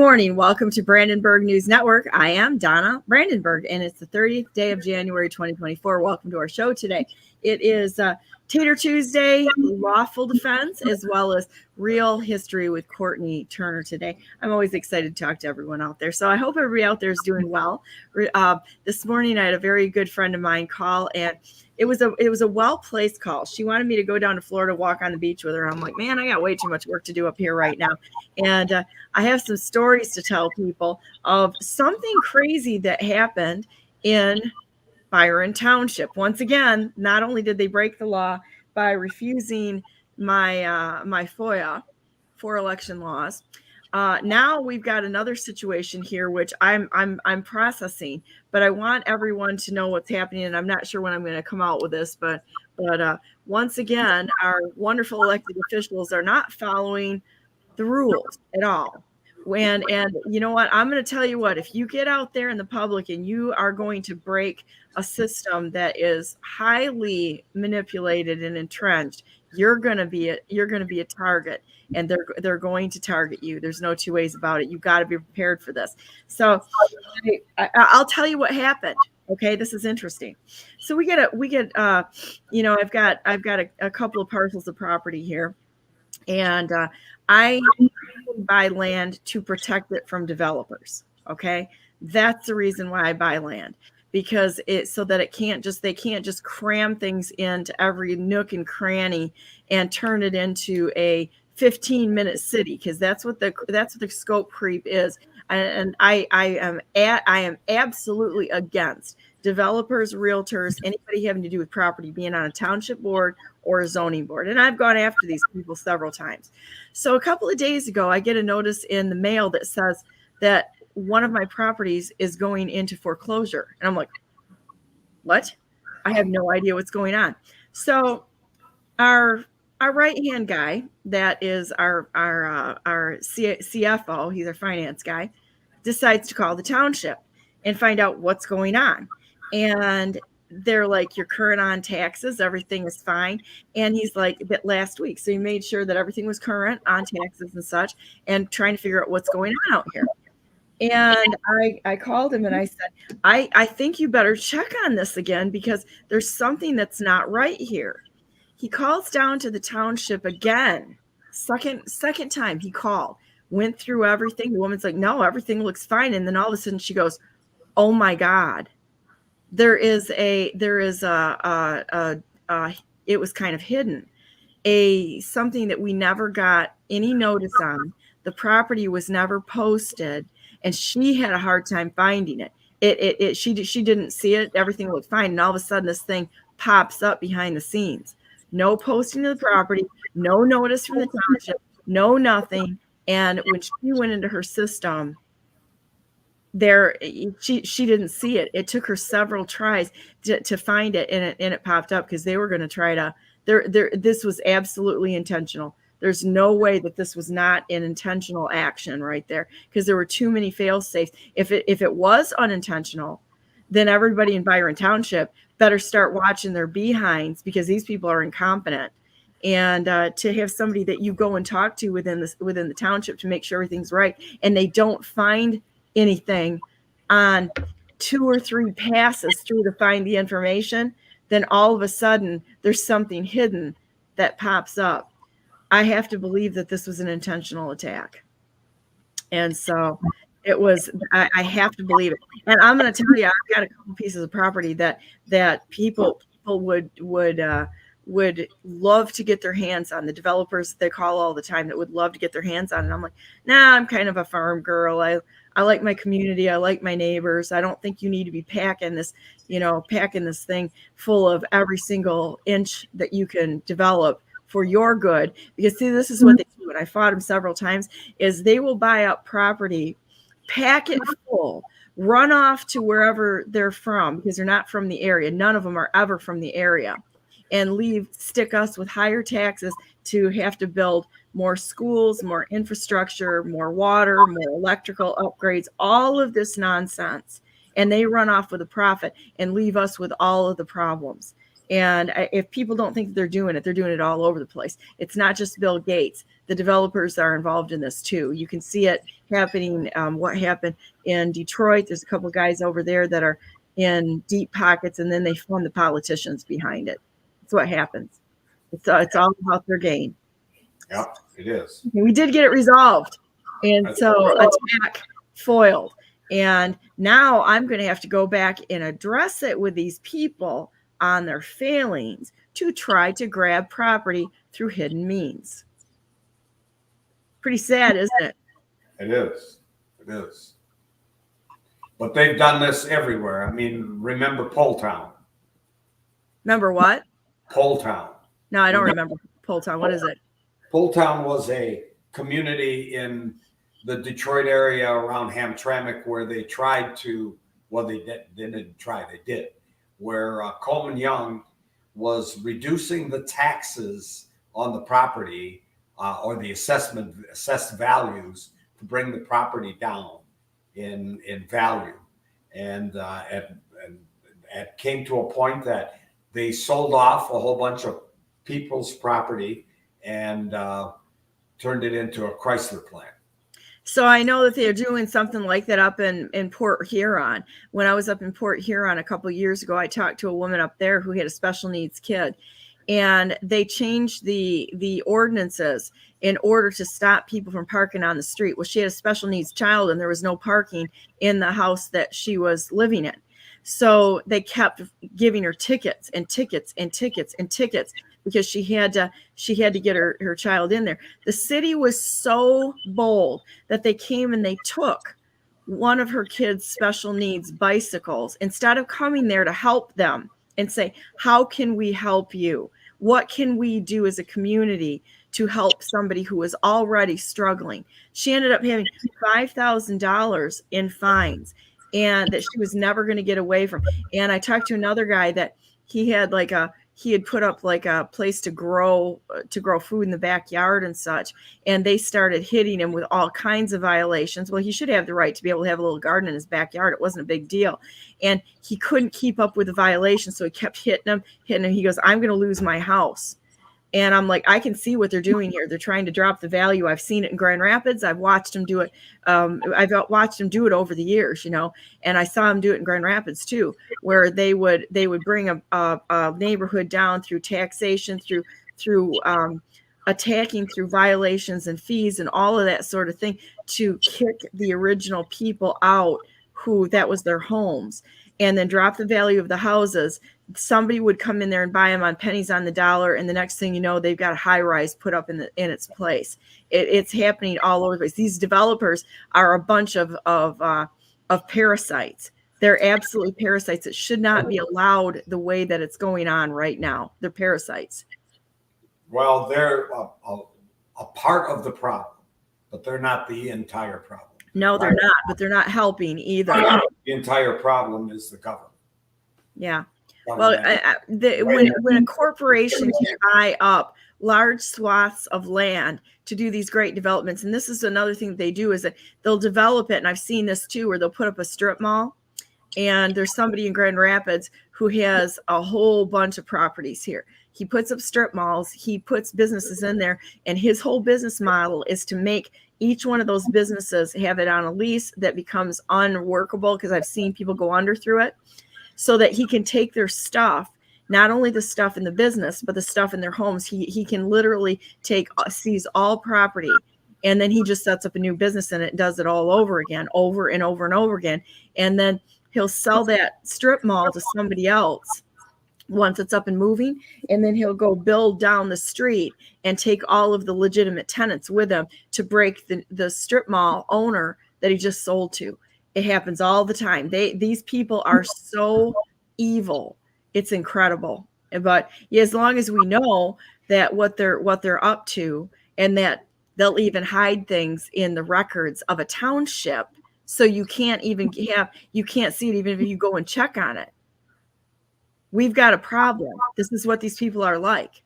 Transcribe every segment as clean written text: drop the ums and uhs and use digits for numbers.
morning. Welcome to Brandenburg News Network. I am Donna Brandenburg, and it's the 30th day of January 2024. Welcome to our show today. It is Tatar Tuesday, lawful defense, as well as real history with Courtenay Turner today. I'm always excited to talk to everyone out there. So I hope everybody out there is doing well. This morning, I had a very good friend of mine call, and it was a well-placed call. She wanted me to go down to Florida, walk on the beach with her. I'm like, man, I got way too much work to do up here right now. And I have some stories to tell people of something crazy that happened in Byron Township. Once again, not only did they break the law by refusing my my FOIA for election laws, now we've got another situation here, which I'm processing. But I want everyone to know what's happening, and I'm not sure when I'm going to come out with this. But once again, our wonderful elected officials are not following the rules at all. And you know what? I'm going to tell you what, if you get out there in the public and you are going to break a system that is highly manipulated and entrenched, you're going to be a target, and they're going to target you. There's no two ways about it. You got to be prepared for this. So I'll tell you what happened. Okay, this is interesting. So we get I've got a couple of parcels of property here, and I buy land to protect it from developers. Okay, that's the reason why I buy land, because they can't just cram things into every nook and cranny and turn it into a 15-minute city, because that's what the scope creep is. And I am absolutely against developers, realtors, anybody having to do with property being on a township board or a zoning board. And I've gone after these people several times. So a couple of days ago, I get a notice in the mail that says that one of my properties is going into foreclosure. And I'm like, what? I have no idea what's going on. So our right-hand guy, that is our CFO, he's our finance guy, decides to call the township and find out what's going on. And they're like, you're current on taxes, everything is fine. And he's like, that last week. So he made sure that everything was current on taxes and such, and trying to figure out what's going on out here. And I called him and I said, I think you better check on this again, because there's something that's not right here. He calls down to the township again. Second time he called, went through everything. The woman's like, no, everything looks fine. And then all of a sudden she goes, oh my God, it was kind of hidden, something that we never got any notice on. The property was never posted, and she had a hard time finding it. She didn't see it. Everything looked fine. And all of a sudden this thing pops up behind the scenes. No posting of the property, no notice from the township, no nothing. And when she went into her system, she didn't see it. It took her several tries to find it, and it popped up, because they were going to try to. This was absolutely intentional. There's no way that this was not an intentional action right there, because there were too many fail safes. If it was unintentional, then everybody in Byron Township better start watching their behinds, because these people are incompetent. And to have somebody that you go and talk to within the township to make sure everything's right, and they don't find anything on 2 or 3 passes through to find the information, then all of a sudden there's something hidden that pops up. I have to believe that this was an intentional attack. And so it was, I have to believe it. And I'm going to tell you, I've got a couple pieces of property that people would love to get their hands on. The developers, they call all the time, that would love to get their hands on. And I'm like, nah, I'm kind of a farm girl. I like my community. I like my neighbors. I don't think you need to be packing this thing full of every single inch that you can develop for your good. Because see, this is what they do. And I fought them several times, is they will buy up property, pack it full, run off to wherever they're from, because they're not from the area. None of them are ever from the area. And stick us with higher taxes to have to build more schools, more infrastructure, more water, more electrical upgrades, all of this nonsense. And they run off with a profit and leave us with all of the problems. And if people don't think they're doing it all over the place. It's not just Bill Gates. The developers are involved in this too. You can see it happening. What happened in Detroit? There's a couple of guys over there that are in deep pockets, and then they fund the politicians behind it. That's what happens. It's all about their gain. Yep, it is. We did get it resolved, and so attack foiled. And now I'm going to have to go back and address it with these people on their failings to try to grab property through hidden means. Pretty sad, isn't it? It is. It is. But they've done this everywhere. I mean, remember Pole Town? Remember what? Pole Town. No, I don't remember Pole Town. What is it? Pole Town was a community in the Detroit area around Hamtramck where they tried to, well, they didn't try, they did, where Coleman Young was reducing the taxes on the property or the assessed values to bring the property down in value. And it came to a point that they sold off a whole bunch of people's property and turned it into a Chrysler plant. So I know that they're doing something like that up in Port Huron. When I was up in Port Huron a couple of years ago, I talked to a woman up there who had a special needs kid, and they changed the ordinances in order to stop people from parking on the street. Well, she had a special needs child, and there was no parking in the house that she was living in. So they kept giving her tickets and tickets and tickets and tickets because she had to get her child in there. The city was so bold that they came and they took one of her kids' special needs bicycles instead of coming there to help them and say, how can we help you? What can we do as a community to help somebody who is already struggling? She ended up having $5,000 in fines, and that she was never going to get away from. And I talked to another guy that he had put up like a place to grow food in the backyard and such. And they started hitting him with all kinds of violations. Well, he should have the right to be able to have a little garden in his backyard. It wasn't a big deal. And he couldn't keep up with the violations. So he kept hitting him. He goes, I'm going to lose my house. And I'm like, I can see what they're doing here. They're trying to drop the value. I've seen it in Grand Rapids. I've watched them do it. I've watched them do it over the years, and I saw them do it in Grand Rapids too, where they would bring a neighborhood down through taxation, through attacking, through violations and fees and all of that sort of thing to kick the original people out who that was their homes, and then drop the value of the houses. Somebody would come in there and buy them on pennies on the dollar, and the next thing you know, they've got a high rise put up in its place. It's happening all over the place. These developers are a bunch of parasites. They're absolutely parasites. It should not be allowed the way that it's going on right now. They're parasites. Well, they're a part of the problem, but they're not the entire problem. No, they're not, but they're not helping either. The entire problem is the government. Yeah. Well, when a corporation can buy up large swaths of land to do these great developments, and this is another thing that they do, is that they'll develop it, and I've seen this too, where they'll put up a strip mall, and there's somebody in Grand Rapids who has a whole bunch of properties here. He puts up strip malls, he puts businesses in there, and his whole business model is to make each one of those businesses have it on a lease that becomes unworkable, because I've seen people go under through it, so that he can take their stuff, not only the stuff in the business, but the stuff in their homes. He can literally seize all property, and then he just sets up a new business in it and does it all over again, over and over and over again. And then he'll sell that strip mall to somebody else once it's up and moving, and then he'll go build down the street and take all of the legitimate tenants with him to break the strip mall owner that he just sold to. It happens all the time. These people are so evil. It's incredible. But as long as we know that what they're up to, and that they'll even hide things in the records of a township, so you can't see it even if you go and check on it. We've got a problem. This is what these people are like.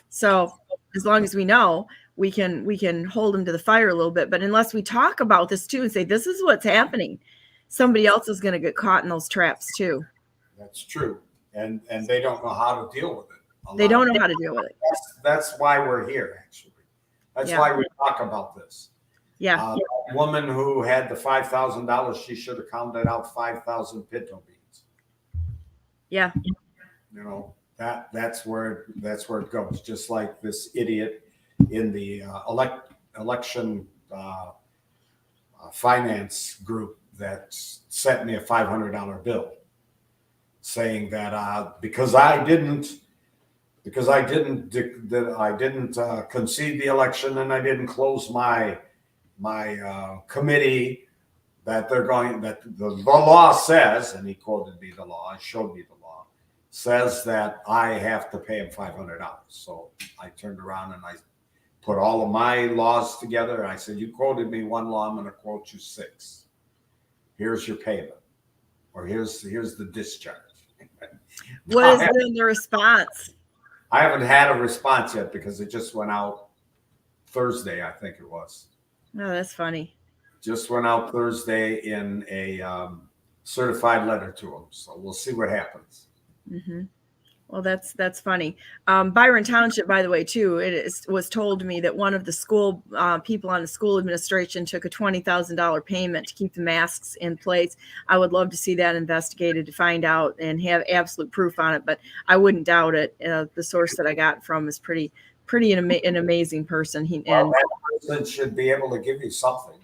So as long as we know, we can hold them to the fire a little bit. But unless we talk about this too and say, this is what's happening, somebody else is going to get caught in those traps too. That's true. and they don't know how to deal with it. They don't know how to deal with it. That's why we're here, actually. That's why we talk about this. Yeah. A woman who had the $5,000, she should have counted out 5,000 pinto beans. Yeah. You know, that's where it goes. Just like this idiot in the election finance group that sent me a $500 bill, saying that because I didn't concede the election and I didn't close my committee, that the law says, and he quoted me the law, showed me the law, says that I have to pay him $500. So I turned around and I put all of my laws together. And I said, you quoted me one law, I'm going to quote you 6. Here's your payment, or here's the discharge. What has been the response? I haven't had a response yet because it just went out Thursday, I think it was. Oh, that's funny. Just went out Thursday in a certified letter to them. So we'll see what happens. Mm-hmm. Well, that's funny. Byron Township, by the way, too, was told to me that one of the school people on the school administration took a $20,000 payment to keep the masks in place. I would love to see that investigated to find out and have absolute proof on it, but I wouldn't doubt it. The source that I got from is pretty an amazing person. That person should be able to give you something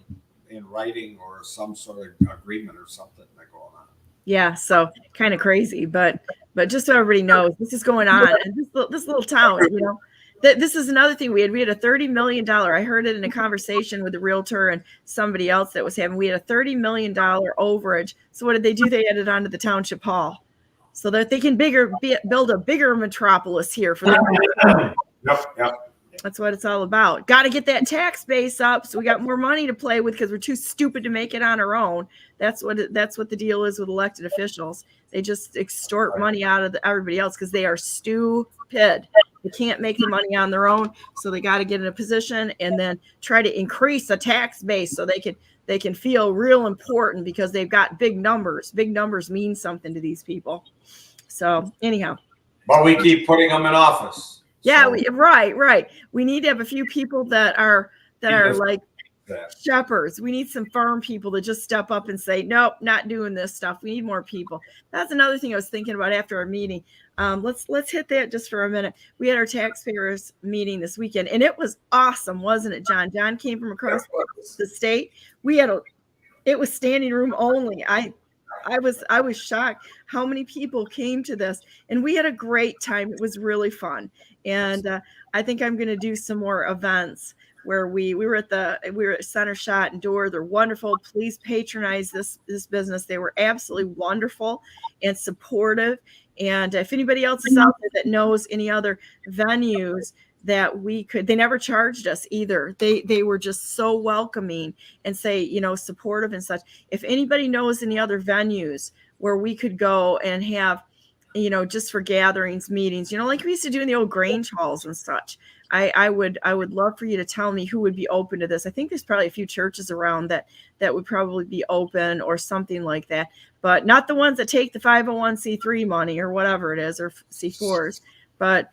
in writing or some sort of agreement or something that going on. Yeah, so kind of crazy, but just so everybody knows, this is going on. And this little town, you know, this is another thing we had a $30 million. I heard it in a conversation with a realtor and somebody else that was having. We had a $30 million overage. So what did they do? They added on to the township hall so that they can build a bigger metropolis here for them. Yep. That's what it's all about. Got to get that tax base up so we got more money to play with because we're too stupid to make it on our own. That's what the deal is with elected officials. They just extort money out of everybody else because they are stupid. They can't make the money on their own, so they got to get in a position and then try to increase the tax base so they can feel real important because they've got big numbers. Big numbers mean something to these people. So anyhow. But we keep putting them in office. Yeah, right. We need to have a few people that are like shepherds. We need some firm people to just step up and say, nope, not doing this stuff. We need more people. That's another thing I was thinking about after our meeting. Let's hit that just for a minute. We had our taxpayers meeting this weekend, and it was awesome, wasn't it, John? John came from across the state. It was standing room only. I was shocked how many people came to this, and we had a great time. It was really fun. And I think I'm going to do some more events where we were at Center Shot and Door. They're wonderful. Please patronize this business. They were absolutely wonderful and supportive. And if anybody else is out there that knows any other venues that they never charged us either. They were just so welcoming and say, supportive and such. If anybody knows any other venues where we could go and have, just for gatherings, meetings, like we used to do in the old Grange halls and such, I would love for you to tell me who would be open to this. I think there's probably a few churches around that would probably be open or something like that, but not the ones that take the 501c3 money or whatever it is, or C4s, but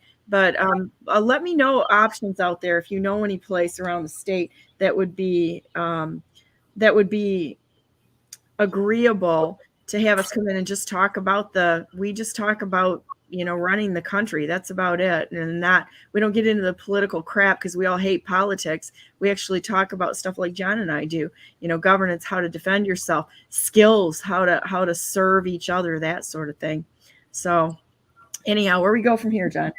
let me know options out there if you know any place around the state that would be agreeable to have us come in and just talk about running the country. That's about it. And we don't get into the political crap because we all hate politics. We actually talk about stuff like John and I do, governance, how to defend yourself, skills, how to serve each other, that sort of thing. So anyhow, where we go from here, John?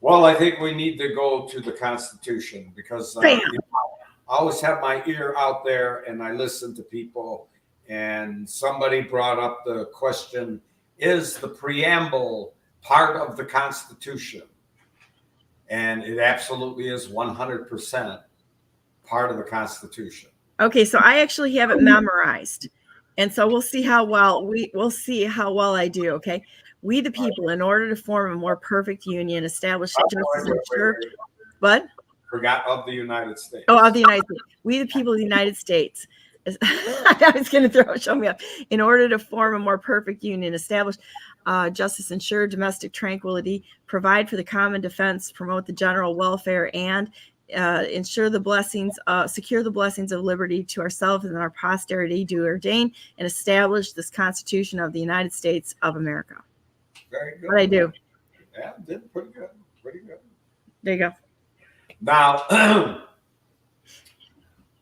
Well, I think we need to go to the Constitution because I always have my ear out there and I listen to people. And somebody brought up the question, is the preamble part of the Constitution? And it absolutely is 100% part of the Constitution. Okay, so I actually have it memorized. And so we'll see how well I do, okay? We the people, in order to form a more perfect union, establish justice and church. What? Forgot of the United States. Oh, of the United States. We the people of the United States I was going to show me up. In order to form a more perfect union, establish justice, ensure domestic tranquility, provide for the common defense, promote the general welfare, and ensure the blessings, secure the blessings of liberty to ourselves and our posterity, do ordain and establish this Constitution of the United States of America. Very good. What I do. Yeah, did pretty good. Pretty good. There you go. Now,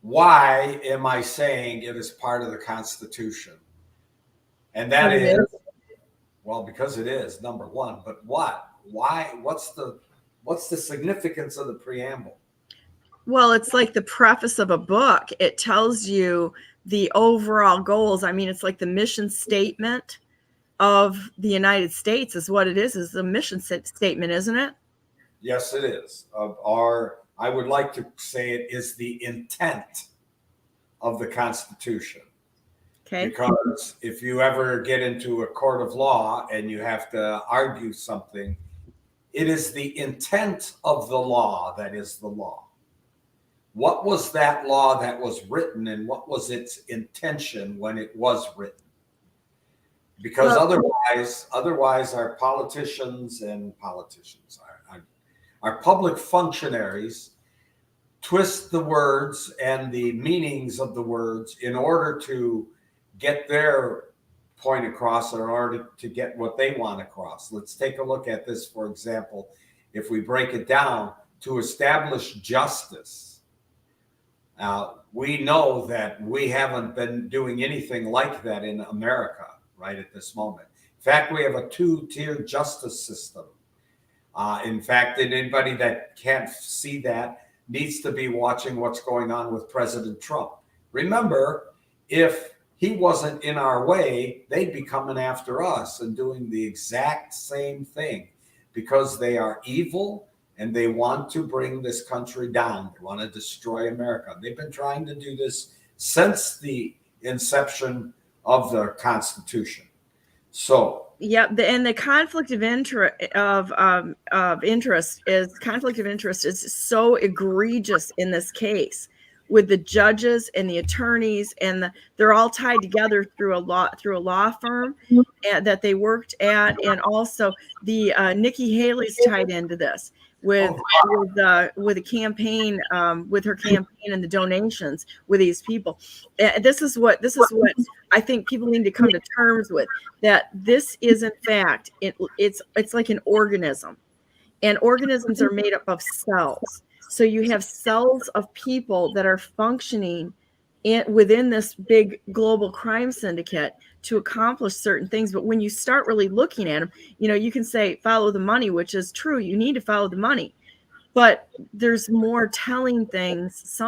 why am I saying it is part of the Constitution? And that is, well, because it is, number one. But what? Why? What's the significance of the preamble? Well, it's like the preface of a book. It tells you the overall goals. I mean, it's like the mission statement of the United States is what it is the mission statement, isn't it? Yes, it is. Or I would like to say it is the intent of the Constitution. Okay. Because if you ever get into a court of law and you have to argue something, it is the intent of the law that is the law. What was that law that was written, and what was its intention when it was written? Because otherwise our politicians, our public functionaries twist the words and the meanings of the words in order to get their point across, or in order to get what they want across. Let's take a look at this, for example, if we break it down, to establish justice. We know that we haven't been doing anything like that in America right at this moment. In fact, we have a two-tier justice system. In fact, anybody that can't see that needs to be watching what's going on with President Trump. Remember, if he wasn't in our way, they'd be coming after us and doing the exact same thing, because they are evil and they want to bring this country down. They want to destroy America. They've been trying to do this since the inception of the Constitution. So, yeah, and the conflict of interest is so egregious in this case, with the judges and the attorneys, and they're all tied together through a law firm that they worked at, and also the Nikki Haley's tied into this with a campaign, with her campaign and the donations with these people. This is what I think people need to come to terms with, that this is in fact it's like an organism, and organisms are made up of cells. So you have cells of people that are functioning within this big global crime syndicate to accomplish certain things. But when you start really looking at them, you can say follow the money, which is true. You need to follow the money, but there's more telling things.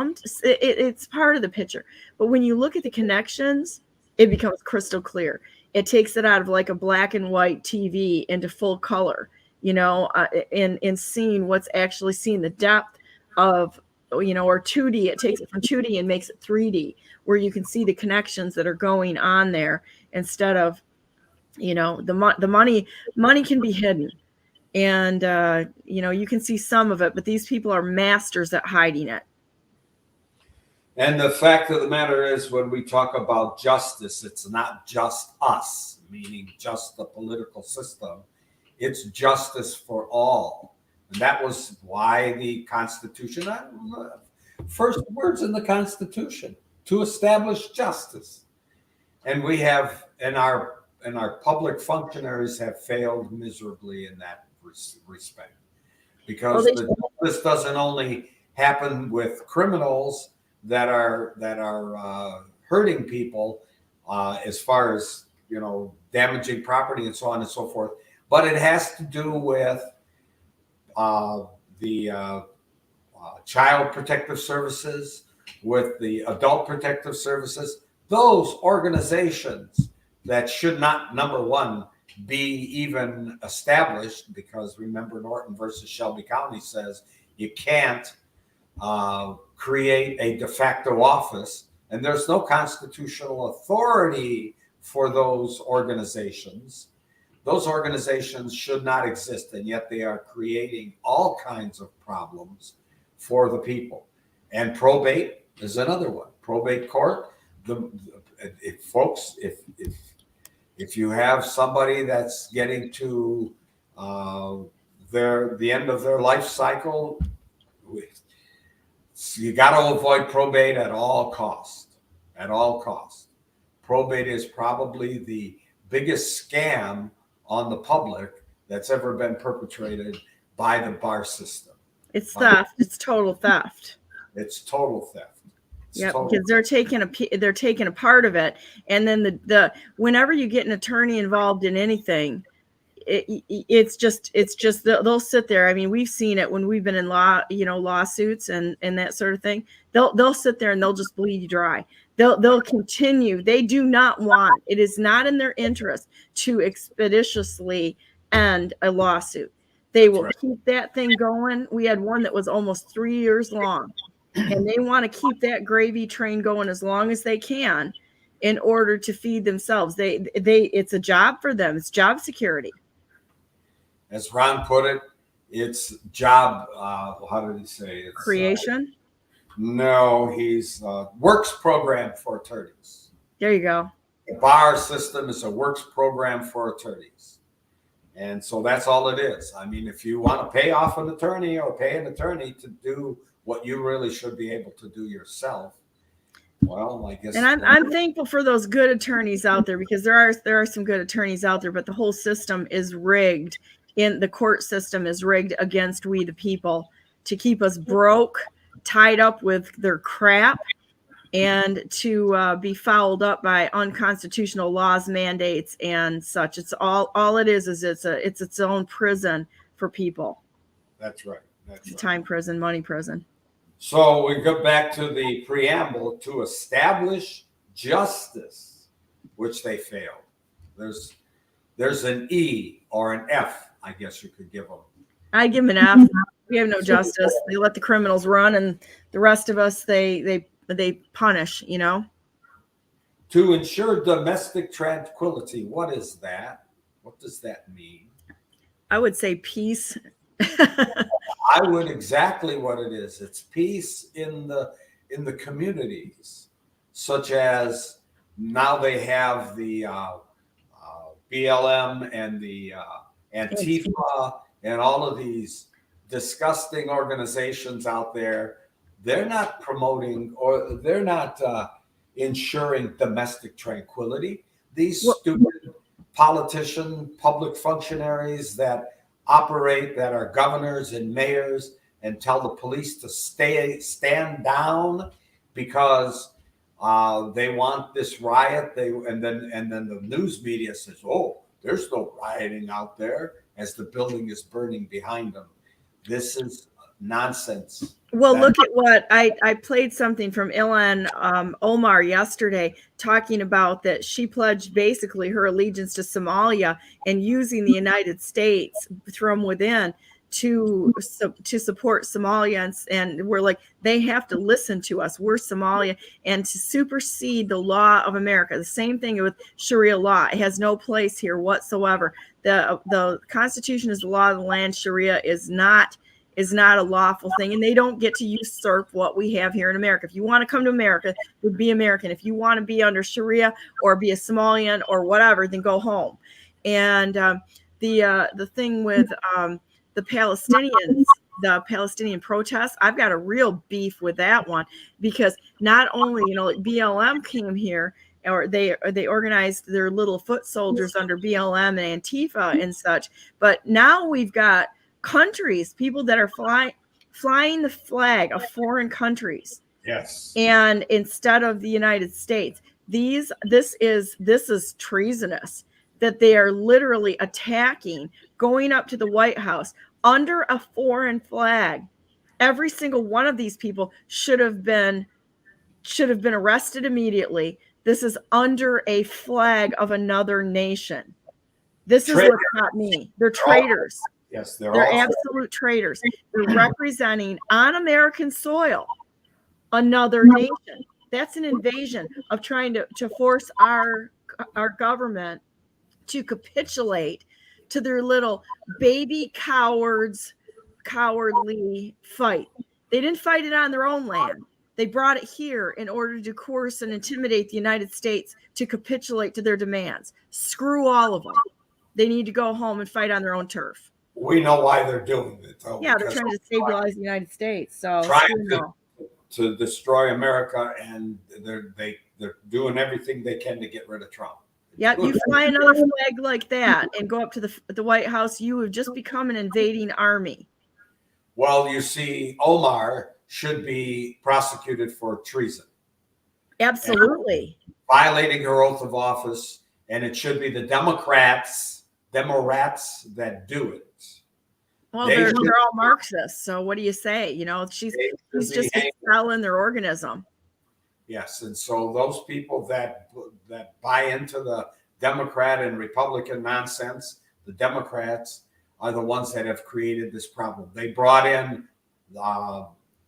It's part of the picture. But when you look at the connections, it becomes crystal clear. It takes it out of like a black and white TV into full color, in seeing what's actually seeing the depth of, or 2D. It takes it from 2D and makes it 3D, where you can see the connections that are going on there, instead of, the money can be hidden, and you can see some of it, but these people are masters at hiding it. And the fact of the matter is, when we talk about justice, it's not just us, meaning just the political system. It's justice for all. And that was why the Constitution, first words in the Constitution, to establish justice. And we have, and our public functionaries have failed miserably in that respect, because the justice doesn't only happen with criminals that are hurting people, as far as damaging property and so on and so forth, but it has to do with the child protective services, with the adult protective services. Those organizations that should not, number one, be even established, because remember, Norton versus Shelby County says you can't create a de facto office, and there's no constitutional authority for those organizations. Those organizations should not exist, and yet they are creating all kinds of problems for the people. And probate is another one. Probate court, if you have somebody that's getting to the end of their life cycle, you got to avoid probate at all costs. At all costs. Probate is probably the biggest scam on the public that's ever been perpetrated by the bar system. It's theft. It's total theft. It's total theft. Yeah, because they're taking a part of it, and then the whenever you get an attorney involved in anything, it's just they'll sit there. I mean, we've seen it when we've been in lawsuits and that sort of thing. They'll sit there and they'll just bleed you dry. They'll continue. They do not want. It is not in their interest to expeditiously end a lawsuit. They will keep that thing going. We had one that was almost 3 years long, and they want to keep that gravy train going as long as they can in order to feed themselves. It's a job for them. It's job security. As Ron put it, it's job, how did he say it? Creation? No, he's works program for attorneys. There you go. The bar system is a works program for attorneys. And so that's all it is. I mean, if you want to pay off an attorney or pay an attorney to do what you really should be able to do yourself, well, I guess. And I'm thankful for those good attorneys out there, because there are some good attorneys out there, but the whole system is rigged. The court system is rigged against we the people to keep us broke, tied up with their crap, and to be fouled up by unconstitutional laws, mandates, and such. It's all it is it's its own prison for people. That's right. It's a time prison, money prison. So we go back to the preamble: to establish justice, which they failed. There's an E or an F, I guess you could give them. I give them an F. We have no justice. They let the criminals run, and the rest of us they punish. To ensure domestic tranquility. What is that? What does that mean? I would say peace. I would exactly what it is. It's peace in the communities, such as now they have the BLM and the Antifa and all of these disgusting organizations out there. They're not promoting or they're not ensuring domestic tranquility. These stupid politician, public functionaries that operate, that are governors and mayors, and tell the police to stand down because they want this riot. And then the news media says, "Oh, there's no rioting out there," as the building is burning behind them. This is nonsense. Well, look at what I played something from Ilhan Omar yesterday, talking about that she pledged basically her allegiance to Somalia and using the United States from within to support Somalia, and we're like, they have to listen to us. We're Somalia, and to supersede the law of America. The same thing with Sharia law. It has no place here whatsoever. The Constitution is the law of the land. Sharia is not a lawful thing, and they don't get to usurp what we have here in America. If you want to come to America, be American. If you want to be under Sharia or be a Somalian or whatever, then go home. And the thing with the Palestinians, the Palestinian protests, I've got a real beef with that one, because not only BLM came here, or they organized their little foot soldiers under BLM and Antifa and such, but now we've got countries, people that are flying the flag of foreign countries. Yes. And instead of the United States, this is treasonous, that they are literally attacking, going up to the White House under a foreign flag. Every single one of these people should have been arrested immediately. This is under a flag of another nation. This is what got me. They're traitors. Yes, they're absolute traitors. They're representing on American soil another nation. That's an invasion of trying to force our government to capitulate to their little baby cowardly fight. They didn't fight it on their own land. They brought it here in order to coerce and intimidate the United States to capitulate to their demands. Screw all of them. They need to go home and fight on their own turf. We know why they're doing it, though. Yeah, they're trying to destabilize the United States. So trying to destroy America, and they're doing everything they can to get rid of Trump. Yeah, you fly another flag like that and go up to the White House, you have just become an invading army. Well, you see, Omar should be prosecuted for treason. Absolutely. And violating her oath of office, and it should be the Democrats that do it. Well, they're all Marxists, so what do you say? You know, she's just selling their organism. Yes, and so those people that buy into the Democrat and Republican nonsense, the Democrats are the ones that have created this problem. They brought in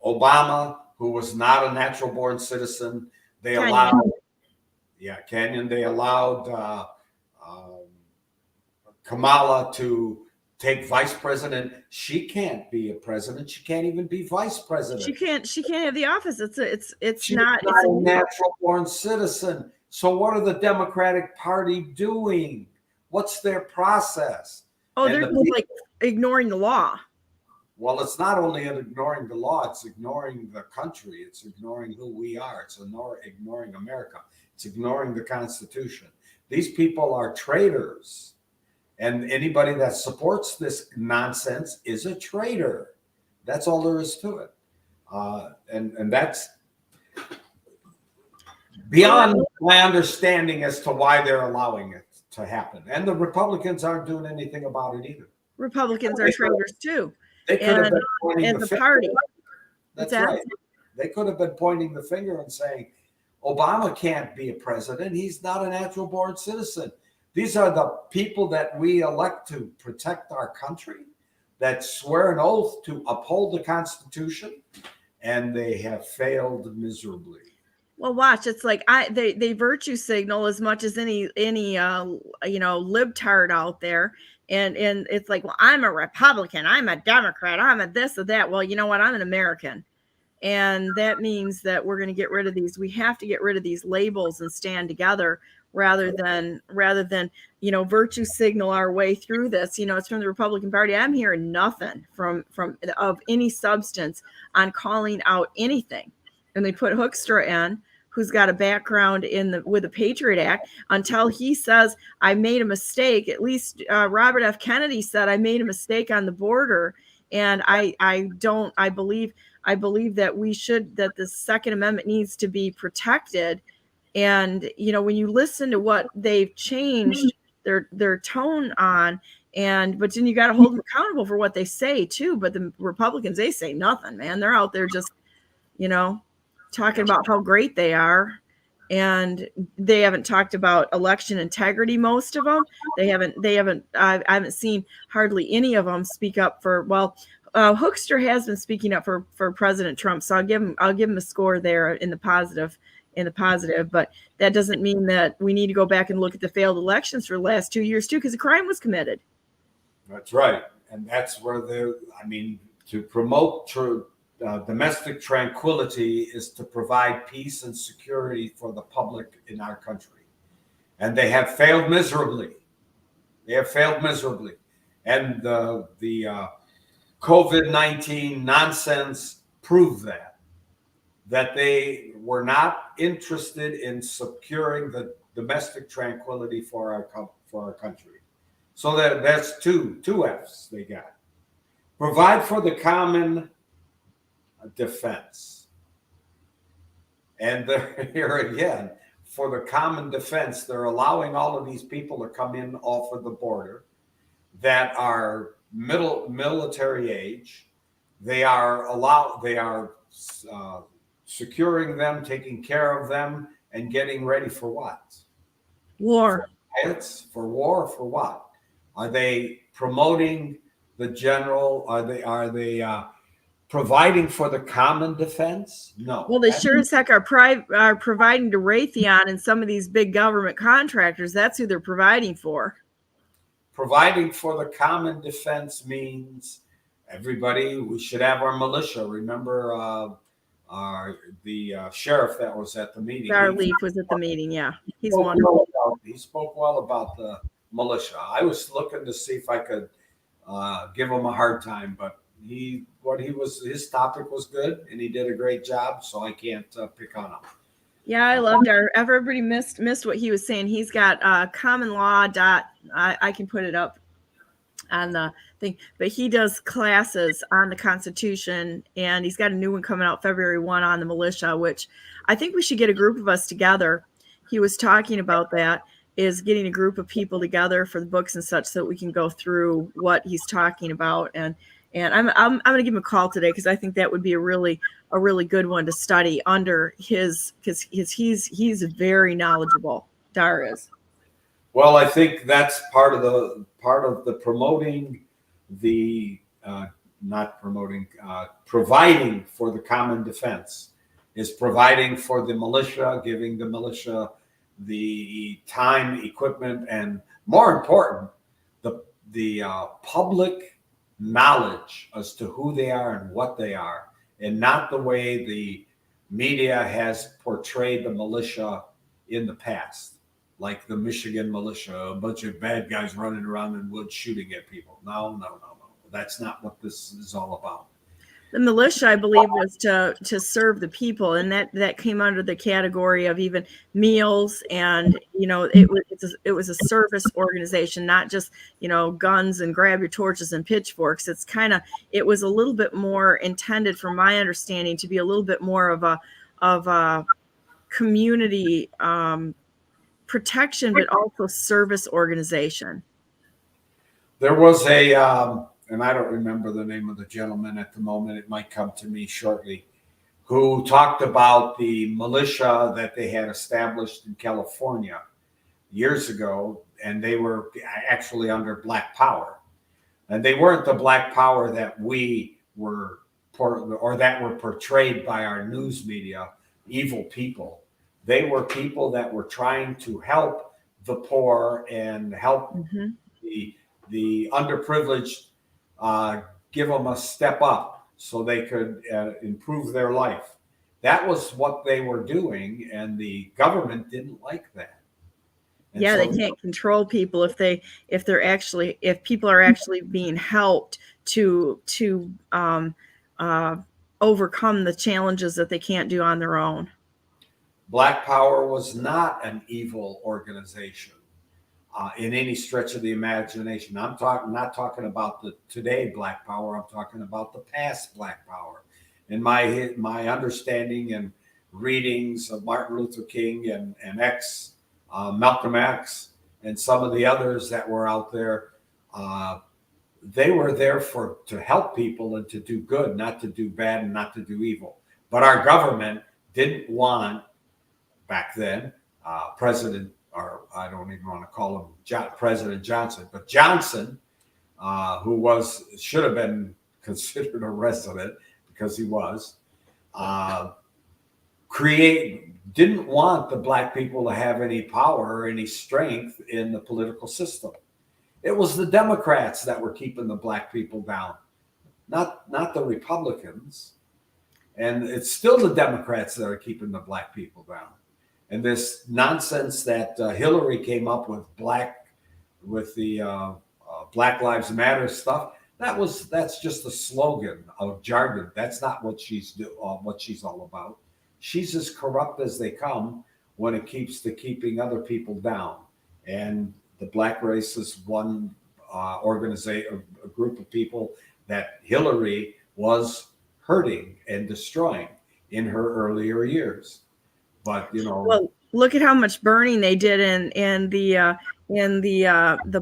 Obama, who was not a natural-born citizen. They allowed Kamala to take vice president. She can't be a president. She can't even be vice president. She can't have the office. She's not a natural-born citizen. So what are the Democratic Party doing? What's their process? Oh, they're like ignoring the law. Well, it's not only ignoring the law, it's ignoring the country. It's ignoring who we are. It's ignoring America. It's ignoring the Constitution. These people are traitors. And anybody that supports this nonsense is a traitor. That's all there is to it. And that's beyond my understanding as to why they're allowing it to happen. And the Republicans aren't doing anything about it either. Republicans are traitors too. They could have been pointing the finger. Party. That's right. They could have been pointing the finger and saying, Obama can't be a president. He's not a natural-born citizen. These are the people that we elect to protect our country, that swear an oath to uphold the Constitution, and they have failed miserably. Well, watch. It's like they virtue signal as much as any libtard out there, and it's like, well, I'm a Republican, I'm a Democrat, I'm a this or that. Well, you know what? I'm an American, and that means that we're going to get rid of these. We have to get rid of these labels and stand together rather than virtue signal our way through this. It's from the Republican Party. I'm hearing nothing from of any substance on calling out anything, and they put Hoekstra in, who's got a background with the Patriot Act, until he says, I made a mistake. At least Robert F. Kennedy said, I made a mistake on the border. And I believe that the Second Amendment needs to be protected. And, when you listen to what they've changed their tone on, but then you got to hold them accountable for what they say too. But the Republicans, they say nothing, man. They're out there just, talking about how great they are, and they haven't talked about election integrity. Most of them, I haven't seen hardly any of them speak up for. Well, Hoekstra has been speaking up for President Trump, so I'll give him a score there in the positive. But that doesn't mean that we need to go back and look at the failed elections for the last 2 years too, because a crime was committed. That's right, and that's where to promote domestic tranquility is to provide peace and security for the public in our country. And they have failed miserably. And the COVID-19 nonsense proved that they were not interested in securing the domestic tranquility for our country. So that's two F's they got. Provide for the common defense. And here again, for the common defense, they're allowing all of these people to come in off of the border that are military age. They are securing them, taking care of them, and getting ready for what? War. For war, for what? Are they promoting the general? Are they providing for the common defense? No. Well, they sure as heck are providing to Raytheon and some of these big government contractors. That's who they're providing for. Providing for the common defense means everybody, we should have our militia. Remember the sheriff that was at the meeting. Our Leaf was at the meeting. Yeah, he's spoke wonderful. he spoke well about the militia. I was looking to see if I could give him a hard time, but his topic was good and he did a great job. So I can't pick on him. Yeah, I loved everybody missed what he was saying. He's got common law I can put it up on the thing, but he does classes on the Constitution, and he's got a new one coming out February 1 on the militia, which I think we should get a group of us together. He was talking about that, is getting a group of people together for the books and such so that we can go through what he's talking about. And I'm going to give him a call today because I think that would be a really good one to study under his, because he's very knowledgeable. Dar is. Well, I think that's part of the promoting the providing for the common defense is providing for the militia, giving the militia the time, equipment, and more important, the public knowledge as to who they are and what they are, and not the way the media has portrayed the militia in the past. Like the Michigan militia, a bunch of bad guys running around in woods shooting at people. No. That's not what this is all about. The militia, I believe, was to serve the people, and that came under the category of even meals, and it was a service organization, not just guns and grab your torches and pitchforks. It was a little bit more intended, from my understanding, to be a little bit more of a community protection, but also service organization. There was and I don't remember the name of the gentleman at the moment, it might come to me shortly, who talked about the militia that they had established in California years ago, and they were actually under Black Power. And they weren't the Black Power that we were, or that were portrayed by our news media, evil people. They were people that were trying to help the poor and help the underprivileged, give them a step up so they could improve their life. That was what they were doing, and the government didn't like that. And they can't control people if people are actually being helped to overcome the challenges that they can't do on their own. Black Power was not an evil organization in any stretch of the imagination. I'm not talking about the today Black Power. I'm talking about the past Black Power. In my understanding and readings of Martin Luther King and Malcolm X and some of the others that were out there, they were there to help people and to do good, not to do bad and not to do evil. But our government didn't want, back then, President, or I don't even want to call him President Johnson, but Johnson, who should have been considered a resident because he was, didn't want the Black people to have any power or any strength in the political system. It was the Democrats that were keeping the Black people down, not the Republicans. And it's still the Democrats that are keeping the Black people down. And this nonsense that Hillary came up with the Black Lives Matter stuff, that's just a slogan of jargon. That's not what she's all about. She's as corrupt as they come when it keeps to keeping other people down. And the Black race is one organization, a group of people that Hillary was hurting and destroying in her earlier years. But well, look at how much burning they did in the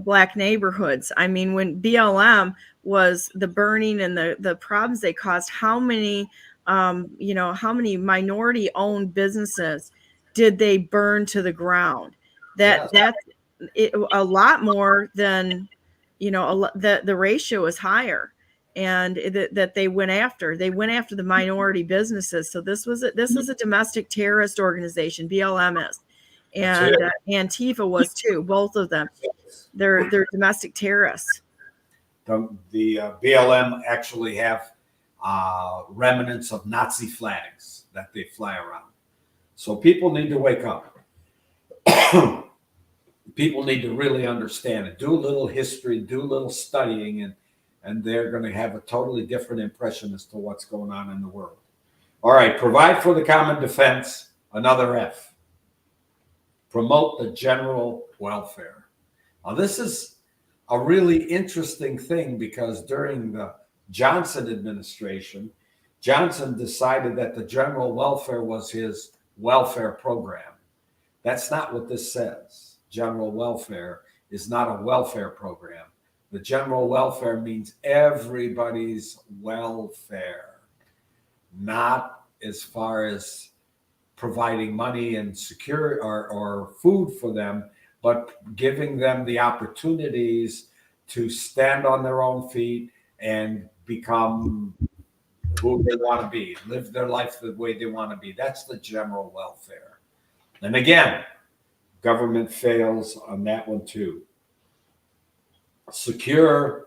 Black neighborhoods. I mean, when BLM was the burning and the problems they caused, how many minority-owned businesses did they burn to the ground? That's a lot more than the ratio is higher. And that they went after the minority businesses. So this is a domestic terrorist organization. BLM is, and Antifa was too. Both of them, they're domestic terrorists. The BLM actually have remnants of Nazi flags that they fly around. So people need to wake up. People need to really understand it. Do a little history, do a little studying, and they're going to have a totally different impression as to what's going on in the world. All right, provide for the common defense, another F. Promote the general welfare. Now, this is a really interesting thing because during the Johnson administration, Johnson decided that the general welfare was his welfare program. That's not what this says. General welfare is not a welfare program. The general welfare means everybody's welfare, not as far as providing money and secure or food for them, but giving them the opportunities to stand on their own feet and become who they want to be, live their life the way they want to be. That's the general welfare. And again, government fails on that one too. Secure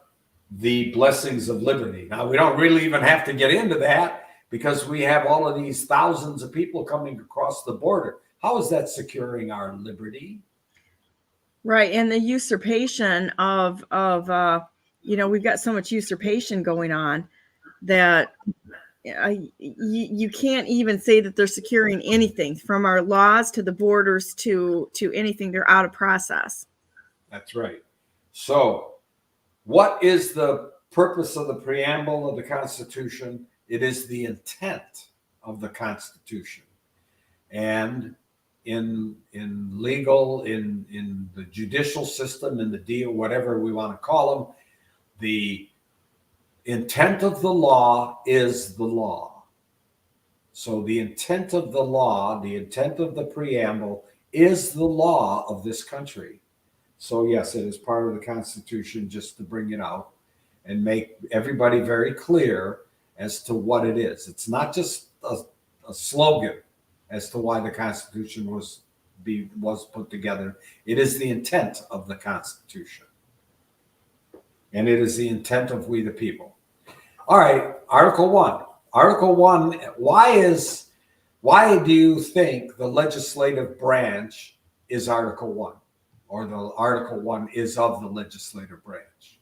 the blessings of liberty. Now, we don't really even have to get into that because we have all of these thousands of people coming across the border. How is that securing our liberty? Right. And the usurpation of we've got so much usurpation going on that you can't even say that they're securing anything from our laws to the borders to anything. They're out of process. That's right. So what is the purpose of the preamble of the Constitution? It is the intent of the Constitution. And in legal, in the judicial system, in the deal, whatever we want to call them, the intent of the law is the law. So the intent of the law, the intent of the preamble is the law of this country. So yes, it is part of the Constitution, just to bring it out and make everybody very clear as to what it is. It's not just a slogan as to why the Constitution was put together. It is the intent of the Constitution. And it is the intent of we the people. All right, Article 1. Article 1, why do you think the legislative branch is Article 1? Or the Article 1 is of the legislative branch?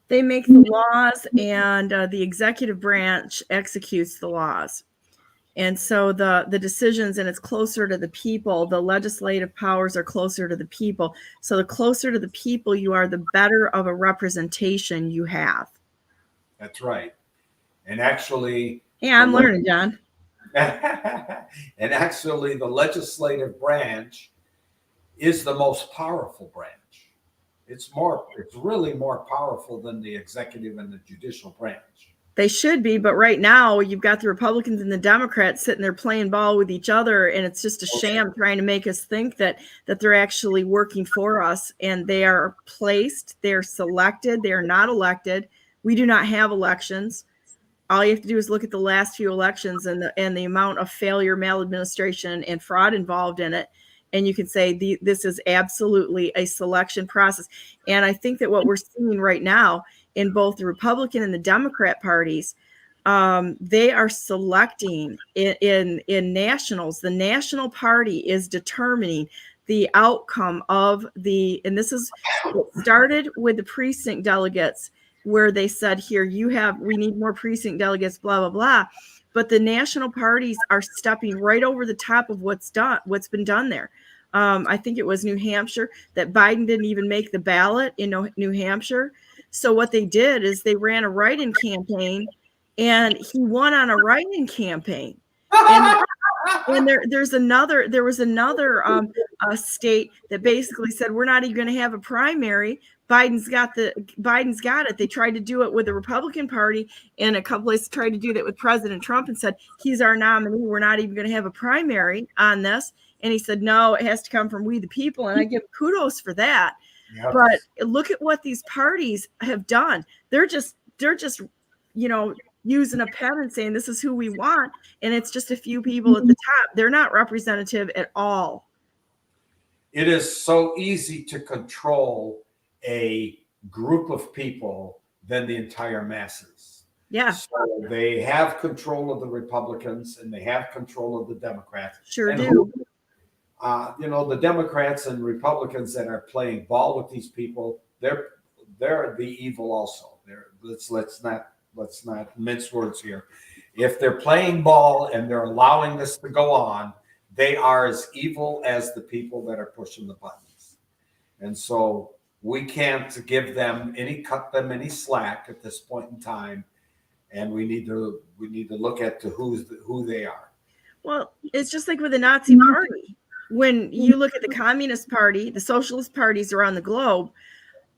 They make the laws, and the executive branch executes the laws. And so the decisions, and it's closer to the people. The legislative powers are closer to the people. So the closer to the people you are, the better of a representation you have. That's right. And actually... Yeah, I'm learning, John. And actually, the legislative branch is the most powerful branch. It's really more powerful than the executive and the judicial branch. They should be, but right now you've got the Republicans and the Democrats sitting there playing ball with each other, and it's just a sham trying to make us think that they're actually working for us. And they are placed, they're selected, they are not elected. We do not have elections. All you have to do is look at the last few elections and the amount of failure, maladministration, and fraud involved in it. And you can say this is absolutely a selection process. And I think that what we're seeing right now in both the Republican and the Democrat parties, they are selecting in nationals. The national party is determining the outcome of and this is what started with the precinct delegates, where they said, here, we need more precinct delegates, blah, blah, blah. But the national parties are stepping right over the top of what's been done there. I think it was New Hampshire that Biden didn't even make the ballot in New Hampshire. So what they did is they ran a write-in campaign, and he won on a write-in campaign. And there was another state that basically said, we're not even going to have a primary. Biden's got it. They tried to do it with the Republican Party, and a couple places tried to do that with President Trump and said, he's our nominee. We're not even going to have a primary on this. And he said, no, it has to come from we the people. And I give kudos for that. Yep. But look at what these parties have done. They're just, using a pen and saying, this is who we want. And it's just a few people at the top. They're not representative at all. It is so easy to control a group of people than the entire masses. Yeah. So they have control of the Republicans and they have control of the Democrats. Sure and do. The Democrats and Republicans that are playing ball with these people, they're the evil also. Let's not mince words here. If they're playing ball and they're allowing this to go on, they are as evil as the people that are pushing the buttons. And so we can't cut them any slack at this point in time. And we need to look at who they are. Well, it's just like with the Nazi Party. When you look at the Communist Party, the socialist parties around the globe,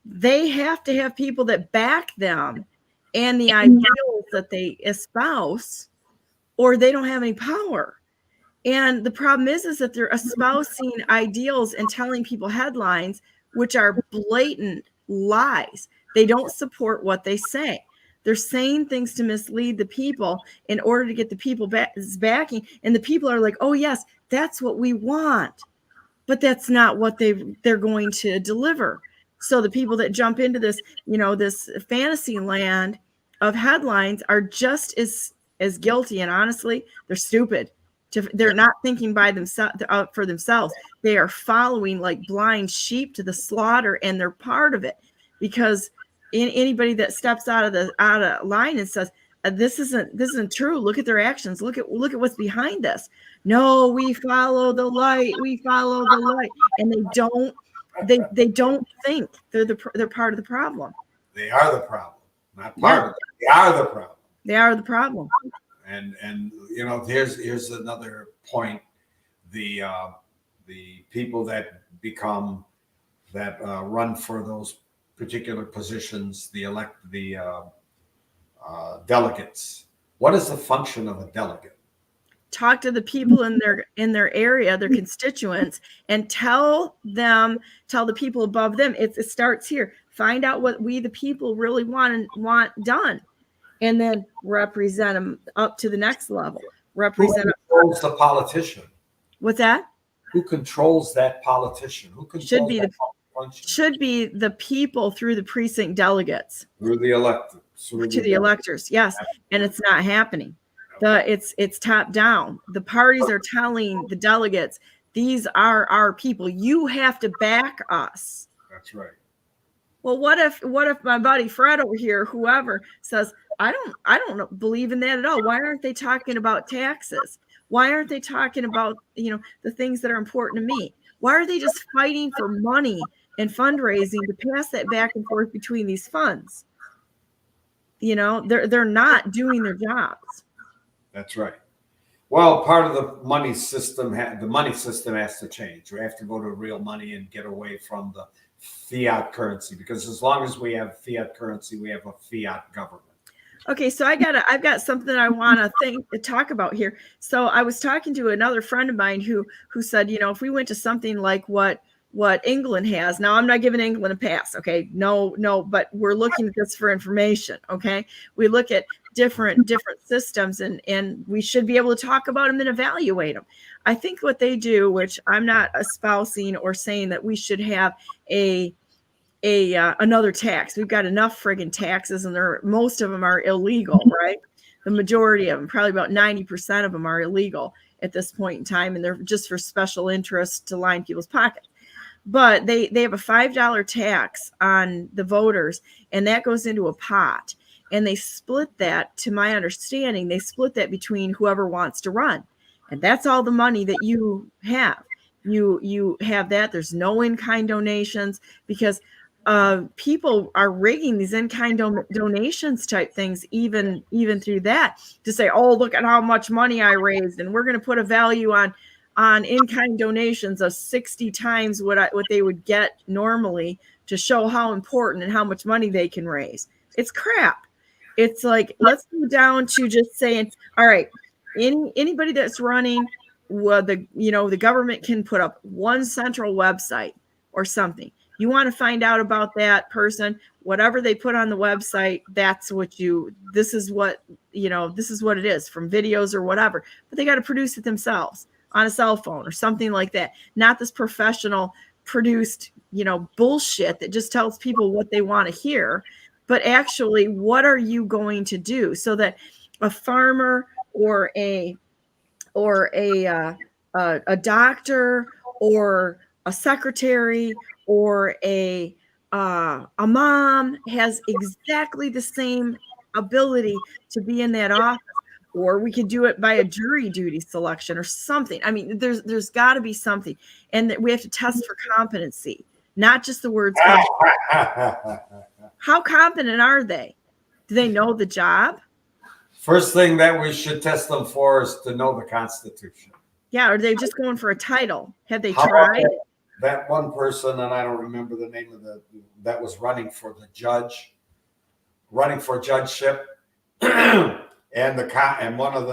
they have to have people that back them and the ideals that they espouse, or they don't have any power. And the problem is that they're espousing ideals and telling people headlines, which are blatant lies. They don't support what they say. They're saying things to mislead the people in order to get the people backing. And the people are like, oh, yes, that's what we want. But that's not what they're going to deliver. So the people that jump into this, this fantasy land of headlines are just as guilty. And honestly, they're stupid. They're not thinking by themselves for themselves. They are following like blind sheep to the slaughter, and they're part of it. Because anybody that steps out of line and says this isn't true, look at their actions, look at what's behind this. No, we follow the light, and they don't think they're part of the problem. They are the problem, not part of it. They are the problem. They are the problem. And here's another point: the people that run for those particular positions, the delegates. What is the function of a delegate? Talk to the people in their area, their constituents, and tell the people above them. It starts here. Find out what we, the people, really want done, and then represent them up to the next level. Who controls the politician? What's that? Who controls that politician? Who controls should be the people through the precinct delegates. Through the electors. To the electors, yes. And it's not happening. It's top down. The parties are telling the delegates, these are our people. You have to back us. That's right. Well, what if my buddy Fred over here, whoever, says, I don't believe in that at all. Why aren't they talking about taxes? Why aren't they talking about, the things that are important to me? Why are they just fighting for money and fundraising to pass that back and forth between these funds? They're not doing their jobs. That's right. Well, part of the money system has to change. We have to go to real money and get away from the fiat currency, because as long as we have fiat currency, we have a fiat government. Okay, so I've got something I want to talk about here. So I was talking to another friend of mine who said, if we went to something like what England has. Now, I'm not giving England a pass. Okay. No, but we're looking at this for information. Okay. We look at different systems and we should be able to talk about them and evaluate them. I think what they do, which I'm not espousing or saying that we should have another tax. We've got enough friggin' taxes, and most of them are illegal, right? The majority of them, probably about 90% of them, are illegal at this point in time, and they're just for special interest to line people's pockets. But they have a $5 tax on the voters, and that goes into a pot. And they split that, to my understanding, between whoever wants to run. And that's all the money that you have. You have that. There's no in-kind donations, because people are rigging these in-kind donations type things, even through that, to say, oh, look at how much money I raised, and we're going to put a value on in-kind donations of 60 times what they would get normally, to show how important and how much money they can raise. It's crap. It's like, let's go down to just saying, all right, anybody that's running, the government can put up one central website or something. You want to find out about that person, whatever they put on the website, this is what it is, from videos or whatever, but they got to produce it themselves on a cell phone or something like that. Not this professional produced, bullshit that just tells people what they want to hear. but actually, what are you going to do so that a farmer or a doctor or a secretary or a mom has exactly the same ability to be in that office, or we could do it by a jury duty selection or something. I mean, there's got to be something, and that we have to test for competency, not just the words. How competent are they? Do they know the job? First thing that we should test them for is to know the Constitution. Yeah, or are they just going for a title? Have they tried? That one person, and I don't remember the name of that was running for judgeship, and one of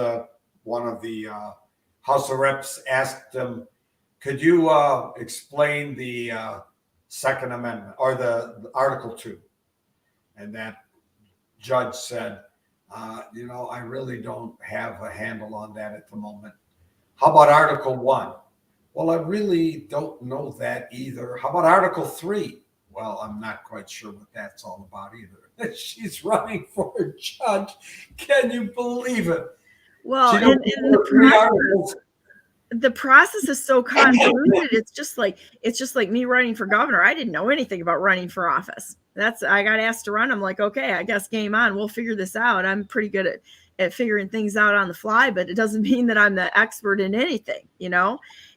the House of Reps asked him, "Could you explain the Second Amendment or the Article 2?" And that judge said, I really don't have a handle on that at the moment. How about Article 1? Well, I really don't know that either. How about Article 3? Well, I'm not quite sure what that's all about either. She's running for a judge. Can you believe it? Well, and the process is so convoluted. It's just like me running for governor. I didn't know anything about running for office. I got asked to run. I'm like, okay, I guess game on. We'll figure this out. I'm pretty good at figuring things out on the fly, but it doesn't mean that I'm the expert in anything,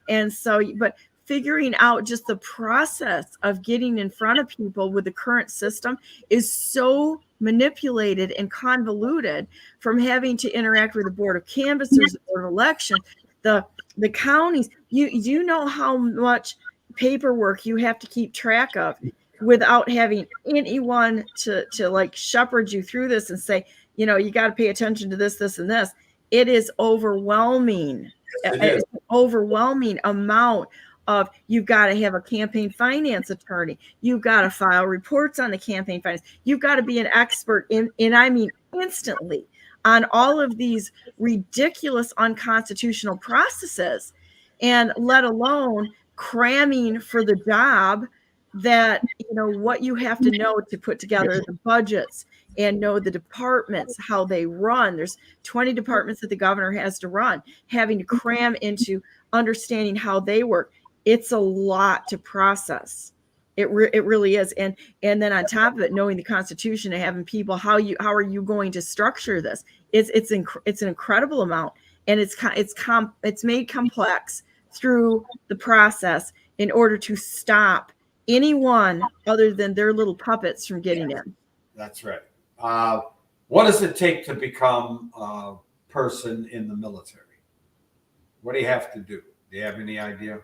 And so, but figuring out just the process of getting in front of people with the current system is so manipulated and convoluted, from having to interact with the Board of Canvassers, the Board of Election, the counties. You know how much paperwork you have to keep track of without having anyone to like shepherd you through this and say, you got to pay attention to this, and this. It is overwhelming. It's an overwhelming amount of, you've got to have a campaign finance attorney. You've got to file reports on the campaign finance. You've got to be an expert instantly on all of these ridiculous unconstitutional processes, and let alone cramming for the job that, what you have to know to put together the budgets and know the departments, how they run. There's 20 departments that the governor has to run, having to cram into understanding how they work. It's a lot to process. It really is. And then on top of it, knowing the Constitution and having people, how are you going to structure this? It's an incredible amount, and it's made complex through the process in order to stop anyone other than their little puppets from getting in. That's right. What does it take to become a person in the military? What do you have to do? Do you have any idea?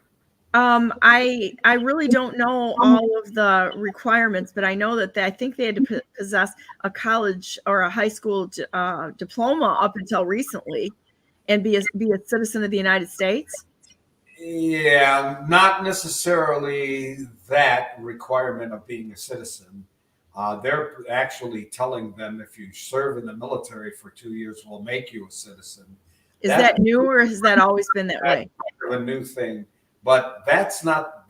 I really don't know all of the requirements, but I know that I think they had to possess a college or a high school diploma up until recently, and be a citizen of the United States. Yeah, not necessarily that requirement of being a citizen. They're actually telling them, if you serve in the military for 2 years, we'll make you a citizen. Is that new, or has that always been that way? A new thing, but that's not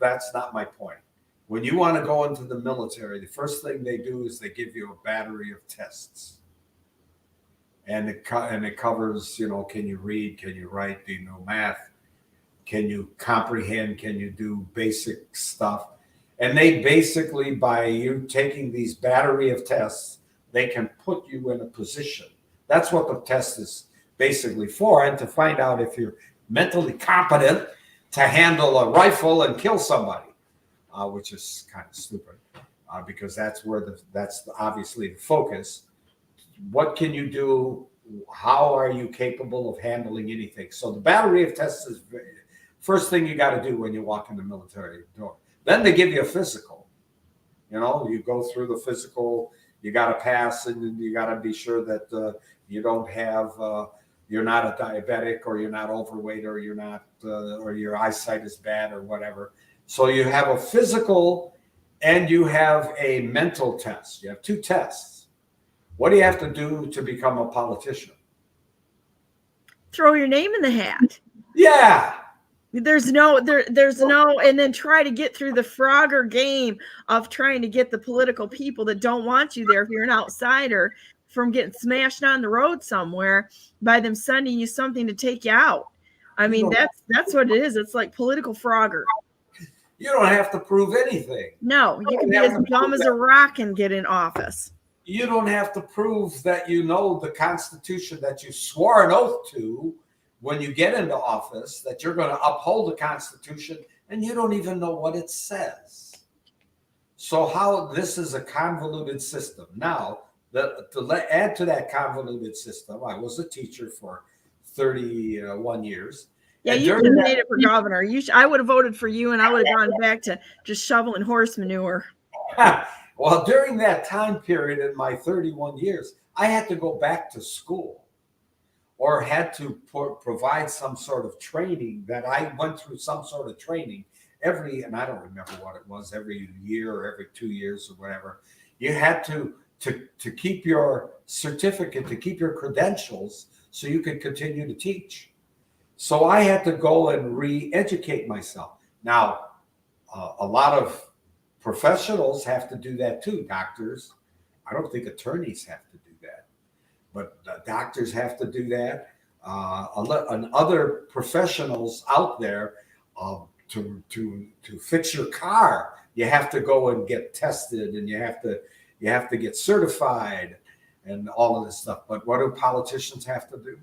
my point. When you want to go into the military, the first thing they do is they give you a battery of tests, and it covers, can you read, can you write, do you know math, can you comprehend, can you do basic stuff. And they basically, by you taking these battery of tests, they can put you in a position. That's what the test is basically for, and to find out if you're mentally competent to handle a rifle and kill somebody, which is kind of stupid, because that's obviously the focus. What can you do? How are you capable of handling anything? So the battery of tests is first thing you got to do when you walk in the military door. Then they give you a physical. You go through the physical. You got to pass, and you got to be sure that you don't have, you're not a diabetic, or you're not overweight, or you're not, or your eyesight is bad, or whatever. So you have a physical, and you have a mental test. You have two tests. What do you have to do to become a politician? Throw your name in the hat. Yeah. There's no, and then try to get through the Frogger game of trying to get the political people that don't want you there if you're an outsider from getting smashed on the road somewhere by them sending you something to take you out. I mean, that's what it is. It's like political Frogger. You don't have to prove anything. No, you can be as dumb as a rock and get in office. You don't have to prove that you know the Constitution that you swore an oath to when you get into office, that you're going to uphold the Constitution, and you don't even know what it says. So how this is a convoluted system. Now, to add to that convoluted system, I was a teacher for 31 years. Yeah, you could have made it for governor. I would have voted for you, and I would have gone back to just shoveling horse manure. Well, during that time period in my 31 years, I had to go back to school or had to provide some sort of training that I went through some sort of training and I don't remember what it was, every year or every 2 years or whatever. You had to keep your certificate, to keep your credentials so you could continue to teach. So I had to go and re-educate myself. Now, a lot of professionals have to do that too. Doctors, I don't think attorneys have to do that, but doctors have to do that. And other professionals out there, to fix your car, you have to go and get tested, and you have to get certified, and all of this stuff. But what do politicians have to do?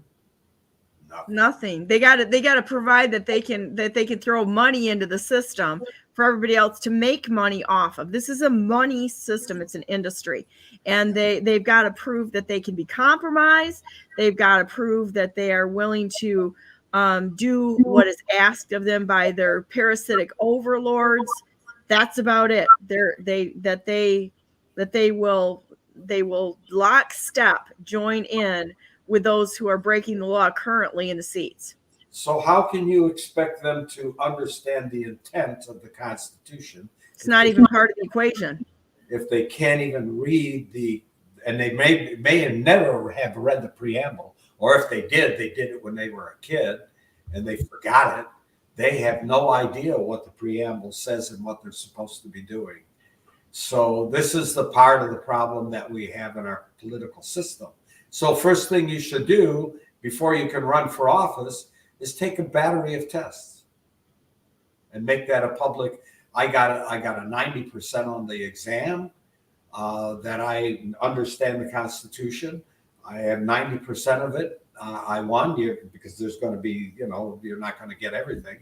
Nothing. They got to provide that they can throw money into the system for everybody else to make money off of. This is a money system. It's an industry, and they've got to prove that they can be compromised. They've got to prove that they are willing to do what is asked of them by their parasitic overlords. That's about it. They will lockstep join in with those who are breaking the law currently in the seats. So how can you expect them to understand the intent of the Constitution? It's not even part of the equation. If they can't even read and they may never have read the preamble, or if they did it when they were a kid and they forgot it. They have no idea what the preamble says and what they're supposed to be doing. So this is the part of the problem that we have in our political system. So first thing you should do before you can run for office is take a battery of tests and make that a public. I got a 90% on the exam, that I understand the Constitution. I have 90% of it. I won because there's going to be, you're not going to get everything,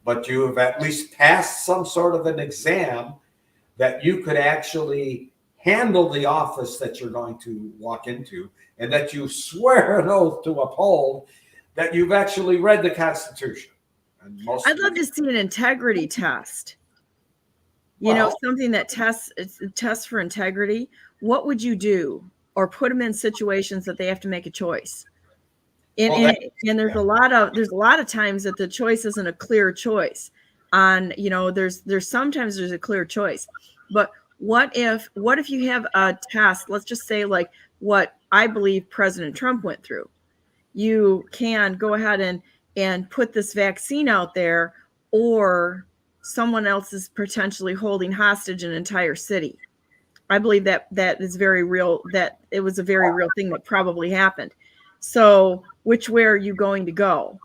but you have at least passed some sort of an exam that you could actually handle the office that you're going to walk into, and that you swear an oath to uphold, that you've actually read the Constitution. And I'd love to see an integrity test. Something that tests for integrity. What would you do? Or put them in situations that they have to make a choice. And there's a lot of times that the choice isn't a clear choice. There's sometimes there's a clear choice. But what if you have a task, let's just say like what I believe President Trump went through. You can go ahead and put this vaccine out there, or someone else is potentially holding hostage an entire city. I believe that is very real, that it was a very real thing that probably happened. So which way are you going to go?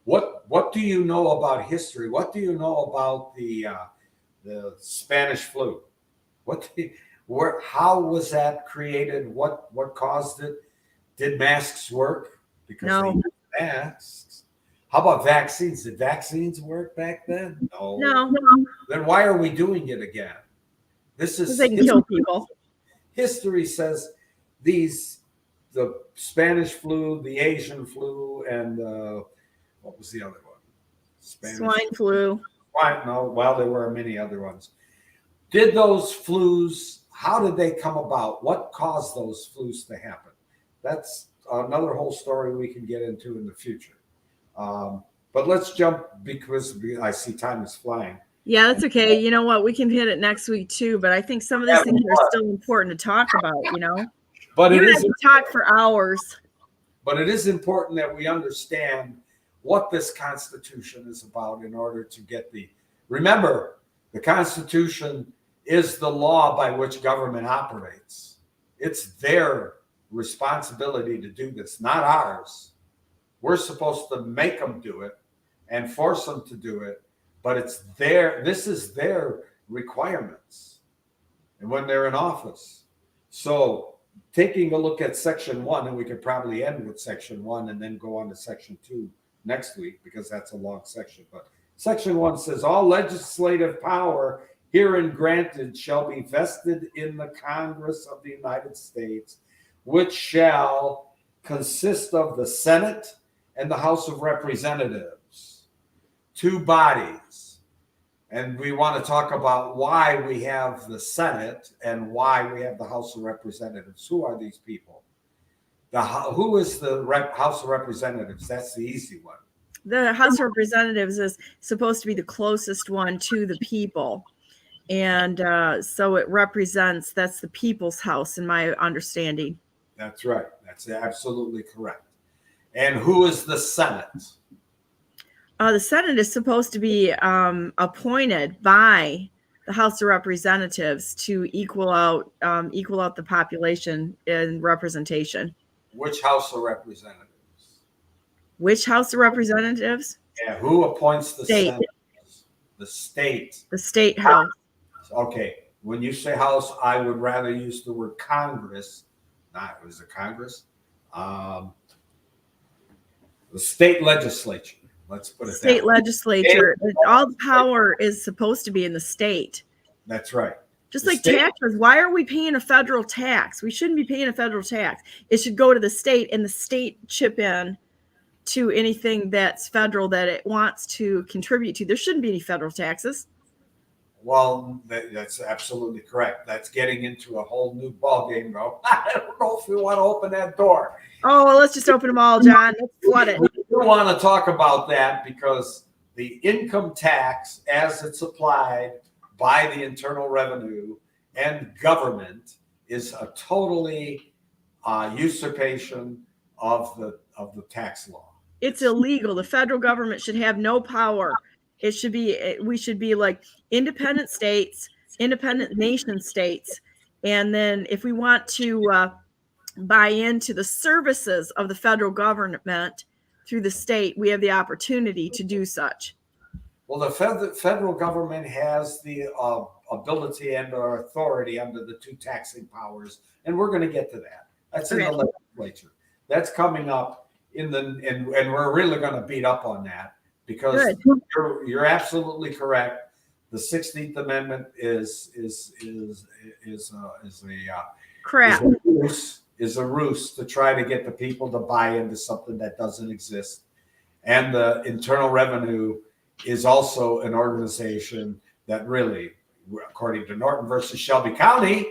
What do you know about history? What do you know about the Spanish flu? How was that created? What caused it? Did masks work? Because no. They used masks. How about vaccines? Did vaccines work back then? No. Then why are we doing it again? This is they can kill people. History says the Spanish flu, the Asian flu, and what was the other one? Swine flu. There were many other ones. Did those flus, how did they come about? What caused those flus to happen? That's another whole story we can get into in the future. But let's jump, because I see time is flying. Yeah, that's okay. You know what? We can hit it next week too, but I think some of these things are still important to talk about, But it is talk for hours. But it is important that we understand what this Constitution is about in order to get remember, the Constitution is the law by which government operates. It's their responsibility to do this, not ours. We're supposed to make them do it and force them to do it, but this is their requirements and when they're in office. So taking a look at Section 1, and we could probably end with Section 1 and then go on to Section 2 next week because that's a long section. But Section 1 says, all legislative power herein granted shall be vested in the Congress of the United States, which shall consist of the Senate and the House of Representatives, two bodies. And we want to talk about why we have the Senate and why we have the House of Representatives. Who are these people? Who is the House of Representatives? That's the easy one. The House of Representatives is supposed to be the closest one to the people. And so it represents, that's the people's house, in my understanding. That's right. That's absolutely correct. And who is the Senate? The Senate is supposed to be appointed by the House of Representatives to equal out the population in representation. Which House of Representatives? Which House of Representatives? Yeah, who appoints the State. Senate? The state. The state house. Okay, when you say House, I would rather use the word Congress. Was it Congress? The state legislature. Let's put it that way. State legislature. All the power is supposed to be in the state. That's right. Just like taxes. Why are we paying a federal tax? We shouldn't be paying a federal tax. It should go to the state, and the state chip in to anything that's federal that it wants to contribute to. There shouldn't be any federal taxes. Well, that's absolutely correct. That's getting into a whole new ballgame, though. I don't know if we want to open that door. Oh, well, let's just open them all, John. Let's flood it. We do want to talk about that because the income tax, as it's applied by the Internal Revenue and government, is a totally usurpation of the tax law. It's illegal. The federal government should have no power. We should be like independent states, independent nation states. And then if we want to buy into the services of the federal government through the state, we have the opportunity to do such. Well, the federal government has the ability and or authority under the two taxing powers, and we're going to get to that. That's in the legislature. That's coming up and we're really going to beat up on that. Because you're absolutely correct. The 16th Amendment is a ruse to try to get the people to buy into something that doesn't exist. And the Internal Revenue is also an organization that really, according to Norton versus Shelby County,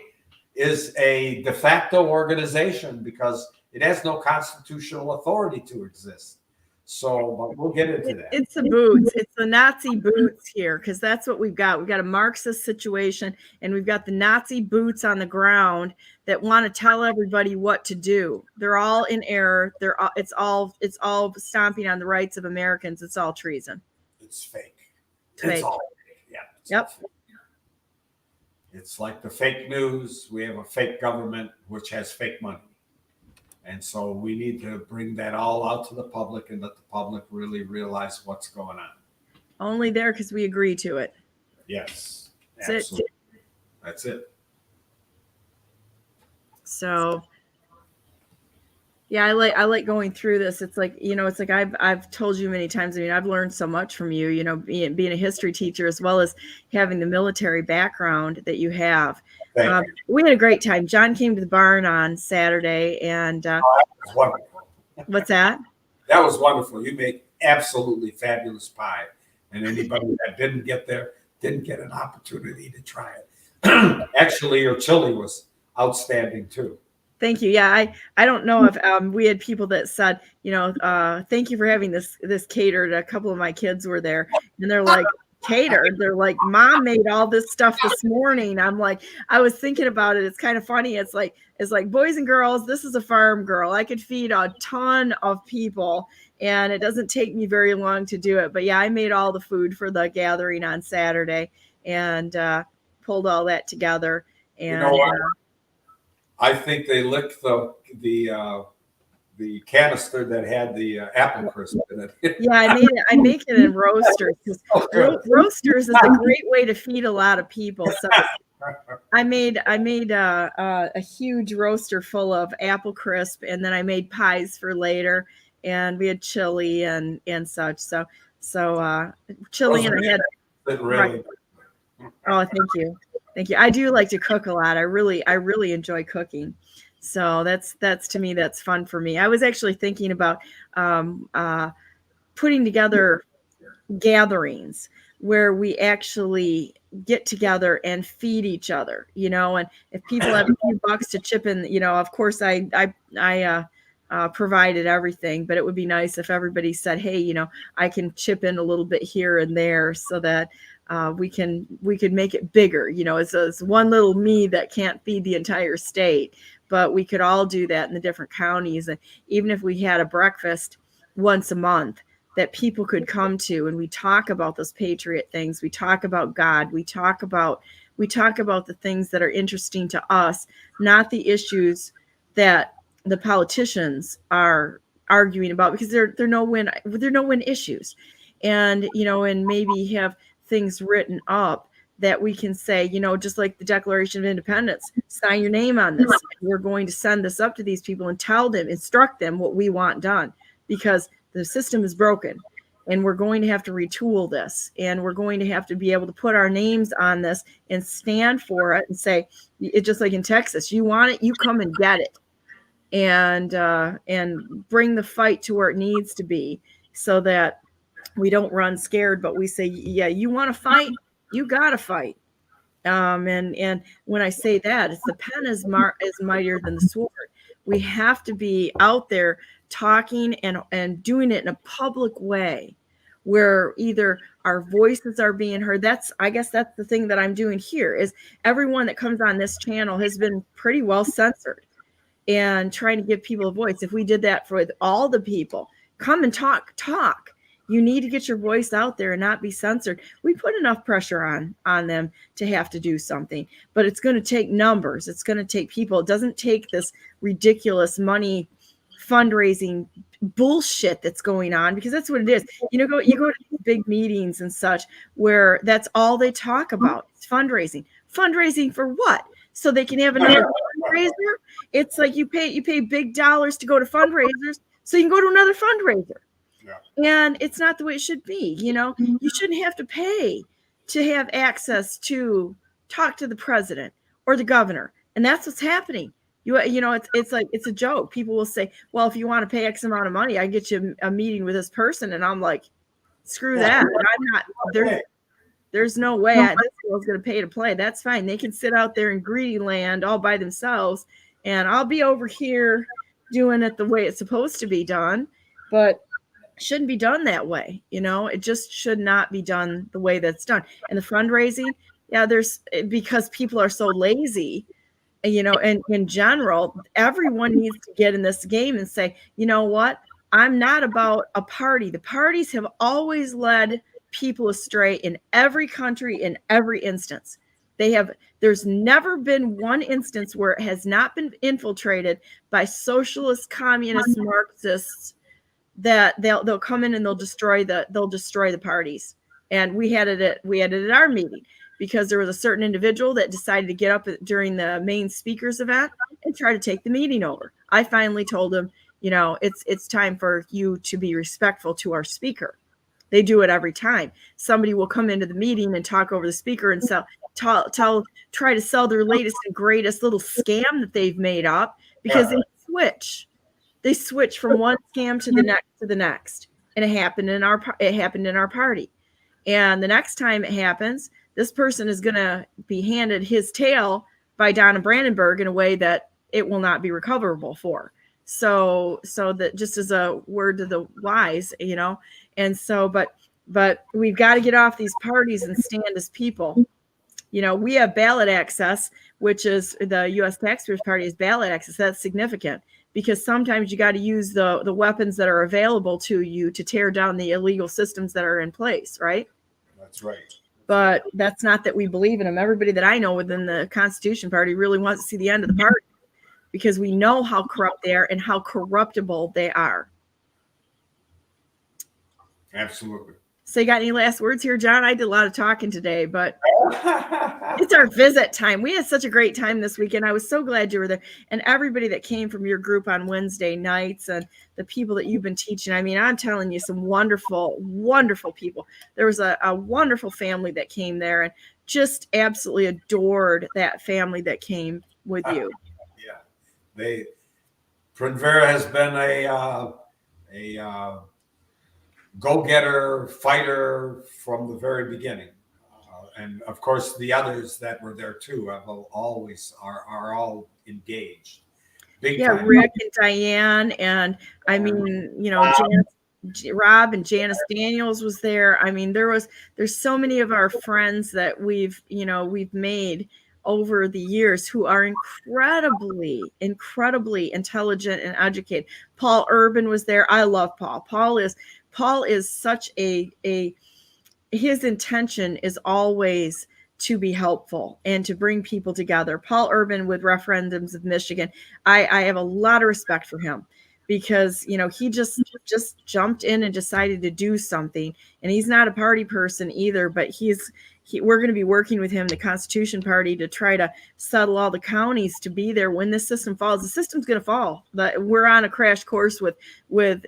is a de facto organization because it has no constitutional authority to exist. So, but we'll get into that. It's the boots. It's the Nazi boots here because that's what we've got. We've got a Marxist situation, and we've got the Nazi boots on the ground that want to tell everybody what to do. They're all in error. It's all stomping on the rights of Americans. It's all treason. It's fake. It's all fake. Yeah. Yep. It's like the fake news. We have a fake government which has fake money. And so we need to bring that all out to the public and let the public really realize what's going on. Only there because we agree to it. Yes, absolutely. That's it. So, yeah, I like going through this. It's like, it's like I've told you many times. I mean, I've learned so much from you. Being a history teacher as well as having the military background that you have. We had a great time. John came to the barn on Saturday, and that was wonderful. What's that? That was wonderful. You made absolutely fabulous pie, and anybody that didn't get there didn't get an opportunity to try it. Actually, your chili was outstanding too. Thank you. Yeah, I don't know if we had people that said, thank you for having this catered. A couple of my kids were there, and they're like, catered. They're like, Mom made all this stuff this morning. I'm like, I was thinking about it. It's kind of funny. It's like, boys and girls, this is a farm girl. I could feed a ton of people and it doesn't take me very long to do it. But yeah, I made all the food for the gathering on Saturday and pulled all that together. And I think they licked the canister that had the apple crisp in it. Yeah, I make it in roasters. Roasters is a great way to feed a lot of people. So I made a huge roaster full of apple crisp, and then I made pies for later, and we had chili and such. So chili, and I had really. Oh, thank you. I do like to cook a lot. I really enjoy cooking. So that's to me, that's fun for me. I was actually thinking about putting together gatherings where we actually get together and feed each other, and if people have a few bucks to chip in, of course I provided everything, but it would be nice if everybody said, hey, I can chip in a little bit here and there so that we could make it bigger. It's one little me that can't feed the entire state, but we could all do that in the different counties. And even if we had a breakfast once a month that people could come to, and we talk about those patriot things, we talk about God, we talk about the things that are interesting to us, not the issues that the politicians are arguing about, because they're no-win issues. And and maybe have things written up that we can say, just like the Declaration of Independence, sign your name on this. We're going to send this up to these people and instruct them what we want done, because the system is broken and we're going to have to retool this, and we're going to have to be able to put our names on this and stand for it and say, it's just like in Texas, you want it, you come and get it, and bring the fight to where it needs to be, so that we don't run scared, but we say, yeah, you want to fight, you got to fight. And when I say that, it's the pen is mightier than the sword. We have to be out there talking and doing it in a public way where either our voices are being heard. I guess that's the thing that I'm doing here, is everyone that comes on this channel has been pretty well censored, and trying to give people a voice. If we did that for all the people, come and talk. You need to get your voice out there and not be censored. We put enough pressure on them to have to do something, but it's going to take numbers. It's going to take people. It doesn't take this ridiculous money fundraising bullshit that's going on, because that's what it is. You go to big meetings and such where that's all they talk about. It's fundraising. Fundraising for what? So they can have another fundraiser? It's like you pay big dollars to go to fundraisers so you can go to another fundraiser. And it's not the way it should be. You shouldn't have to pay to have access to talk to the president or the governor. And that's what's happening. It's like, it's a joke. People will say, well, if you want to pay X amount of money, I get you a meeting with this person. And I'm like, screw that. I'm not there. There's no way this girl's going to pay to play. That's fine. They can sit out there in greedy land all by themselves, and I'll be over here doing it the way it's supposed to be done. But shouldn't be done that way. It just should not be done the way that's done. And the fundraising, because people are so lazy, and in general, everyone needs to get in this game and say, you know what? I'm not about a party. The parties have always led people astray in every country, in every instance. There's never been one instance where it has not been infiltrated by socialist, communist, Marxists, that they'll come in and they'll destroy the parties. And we had it at our meeting, because there was a certain individual that decided to get up during the main speakers event and try to take the meeting over. I finally told him, it's time for you to be respectful to our speaker. They do it every time. Somebody will come into the meeting and talk over the speaker and try to sell their latest and greatest little scam that they've made up, because they switch from one scam to the next. And it happened in our party. And the next time it happens, this person is going to be handed his tail by Donna Brandenburg in a way that it will not be recoverable for. So that just as a word to the wise, and so, but But we've got to get off these parties and stand as people. You know, we have ballot access, which is the U.S. Taxpayers Party is ballot access. That's significant because sometimes you got to use the weapons that are available to you to tear down the illegal systems that are in place, right? That's right. But that's not that we believe in them. Everybody that I know within the Constitution Party really wants to see the end of the party because we know how corrupt they are and how corruptible they are. Absolutely. So you got any last words here, John? I did a lot of talking today, but it's our visit time. We had such a great time this weekend. I was so glad you were there. And everybody that came from your group on Wednesday nights and the people that you've been teaching. I mean, I'm telling you, some wonderful, wonderful people. There was a wonderful family that came there and just absolutely adored that family that came with you. Yeah. Primavera has been a go-getter, fighter from the very beginning. And of course, the others that were there too are all engaged. Big time. Rick and Diane, and I mean, you know, Rob and Janice Daniels was there. I mean, there's so many of our friends that we've made over the years who are incredibly intelligent and educated. Paul Urban was there. I love Paul. Paul is such his intention is always to be helpful and to bring people together. Paul Urban with Referendums of Michigan. I have a lot of respect for him because, you know, he just jumped in and decided to do something. And he's not a party person either, but we're going to be working with him, the Constitution Party, to try to settle all the counties to be there when this system falls. The system's going to fall. But we're on a crash course with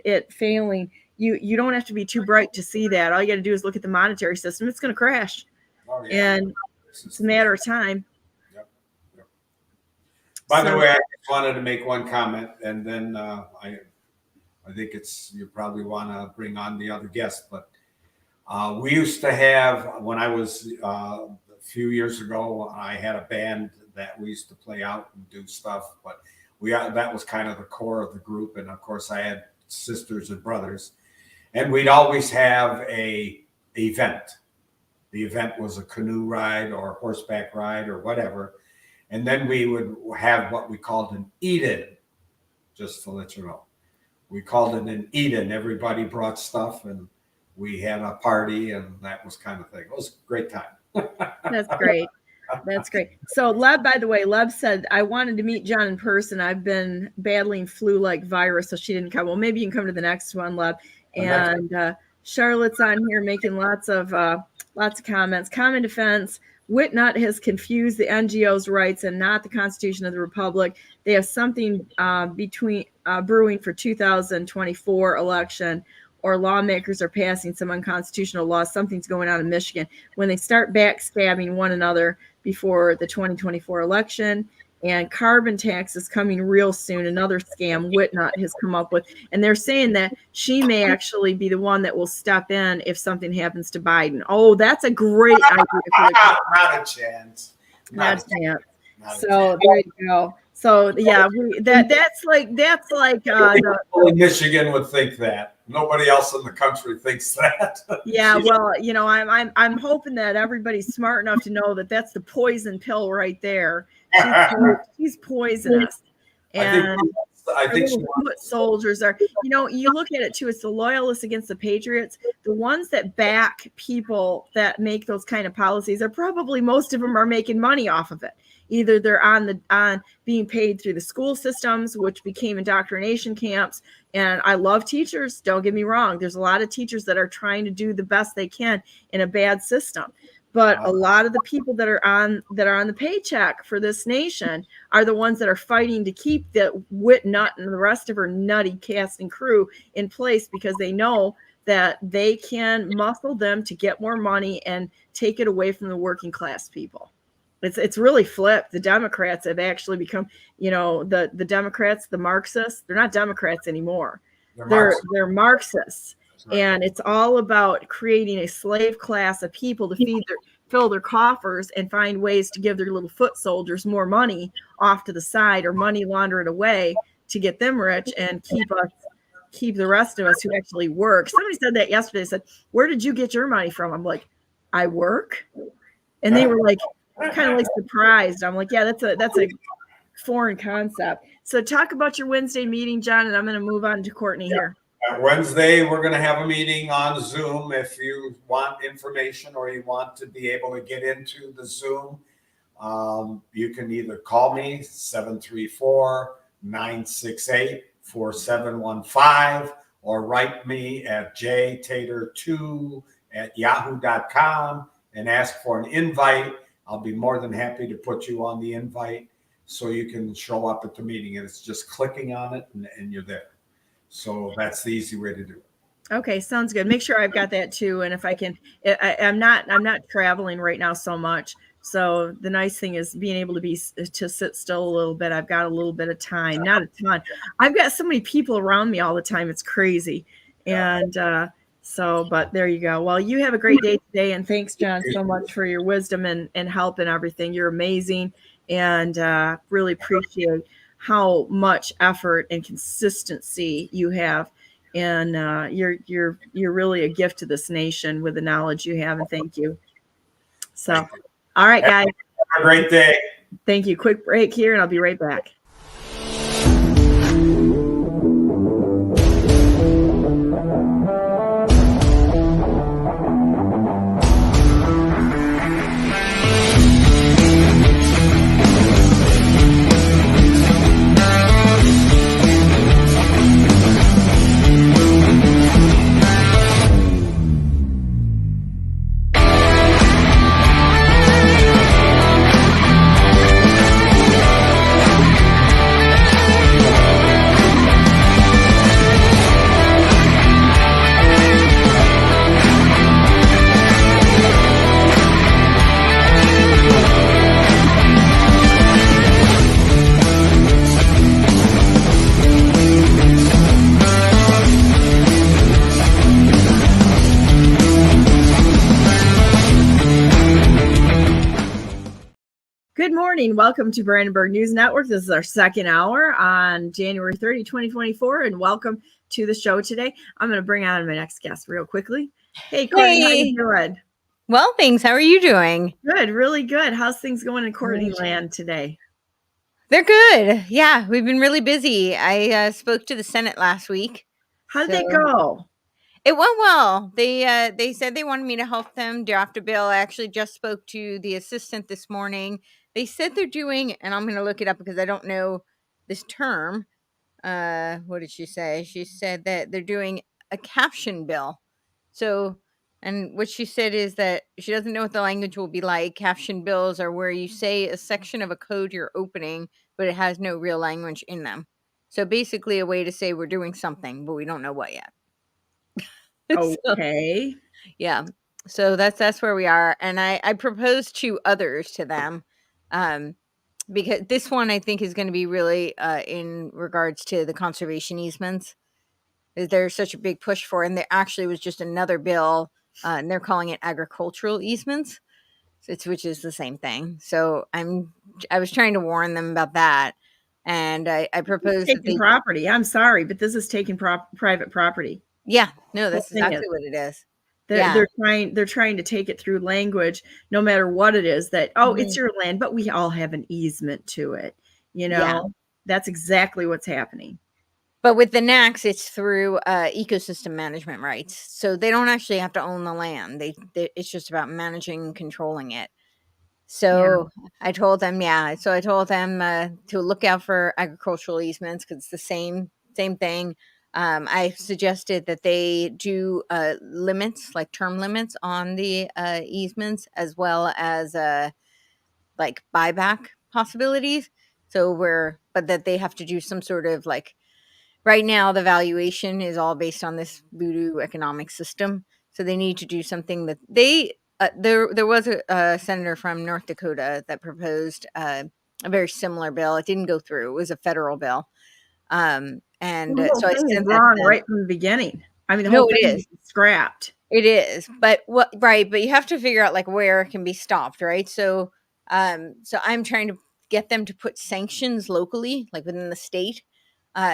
it failing. You don't have to be too bright to see that. All you got to do is look at the monetary system. It's going to crash. Oh, yeah. And it's a matter of time. Yep. By the way, I just wanted to make one comment, and then I think you probably want to bring on the other guest. But we used to have, when I was a few years ago, I had a band that we used to play out and do stuff. But that was kind of the core of the group, and of course, I had sisters and brothers. And we'd always have a event. The event was a canoe ride or a horseback ride or whatever. And then we would have what we called an eat-in, just to let you know. We called it an eat-in. Everybody brought stuff and we had a party and that was kind of thing. It was a great time. That's great. That's great. So Leb, by the way, Leb said, I wanted to meet John in person. I've been battling flu-like virus, so she didn't come. Well, maybe you can come to the next one, Leb. And Charlotte's on here making lots of comments. Common defense. Whitnut has confused the NGO's rights and not the Constitution of the Republic. They have something brewing for 2024 election, or lawmakers are passing some unconstitutional laws. Something's going on in Michigan when they start backstabbing one another before the 2024 election. And carbon tax is coming real soon. Another scam Whitnut has come up with. And they're saying that she may actually be the one that will step in if something happens to Biden. Oh, that's a great idea. Not a chance. Not a chance. So there you go. So yeah, that's like Michigan would think that. Nobody else in the country thinks that. Yeah, well, you know, I'm hoping that everybody's smart enough to know that that's the poison pill right there. She's poisonous. And I think foot soldiers are, you know, you look at it too, it's the loyalists against the patriots. The ones that back people that make those kind of policies are probably, most of them are making money off of it. Either they're on being paid through the school systems, which became indoctrination camps. And I love teachers. Don't get me wrong. There's a lot of teachers that are trying to do the best they can in a bad system. But a lot of the people that are on the paycheck for this nation are the ones that are fighting to keep the Whitnut and the rest of her nutty cast and crew in place, because they know that they can muscle them to get more money and take it away from the working class people. It's really flipped. The Democrats have actually become, you know, the Democrats, the Marxists, they're not Democrats anymore. They're Marxists. Right. And it's all about creating a slave class of people to fill their coffers and find ways to give their little foot soldiers more money off to the side, or money launder it away to get them rich and keep the rest of us who actually work. Somebody said that yesterday. They said, "Where did you get your money from?" I'm like, "I work," and they were like, kind of like surprised. I'm like, "Yeah, that's a foreign concept." So talk about your Wednesday meeting, John, and I'm going to move on to Courtenay here. Wednesday, we're going to have a meeting on Zoom. If you want information or you want to be able to get into the Zoom, you can either call me 734-968-4715 or write me at jtater2@yahoo.com and ask for an invite. I'll be more than happy to put you on the invite so you can show up at the meeting. And it's just clicking on it and you're there. So that's the easy way to do it. Okay, sounds good. Make sure I've got that too. And if I can, I'm not traveling right now so much. So the nice thing is being able to sit still a little bit. I've got a little bit of time, not a ton. I've got so many people around me all the time. It's crazy. And but there you go. Well, you have a great day today. And thanks, John, so much for your wisdom and help and everything. You're amazing. And really appreciate how much effort and consistency you have. And you're really a gift to this nation with the knowledge you have. And thank you. So, all right, guys. Have a great day. Thank you. Quick break here, and I'll be right back. Good morning. Welcome to Brandenburg News Network. This is our second hour on January 30, 2024, and welcome to the show today. I'm going to bring on my next guest real quickly. Hey, Courtney, how you doing? Well, thanks. How are you doing? Good, really good. How's things going in Courtney land today? They're good. Yeah, we've been really busy. I spoke to the Senate last week. How did they go? It went well. They said they wanted me to help them draft a bill. I actually just spoke to the assistant this morning. They said they're doing, and I'm going to look it up because I don't know this term. What did she say? She said that they're doing a caption bill. So, and what she said is that she doesn't know what the language will be like. Caption bills are where you say a section of a code you're opening, but it has no real language in them. So basically a way to say we're doing something, but we don't know what yet. Okay. So, yeah. So that's where we are. And I proposed 2 others to them. Because this one I think is going to be really in regards to the conservation easements. There's such a big push for it. And there actually was just another bill, and they're calling it agricultural easements, which is the same thing. So I was trying to warn them about that. And I proposed taking property. I'm sorry, but this is taking private property. Yeah, no, that's exactly what it is. They're trying to take it through language, no matter what it is, that, it's your land, but we all have an easement to it. That's exactly what's happening. But with the NACs, it's through ecosystem management rights. So they don't actually have to own the land. It's just about managing and controlling it. So I told them, to look out for agricultural easements because it's the same thing. I suggested that they do limits, like term limits on the easements, as well as like buyback possibilities. But that they have to do some sort of right now the valuation is all based on this voodoo economic system. So they need to do something that there was a senator from North Dakota that proposed a very similar bill. It didn't go through. It was a federal bill. So I sent wrong right from the beginning. I mean, the whole thing is scrapped. It is, but but you have to figure out where it can be stopped, right? So I'm trying to get them to put sanctions locally, within the state.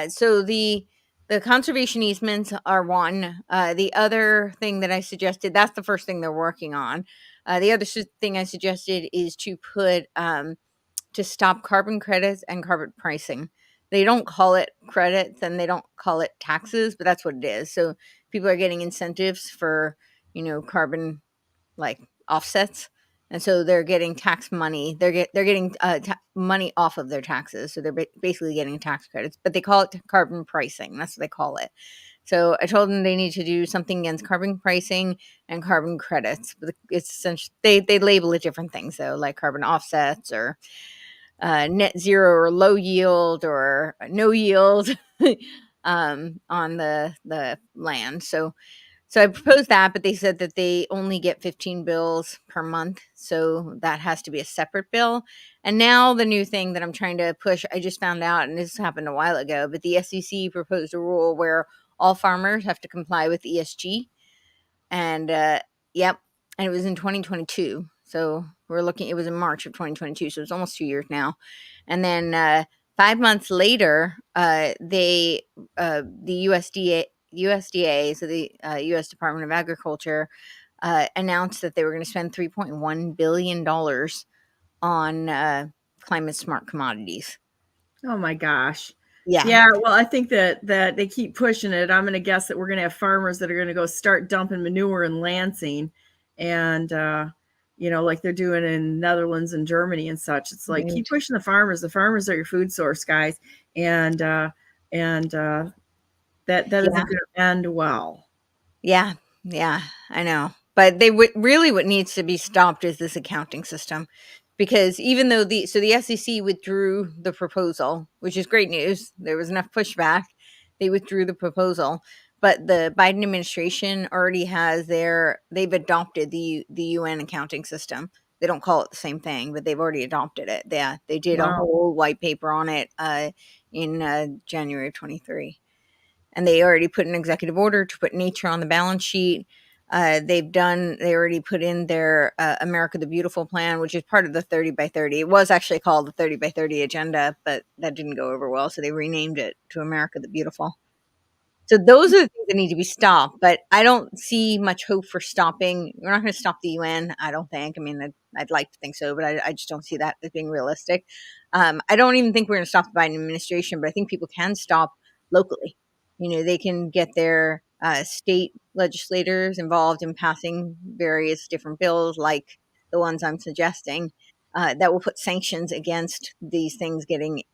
So the the conservation easements are one. The other thing that I suggested, that's the first thing they're working on. The other thing I suggested is to put to stop carbon credits and carbon pricing. They don't call it credits and they don't call it taxes, but that's what it is. So people are getting incentives for, carbon like offsets. And so they're getting tax money. They're getting money off of their taxes. So they're basically getting tax credits, but they call it carbon pricing. That's what they call it. So I told them they need to do something against carbon pricing and carbon credits. But it's essentially they label it different things though, like carbon offsets or net zero or low yield or no yield on the land. So I proposed that, but they said that they only get 15 bills per month. So that has to be a separate bill. And now the new thing that I'm trying to push, I just found out, and this happened a while ago, but the SEC proposed a rule where all farmers have to comply with ESG. And yep, and it was in 2022. So it was in March of 2022. So it's almost 2 years now. And then 5 months later, the USDA, so the U.S. Department of Agriculture, announced that they were going to spend $3.1 billion on climate smart commodities. Oh my gosh. Yeah. Yeah. Well, I think that they keep pushing it. I'm going to guess that we're going to have farmers that are going to go start dumping manure in Lansing and, like they're doing in Netherlands and Germany and such. It's like, keep pushing the farmers. The farmers are your food source, guys. And that isn't going to end well. Yeah. Yeah, I know. But what needs to be stopped is this accounting system. Because even though the SEC withdrew the proposal, which is great news, there was enough pushback, they withdrew the proposal. But the Biden administration already they've adopted the UN accounting system. They don't call it the same thing, but they've already adopted it. They did a whole white paper on it in January of 23. And they already put an executive order to put nature on the balance sheet. They already put in their America the Beautiful plan, which is part of the 30 by 30. It was actually called the 30 by 30 agenda, but that didn't go over well. So they renamed it to America the Beautiful. So those are the things that need to be stopped, but I don't see much hope for stopping. We're not going to stop the UN, I don't think. I mean, I'd like to think so, but I just don't see that as being realistic. I don't even think we're going to stop the Biden administration, but I think people can stop locally. They can get their state legislators involved in passing various different bills like the ones I'm suggesting that will put sanctions against these things getting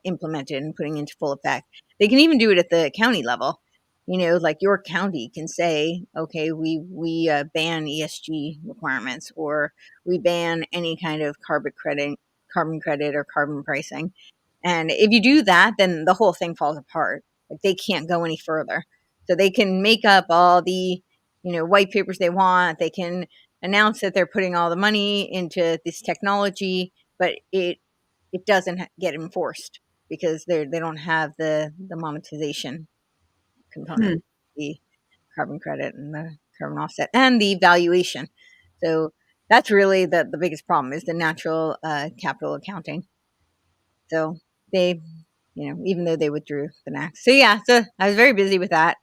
implemented and putting into full effect. They can even do it at the county level. Like York County can say, okay, we ban ESG requirements, or we ban any kind of carbon credit or carbon pricing. And if you do that, then the whole thing falls apart. Like they can't go any further. So they can make up all the, white papers they want. They can announce that they're putting all the money into this technology, but it doesn't get enforced because they don't have the monetization component, the carbon credit and the carbon offset and the valuation. So that's really the biggest problem is the natural capital accounting. So they, even though they withdrew the NACs. So yeah, so I was very busy with that.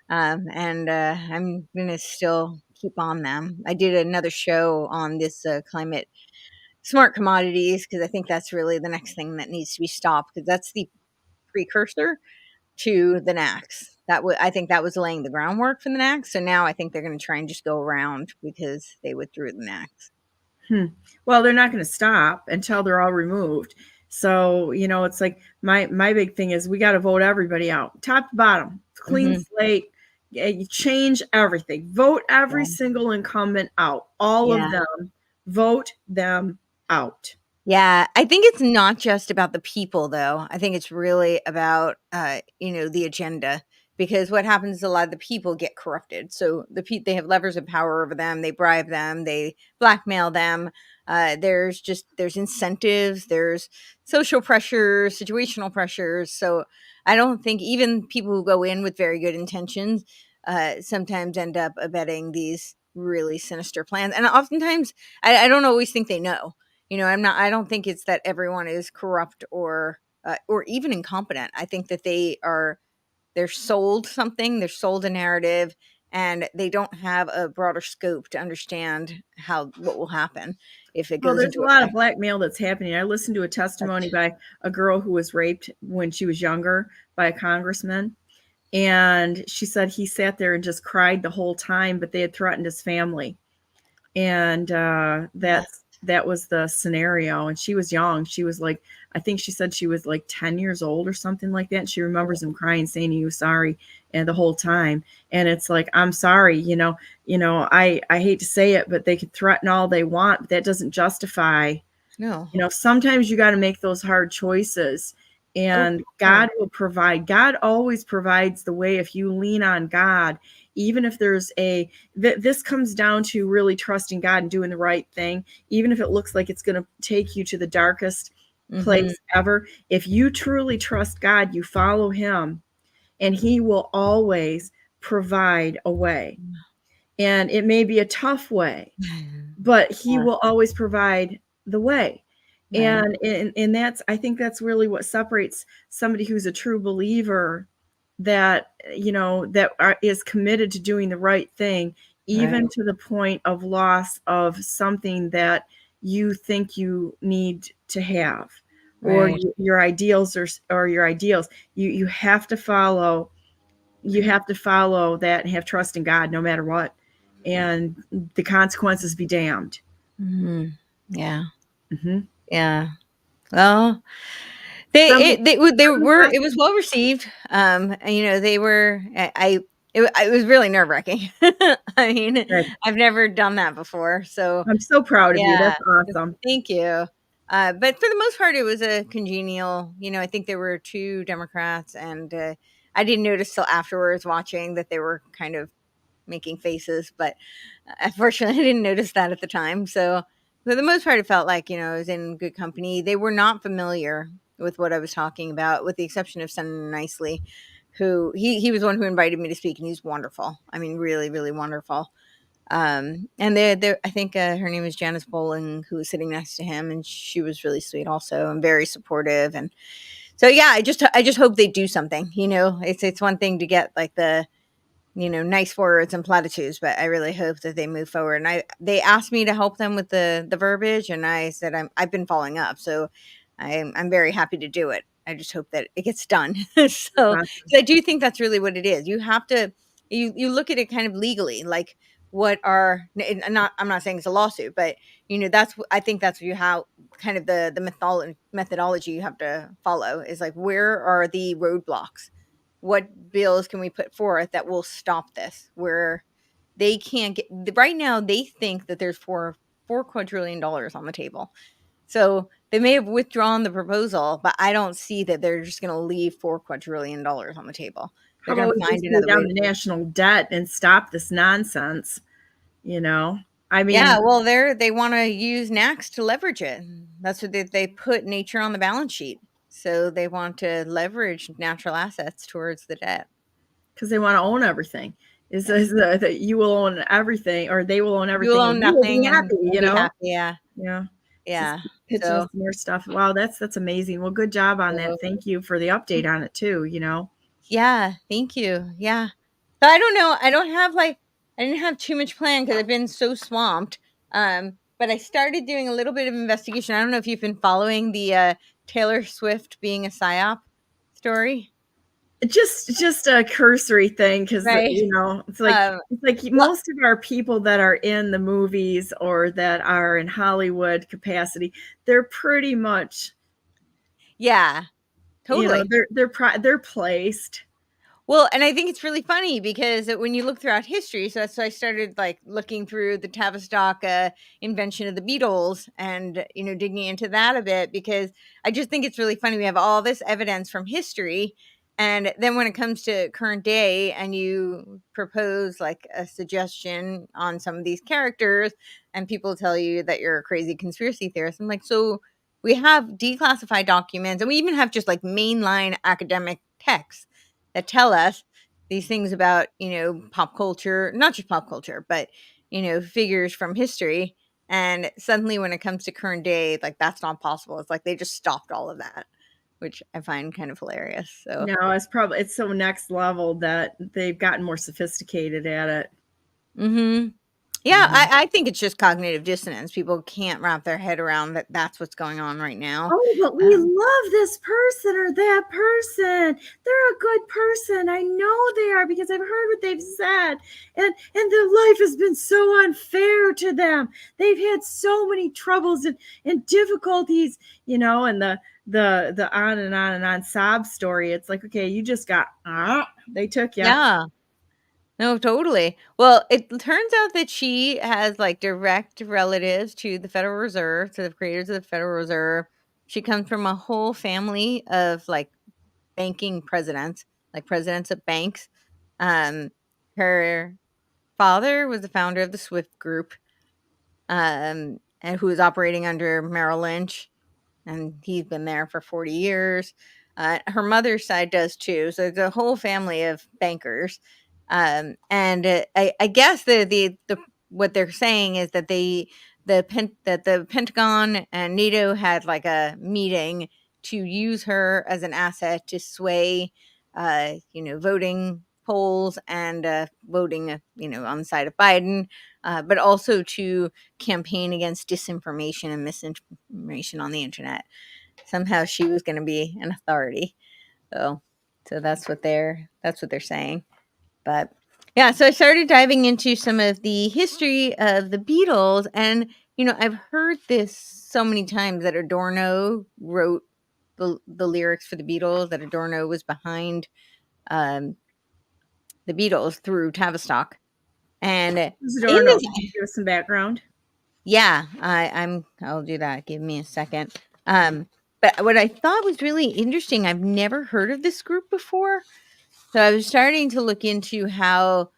And I'm going to still keep on them. I did another show on this climate smart commodities because I think that's really the next thing that needs to be stopped because that's the precursor to the NACs. I think that was laying the groundwork for the NACs. So now I think they're going to try and just go around because they withdrew the NACs. Well, they're not going to stop until they're all removed. So, it's like my big thing is we got to vote everybody out, top to bottom, clean slate. You change everything. Vote every single incumbent out. All of them. Vote them out. Yeah, I think it's not just about the people, though. I think it's really about, the agenda. Because what happens is a lot of the people get corrupted. So they have levers of power over them. They bribe them. They blackmail them. There's incentives. There's social pressures, situational pressures. So I don't think even people who go in with very good intentions sometimes end up abetting these really sinister plans. And oftentimes, I don't always think they know. I don't think it's that everyone is corrupt or even incompetent. I think that they are they're sold something, they're sold a narrative, and they don't have a broader scope to understand what will happen if it Well, goes there's a into lot of effect. blackmail that's happening. I listened to a testimony by a girl who was raped when she was younger by a congressman. And she said he sat there and just cried the whole time, but they had threatened his family. And that was the scenario. And she was young. She was like, I think she said she was like 10 years old or something like that. And she remembers him crying, saying he was sorry and the whole time. And it's like, I'm sorry, I hate to say it, but they could threaten all they want, but that doesn't justify. No. Sometimes you got to make those hard choices, and God will provide. God always provides the way if you lean on God. Even if there's this comes down to really trusting God and doing the right thing, even if it looks like it's going to take you to the darkest place ever. If you truly trust God, you follow him, and he will always provide a way. And it may be a tough way, but he will always provide the way. Right. And that's, I think that's really what separates somebody who's a true believer, that is committed to doing the right thing, even to the point of loss of something that you think you need to have, or your ideals or your ideals. You have to follow that and have trust in God no matter what, and the consequences be damned. Yeah. Mm-hmm. Yeah. Well, it was well received. They were, it was really nerve wracking. I mean, I've never done that before. So I'm so proud of you. That's awesome. Thank you. But for the most part, it was a congenial, I think there were 2 Democrats, and I didn't notice till afterwards watching that they were kind of making faces, but unfortunately I didn't notice that at the time. So for the most part, it felt like, I was in good company. They were not familiar with what I was talking about, with the exception of Senator Nicely, who he was the one who invited me to speak, and he's wonderful. I mean, really, really wonderful. And I think her name is Janice Bowling, who was sitting next to him, and she was really sweet also, and very supportive. And so, yeah, I just hope they do something. It's one thing to get like the nice words and platitudes, but I really hope that they move forward. And they asked me to help them with the verbiage, and I said I've been following up, so I'm very happy to do it. I just hope that it gets done. So I do think that's really what it is. You have to you look at it kind of legally, like I'm not saying it's a lawsuit, but I think that's how kind of the methodology you have to follow is like, where are the roadblocks? What bills can we put forth that will stop this? Where they can't get right now, they think that there's $4 quadrillion on the table. So they may have withdrawn the proposal, but I don't see that they're just going to leave $4 quadrillion on the table. They're going to find another way down the national debt and stop this nonsense. I mean, yeah, well, they want to use NACS to leverage it. That's what they put nature on the balance sheet. So they want to leverage natural assets towards the debt. Because they want to own everything. It says that you will own everything, or they will own everything. You will own nothing. Happy, be happy, yeah. Yeah. Yeah. Pitching us more stuff. Wow, that's amazing. Well, good job on that. Thank you for the update on it too. Yeah, thank you. Yeah. So I don't know. I didn't have too much planned because I've been so swamped. But I started doing a little bit of investigation. I don't know if you've been following the Taylor Swift being a psyop story. Just a cursory thing, because it's like most of our people that are in the movies or that are in Hollywood capacity, they're pretty much totally they're placed. Well, and I think it's really funny because when you look throughout history, so I started like looking through the Tavistock invention of the Beatles and, digging into that a bit, because I just think it's really funny. We have all this evidence from history. And then when it comes to current day and you propose like a suggestion on some of these characters and people tell you that you're a crazy conspiracy theorist, I'm like, so we have declassified documents and we even have just like mainline academic texts that tell us these things about, pop culture, not just pop culture, but, figures from history. And suddenly when it comes to current day, like that's not possible. It's like they just stopped all of that. which I find kind of hilarious. So No, it's so next level that they've gotten more sophisticated at it. mm-hmm. Yeah, I think it's just cognitive dissonance. People can't wrap their head around that that's what's going on right now. Oh, but we love this person or that person. They're a good person. I know they are because I've heard what they've said. And their life has been so unfair to them. They've had so many troubles and difficulties, and the on and on and on sob story. It's like, okay, you just got they took you. Yeah. No, totally. Well, it turns out that she has like direct relatives to the Federal Reserve, to the creators of the Federal Reserve. She comes from a whole family of like banking presidents, like presidents of banks. Her father was the founder of the Swift Group, and who was operating under Merrill Lynch, and he's been there for 40 years. Her mother's side does too, so it's a whole family of bankers. And I guess the what they're saying is that the Pentagon and NATO had like a meeting to use her as an asset to sway, voting polls and voting, on the side of Biden, but also to campaign against disinformation and misinformation on the internet. Somehow she was going to be an authority. So that's what they're saying. But yeah, so I started diving into some of the history of the Beatles, and I've heard this so many times that Adorno wrote the lyrics for the Beatles, that Adorno was behind the Beatles through Tavistock. And Adorno, give us some background. Yeah, I'll do that. Give me a second. But what I thought was really interesting, I've never heard of this group before. So I was starting to look into how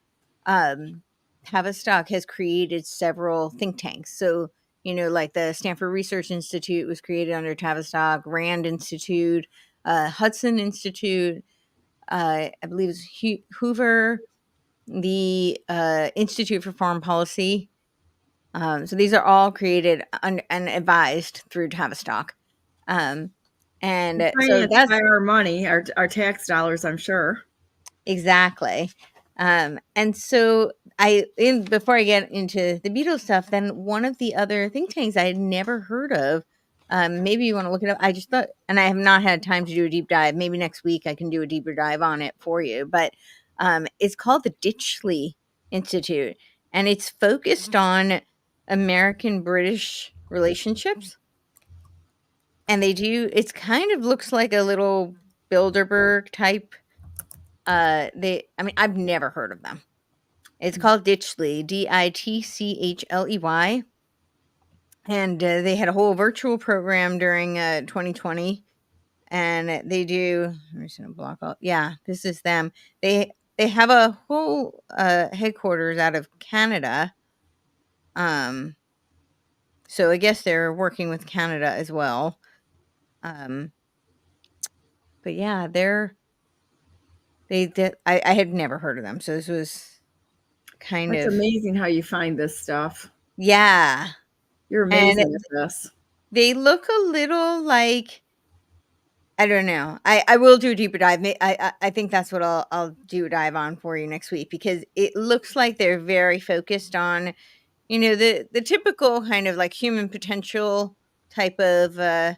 Tavistock has created several think tanks. So, like the Stanford Research Institute was created under Tavistock, Rand Institute, Hudson Institute, I believe it's Hoover, the Institute for Foreign Policy. So these are all created and advised through Tavistock. And so that's by our money, our tax dollars, I'm sure. Exactly. And so before I get into the Beatles stuff, then one of the other think tanks I had never heard of, maybe you want to look it up. I just thought, and I have not had time to do a deep dive. Maybe next week I can do a deeper dive on it for you. But it's called the Ditchley Institute, and it's focused on American-British relationships. And it's kind of looks like a little Bilderberg type. I've never heard of them. It's called Ditchley, Ditchley, and they had a whole virtual program during 2020, and they do. I'm just gonna block out. Yeah, this is them. They have a whole headquarters out of Canada. So I guess they're working with Canada as well. But yeah, I had never heard of them, so this was kind It's of amazing how you find this stuff. Yeah. You're amazing at this. They look a little like, I don't know. I will do a deeper dive. I think that's what I'll do a dive on for you next week, because it looks like they're very focused on, the typical kind of like human potential type of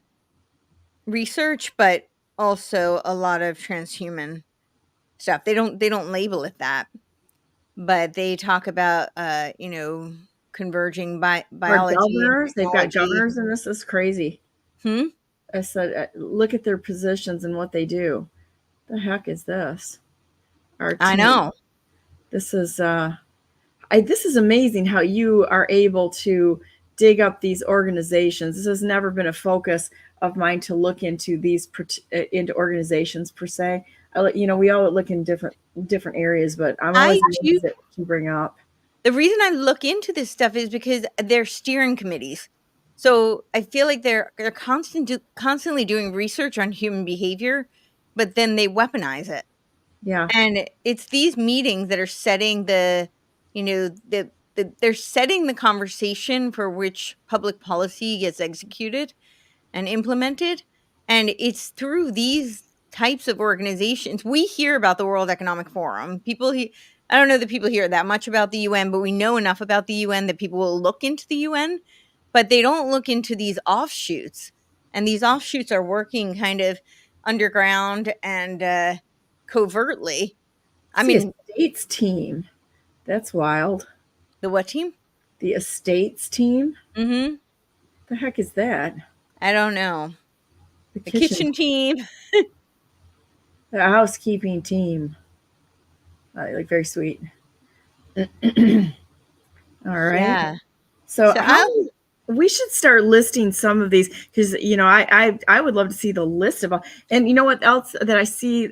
research, but also a lot of transhuman stuff. They don't label it that, but they talk about converging biology. Governors, they've got governors in this. This is crazy. I said, look at their positions and what they do. The heck is this? I know. This is this is amazing how you are able to dig up these organizations. This has never been a focus of mine to look into into organizations per se. We all look in different areas, but I'm always amazed to bring up. The reason I look into this stuff is because they're steering committees. So I feel like they're constantly doing research on human behavior, but then they weaponize it. Yeah. And it's these meetings that are setting they're setting the conversation for which public policy gets executed and implemented. And it's through these types of organizations. We hear about the World Economic Forum. I don't know that people hear that much about the UN, but we know enough about the UN that people will look into the UN, but they don't look into these offshoots. And these offshoots are working kind of underground and covertly. I It's the mean, estates team. That's wild. the what team? The estates team? Mm-hmm. The heck is that? I don't know. The The kitchen team. The housekeeping team. Like very sweet. All right. Yeah. So So we should start listing some of these, because I would love to see the list of all. And you know what else that I see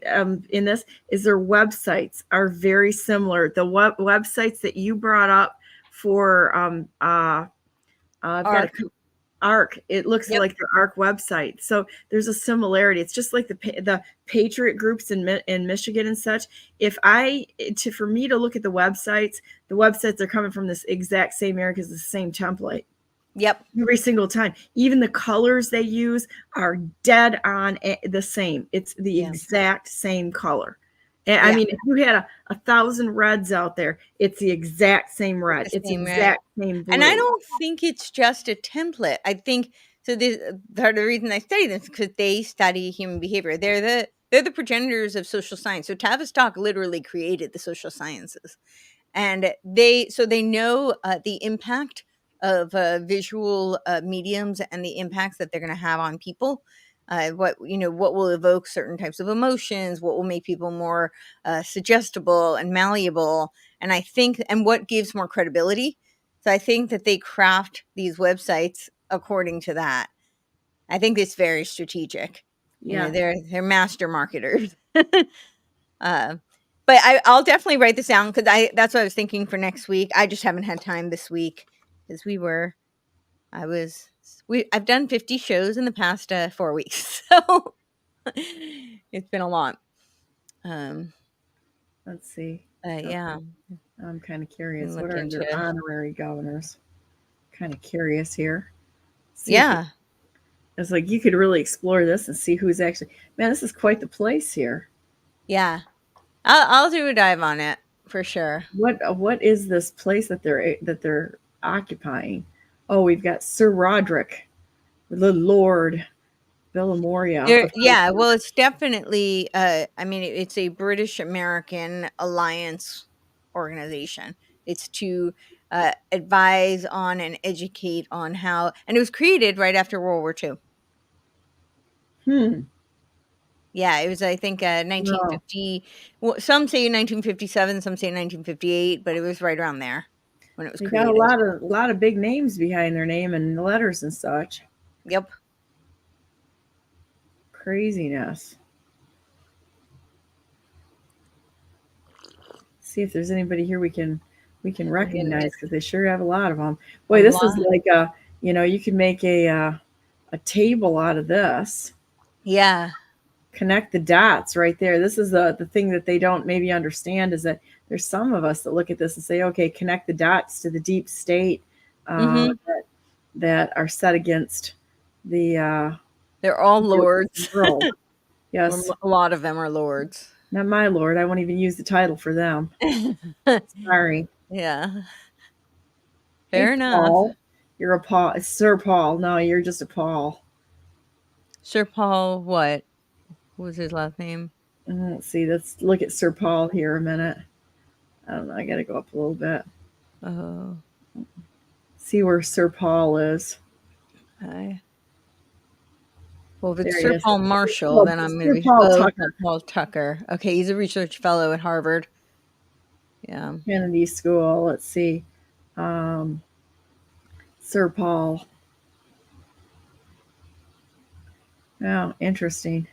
in this is their websites are very similar. The websites that you brought up for I've got ARC. It looks like the ARC website. So there's a similarity. It's just like the patriot groups in Michigan and such. For me to look at the websites are coming from this exact same area because it's the same template. Yep. Every single time. Even the colors they use are dead on the same. It's the exact same color. And I mean, if you had 1,000 reds out there, it's the exact same red. It's the exact same blue. And I don't think it's just a template. I think so. Part of the reason I study this is because they study human behavior. They're the progenitors of social science. So Tavistock literally created the social sciences, and they know the impact of visual mediums and the impacts that they're going to have on people. What will evoke certain types of emotions, what will make people more suggestible and malleable, and I think, and what gives more credibility. So I think that they craft these websites according to that. I think it's very strategic. Yeah, they're master marketers. But I'll definitely write this down because that's what I was thinking for next week. I just haven't had time this week because I've done 50 shows in the past 4 weeks, so it's been a lot. Let's see. Yeah, I'm kind of curious. What are your honorary governors? Kind of curious here. It's like you could really explore this and see who's actually. Man, this is quite the place here. Yeah, I'll do a dive on it for sure. What is this place that they're occupying? Oh, we've got Sir Roderick, the Lord Villamoria. Yeah, well, it's definitely. It's a British American alliance organization. It's to advise on and educate on how, and it was created right after World War II. Yeah, it was, I think, 1950. Well, some say 1957, some say 1958, but it was right around there when it was created. Got a lot of big names behind their name and the letters and such. Yep. Craziness. See if there's anybody here we can recognize, because they sure have a lot of them. Boy, this is like you can make a table out of this. Yeah. Connect the dots right there. This is the thing that they don't maybe understand, is that there's some of us that look at this and say, okay, connect the dots to the deep state that are set against the they're all lords. Yes. A lot of them are lords. Not my lord. I won't even use the title for them. Sorry. Yeah. Fair enough. Paul. You're a Paul. It's Sir Paul. No, you're just a Paul. Sir Paul what? What was his last name? Let's see. Let's look at Sir Paul here a minute. I don't know. I got to go up a little bit. Oh. See where Sir Paul is. Okay. Well, if it's Sir Paul Marshall, then I'm going to be Paul Tucker. Okay, he's a research fellow at Harvard. Yeah. Kennedy School. Let's see. Sir Paul. Oh, interesting.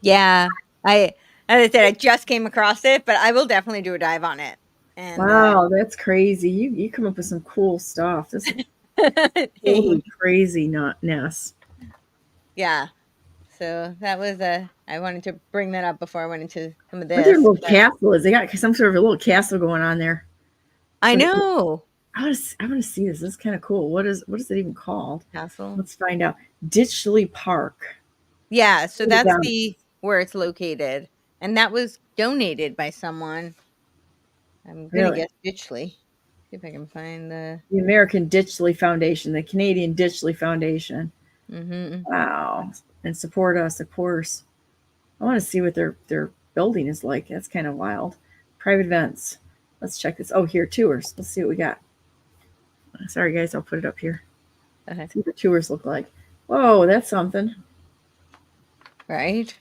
Yeah. As I said, I just came across it, but I will definitely do a dive on it. And, wow, that's crazy. You come up with some cool stuff. This is totally craziness. Yeah. So that was I wanted to bring that up before I went into some of this. What their little castle is? They got some sort of a little castle going on there. I know. I want to see this. This is kind of cool. What is it even called? Castle. Let's find out. Ditchley Park. Yeah, so that's down. where it's located. And that was donated by someone. I'm going to Really? guess Ditchley. See if I can find the The American Ditchley Foundation, the Canadian Ditchley Foundation. Mhm. Wow. And support us, of course. I want to see what their building is like. That's kind of wild. Private events. Let's check this. Oh, here, tours. Let's see what we got. Sorry, guys. I'll put it up here. Okay. See what the tours look like. Whoa, that's something. Right?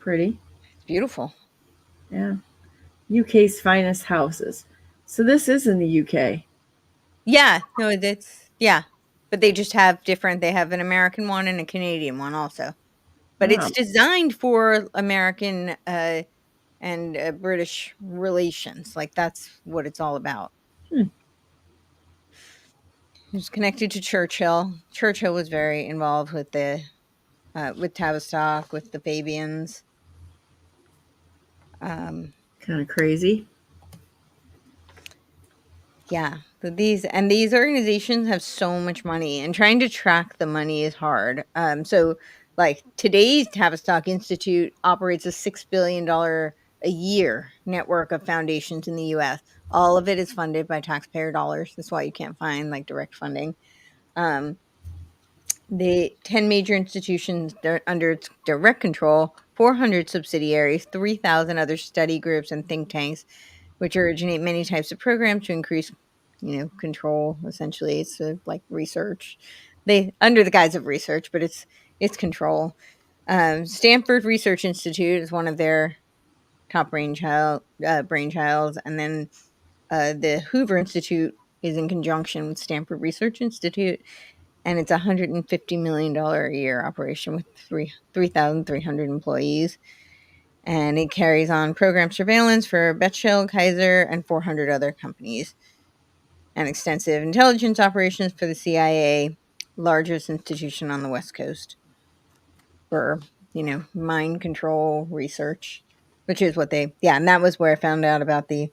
Pretty. It's beautiful. Yeah. UK's finest houses. So this is in the UK. Yeah, no, that's but they just have different. They have an American one and a Canadian one also. But it's Wow. designed for American and British relations. Like that's what it's all about. It's connected to Churchill. Churchill was very involved with the with Tavistock, with the Fabians. Kind of crazy. Yeah. So these organizations have so much money, and trying to track the money is hard. So like today's Tavistock Institute operates a $6 billion a year network of foundations in the US. All of it is funded by taxpayer dollars. That's why you can't find like direct funding. The 10 major institutions under its direct control, 400 subsidiaries, 3,000 other study groups and think tanks, which originate many types of programs to increase, control. Essentially, it's like research. They under the guise of research, but it's control. Stanford Research Institute is one of their top brainchilds, and then the Hoover Institute is in conjunction with Stanford Research Institute, and it's $150 million a year operation with 3,300 employees. And it carries on program surveillance for Bechtel, Kaiser, and 400 other companies, and extensive intelligence operations for the CIA, largest institution on the West Coast, for, mind control research, which is what and that was where I found out about the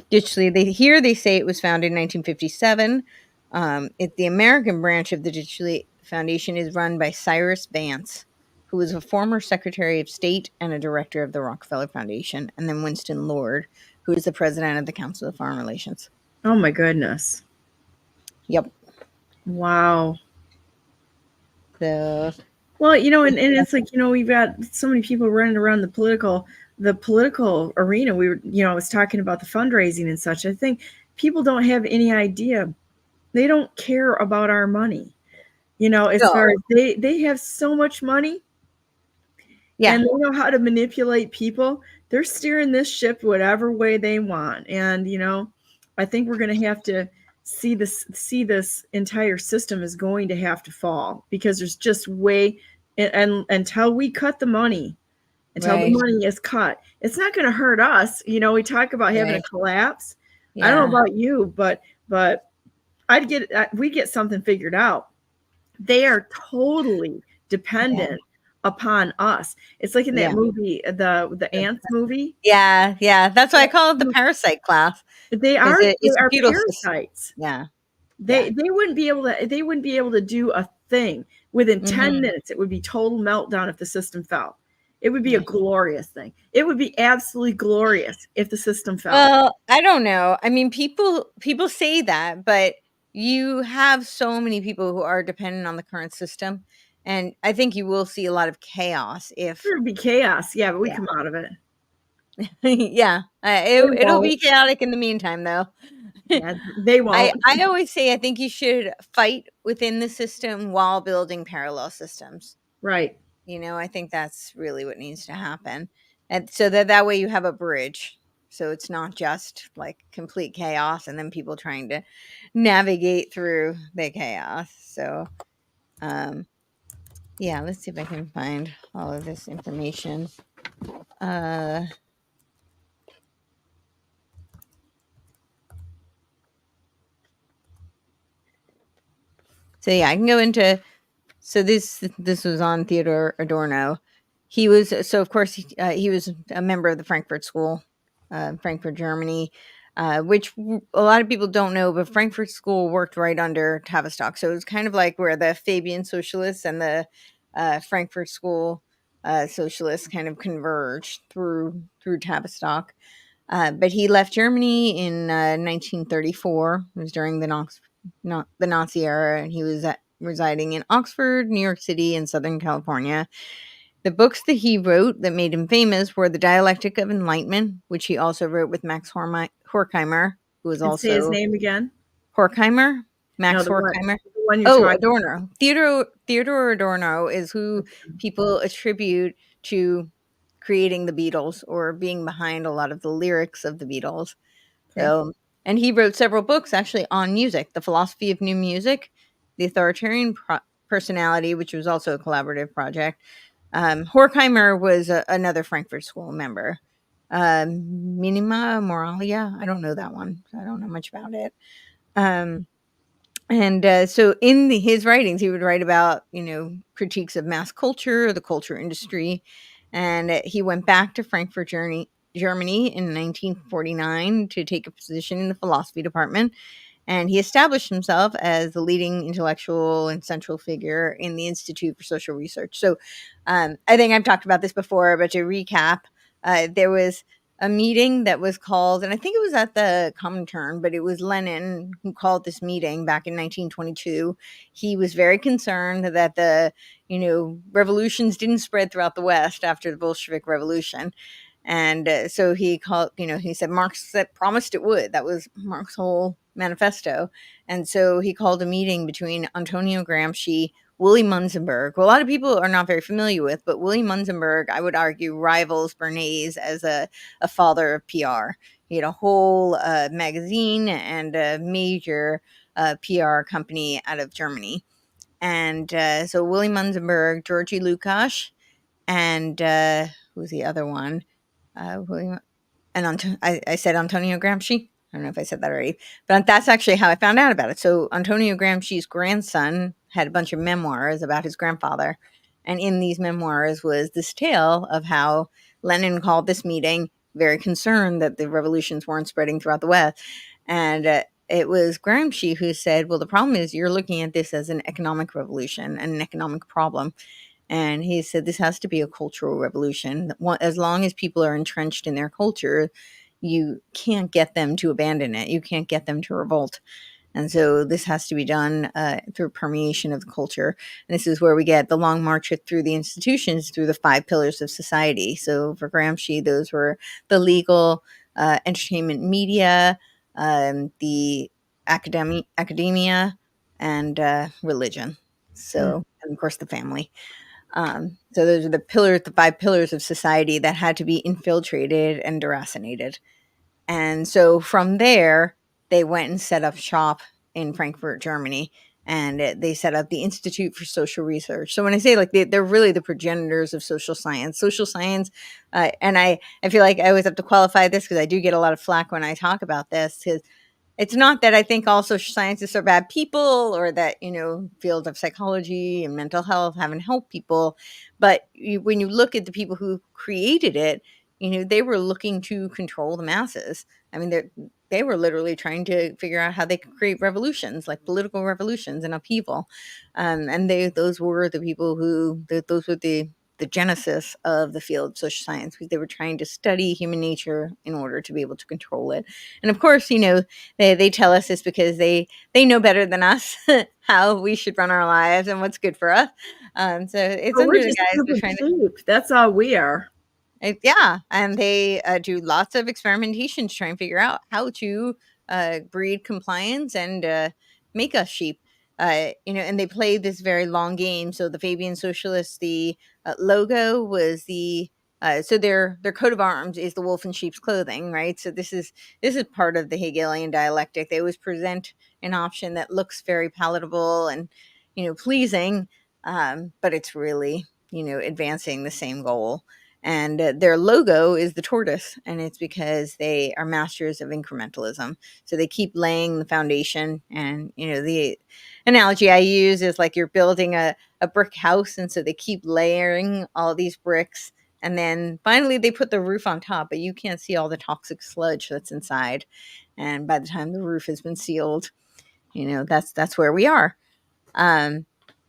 Ditchley. They say it was founded in 1957. The American branch of the Ditchley Foundation is run by Cyrus Vance, who was a former Secretary of State and a director of the Rockefeller Foundation, and then Winston Lord, who is the president of the Council of Foreign Relations. Oh my goodness. Yep. Wow. So, well, and it's like, we've got so many people running around the political arena. We were, I was talking about the fundraising and such. I think people don't have any idea. They don't care about our money. As far as they have so much money. Yeah. And they know how to manipulate people. They're steering this ship whatever way they want. And, I think we're going to have to see this entire system is going to have to fall, because there's just and until we cut the money, until the money is cut, it's not going to hurt us. We talk about having a collapse. Yeah. I don't know about you, but we get something figured out. They are totally dependent upon us. It's like in that movie, the Ants movie. Yeah. That's why I call it the parasite class. They are parasites. Yeah. They wouldn't be able to do a thing within 10 minutes. It would be total meltdown if the system fell. It would be a glorious thing. It would be absolutely glorious if the system fell. Well, I don't know. I mean, people say that, but you have so many people who are dependent on the current system, and I think you will see a lot of chaos. There would be chaos, but we come out of it. It'll be chaotic in the meantime, though. Yeah, they won't. I always say I think you should fight within the system while building parallel systems. Right. I think that's really what needs to happen. And so that way you have a bridge. So it's not just like complete chaos and then people trying to navigate through the chaos. So, let's see if I can find all of this information. So I can go into. So this was on Theodore Adorno. He was of course he was a member of the Frankfurt School, Frankfurt, Germany, which a lot of people don't know, but Frankfurt School worked right under Tavistock. So it was kind of like where the Fabian socialists and the Frankfurt School socialists kind of converged through Tavistock. But he left Germany in 1934. It was during the Nazi era, and he was residing in Oxford, New York City, and Southern California. The books that he wrote that made him famous were The Dialectic of Enlightenment, which he also wrote with Max Horkheimer, who was And say his also name again. Horkheimer. Max No, Horkheimer. the one you're Oh, talking. Adorno. Theodore Adorno is who people attribute to creating the Beatles or being behind a lot of the lyrics of the Beatles. Okay. So, and he wrote several books actually on music: The Philosophy of New Music, The Authoritarian Personality, which was also a collaborative project. Horkheimer was another Frankfurt School member. Minima Moralia, I don't know that one. I don't know much about it. So in his writings, he would write about, critiques of mass culture, the culture industry. And he went back to Frankfurt, Germany in 1949 to take a position in the philosophy department. And he established himself as the leading intellectual and central figure in the Institute for Social Research. So I think I've talked about this before, but to recap, there was a meeting that was called, and I think it was at the Comintern, but it was Lenin who called this meeting back in 1922. He was very concerned that the, revolutions didn't spread throughout the West after the Bolshevik Revolution. And so he called, he said Marx promised it would. That was Marx's whole manifesto. And so he called a meeting between Antonio Gramsci, Willy Munzenberg, who a lot of people are not very familiar with, but Willy Munzenberg, I would argue, rivals Bernays as a father of PR. He had a whole magazine and a major PR company out of Germany. And so Willy Munzenberg, Georgy Lukács, and who's the other one? I said Antonio Gramsci. I don't know if I said that already, but that's actually how I found out about it. So Antonio Gramsci's grandson had a bunch of memoirs about his grandfather. And in these memoirs was this tale of how Lenin called this meeting very concerned that the revolutions weren't spreading throughout the West. And it was Gramsci who said, well, the problem is you're looking at this as an economic revolution and an economic problem. And he said this has to be a cultural revolution. As long as people are entrenched in their culture, you can't get them to abandon it. You can't get them to revolt. And so this has to be done through permeation of the culture. And this is where we get the long march through the institutions, through the 5 pillars of society. So for Gramsci, those were the legal, entertainment, media, the academia, and religion. So, and of course, the family. So those are the 5 pillars of society that had to be infiltrated and deracinated. And so from there, they went and set up shop in Frankfurt, Germany, and they set up the Institute for Social Research. So when I say they're really the progenitors of social science, and I feel like I always have to qualify this because I do get a lot of flack when I talk about this, because it's not that I think all social scientists are bad people or that, fields of psychology and mental health haven't helped people. But when you look at the people who created it, they were looking to control the masses. I mean, they were literally trying to figure out how they could create revolutions, like political revolutions and upheaval. And those were the people those were the genesis of the field of social science, because they were trying to study human nature in order to be able to control it. And of course, they tell us this because they know better than us how we should run our lives and what's good for us. So it's under the guise of trying to. That's all we are. Yeah, and they do lots of experimentation to try and figure out how to breed compliance and make us sheep. And they play this very long game. So the Fabian Socialists, the logo was so their coat of arms is the wolf in sheep's clothing, right? So this is part of the Hegelian dialectic. They always present an option that looks very palatable and pleasing, but it's really advancing the same goal. And their logo is the tortoise, and it's because they are masters of incrementalism. So they keep laying the foundation. And, the analogy I use is like you're building a brick house. And so they keep layering all these bricks. And then finally they put the roof on top, but you can't see all the toxic sludge that's inside. And by the time the roof has been sealed, that's where we are.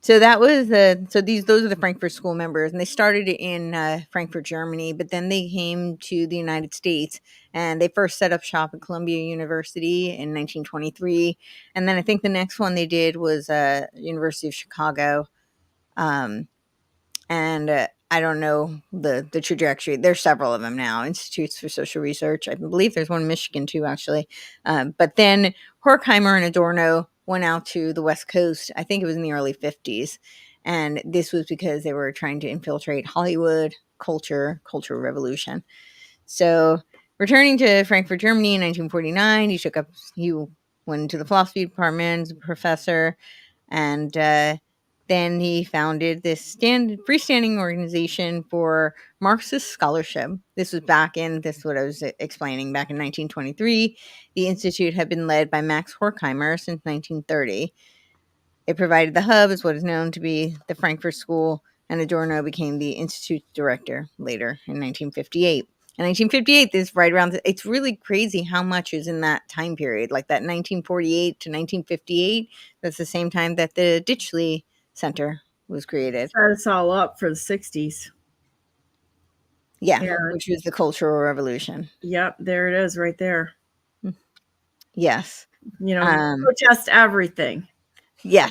So that was those are the Frankfurt School members, and they started in Frankfurt, Germany, but then they came to the United States, and they first set up shop at Columbia University in 1923, and then I think the next one they did was University of Chicago, and I don't know the trajectory. There's several of them now, Institutes for Social Research. I believe there's one in Michigan too, actually. But then Horkheimer and Adorno went out to the West Coast. I think it was in the early 50s. And this was because they were trying to infiltrate Hollywood, cultural revolution. So returning to Frankfurt, Germany in 1949, he went into the philosophy department as a professor, and then he founded this freestanding organization for Marxist scholarship. This was what I was explaining, back in 1923. The institute had been led by Max Horkheimer since 1930. It provided the hub as what is known to be the Frankfurt School, and Adorno became the institute's director later in 1958. In 1958, this right around, it's really crazy how much is in that time period, like that 1948 to 1958. That's the same time that the Ditchley Center was created. Set us all up for the 60s. Yeah, which was the Cultural Revolution. Yep, there it is right there. Yes. Protest everything. Yeah,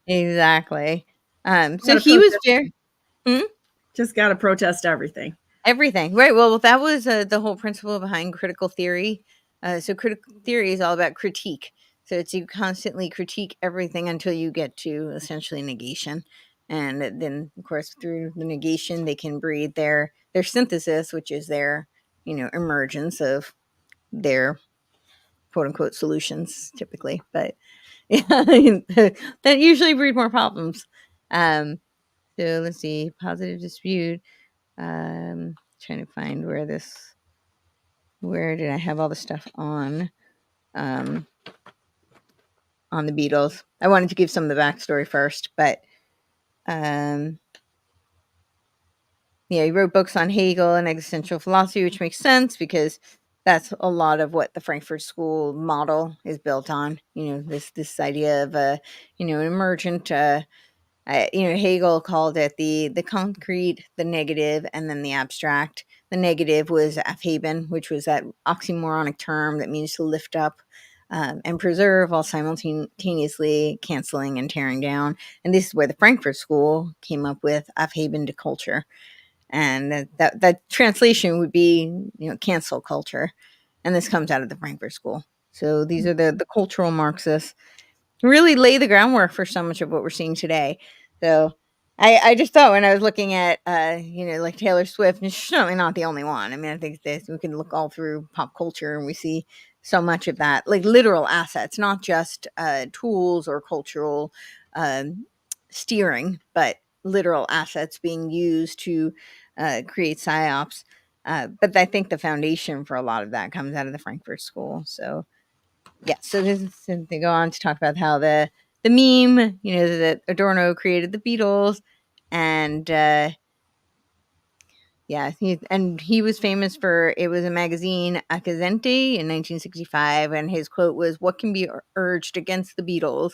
exactly. So he was very... Just got to protest everything. Everything. Right. Well, that was the whole principle behind critical theory. So critical theory is all about critique. So it's you constantly critique everything until you get to essentially negation. And then, of course, through the negation, they can breed their synthesis, which is their, emergence of their quote unquote solutions typically. But yeah, that usually breed more problems. So let's see, positive dispute. Trying to find where did I have all the stuff on the Beatles. I wanted to give some of the backstory first, but he wrote books on Hegel and existential philosophy, which makes sense because that's a lot of what the Frankfurt School model is built on. This idea of an emergent. Hegel called it the concrete, the negative, and then the abstract. The negative was Aufheben, which was that oxymoronic term that means to lift up and preserve while simultaneously canceling and tearing down. And this is where the Frankfurt School came up with Aufheben to culture. And that translation would be, cancel culture. And this comes out of the Frankfurt School. So these are the cultural Marxists. Really lay the groundwork for so much of what we're seeing today. So I just thought when I was looking at, like Taylor Swift, and she's certainly not the only one. I mean, I think we can look all through pop culture and we see so much of that, like literal assets, not just tools or cultural steering, but literal assets being used to create psyops. But I think the foundation for a lot of that comes out of the Frankfurt School. So yeah, so they go on to talk about how the meme, that Adorno created the Beatles, and he was famous for, it was a magazine, Accadente, in 1965, and his quote was, "What can be urged against the Beatles?"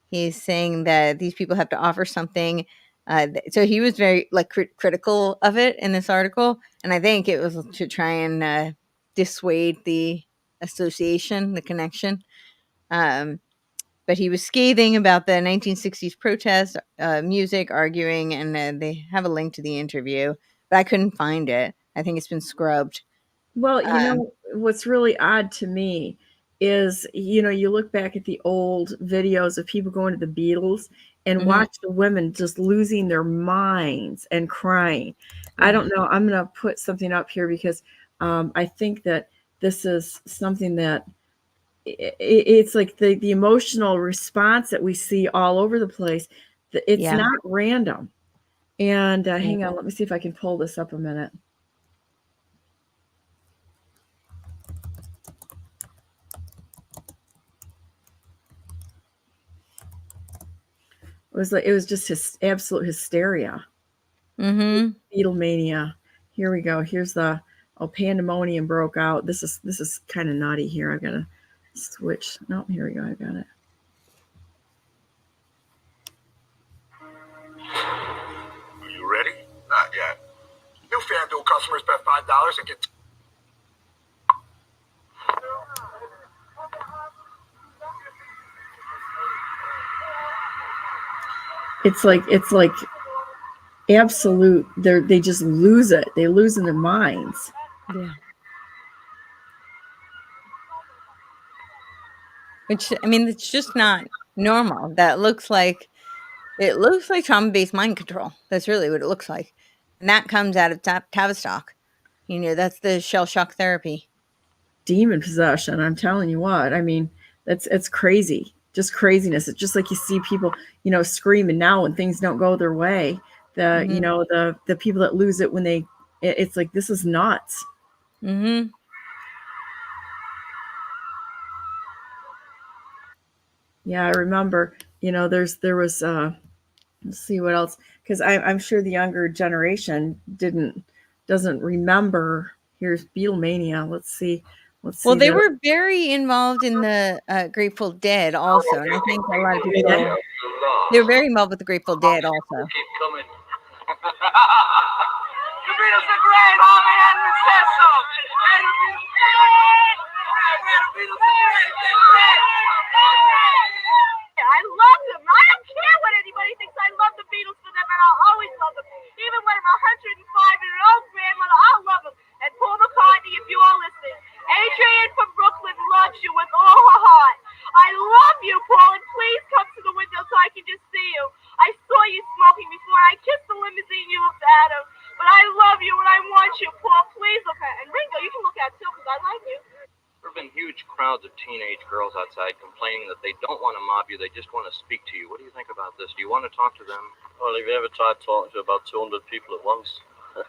He's saying that these people have to offer something. So he was very critical of it in this article, and I think it was to try and dissuade the association, the connection. But he was scathing about the 1960s protest music, arguing, and they have a link to the interview, but I couldn't find it. I think it's been scrubbed. Well, what's really odd to me is, you look back at the old videos of people going to the Beatles and watch the women just losing their minds and crying. I don't know. I'm going to put something up here because I think that this is something that it's like the emotional response that we see all over the place. It's not random. And hang on, let me see if I can pull this up a minute. It was just absolute hysteria. Beatlemania. Here we go. Here's pandemonium broke out. This is kind of naughty here. I've got to switch. No, here we go. I got it. It's like absolute. They just lose it. They lose in their minds. Yeah. Which, I mean, it's just not normal. It looks like trauma-based mind control. That's really what it looks like. And that comes out of Tavistock. That's the shell shock therapy. Demon possession. I'm telling you what. I mean, it's crazy. Just craziness. It's just like you see people, screaming now when things don't go their way. The people that lose it when it's like, this is nuts. Mm-hmm. Yeah, I remember, there was, let's see what else, because I'm sure the younger generation doesn't remember. Here's Beatlemania. Let's see. Well, they were very involved in the Grateful Dead also, and I think a lot of people, they were very involved with the Grateful Dead also. The Beatles are great, all the enemy says so. I love them. I don't care what anybody thinks. I love the Beatles for them, and I'll always love them. Even when I'm 105 and an old grandmother, I'll love them. And Paul McCartney, if you are listening. Adrian from Brooklyn loves you with all her heart. I love you, Paul, and please come to the window so I can just see you. I saw you smoking before, and I kissed the limousine you looked at him. But I love you, and I want you, Paul. Please look at. And Ringo, you can look at too, because I like you. There have been huge crowds of teenage girls outside complaining that they don't want to mob you, they just want to speak to you. What do you think about this? Do you want to talk to them? Well, have you ever tried talking to about 200 people at once?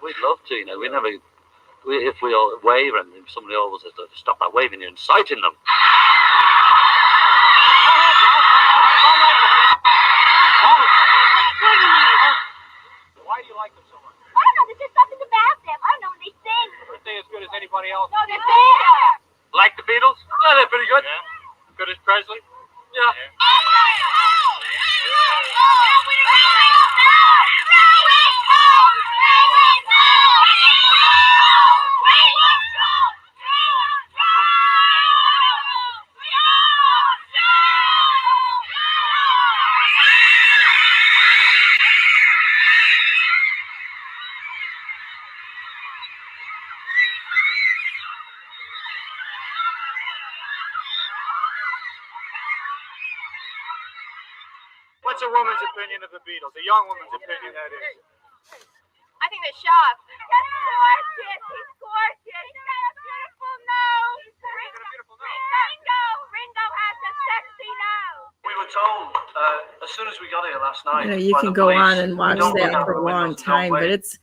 We'd love to, if we all wave and somebody always says, stop that waving, you're inciting them. Why do you like them so much? I don't know, there's just something about them. I don't know, they sing. Aren't they as good as anybody else? No, they're better. Like the Beatles? Yeah, they're pretty good. Yeah. Good as Presley? Yeah. What's a woman's opinion of the Beatles? A young woman's opinion, that is. I think they're sharp. He's gorgeous. He's gorgeous. He's got a beautiful nose. Ringo has a sexy nose. We were told as soon as we got here last night. You can go on and watch that for a long time, but it's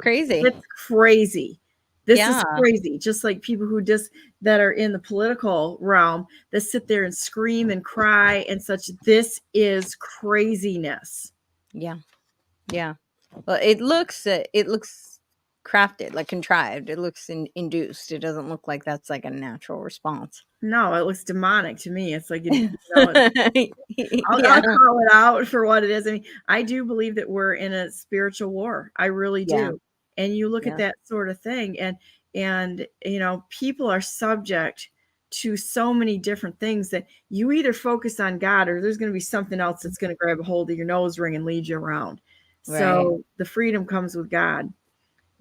crazy. It's crazy. This is Yeah. crazy. Just like people that are in the political realm that sit there and scream and cry and such. This is craziness. Yeah. Well, it looks crafted, like contrived. It looks induced. It doesn't look like that's like a natural response. No, it looks demonic to me. It's like, I'll Yeah. call it out for what it is. I mean, I do believe that we're in a spiritual war. I really do. Yeah. And you look at that sort of thing, and people are subject to so many different things that you either focus on God or there's going to be something else that's going to grab a hold of your nose ring and lead you around. Right. So the freedom comes with God.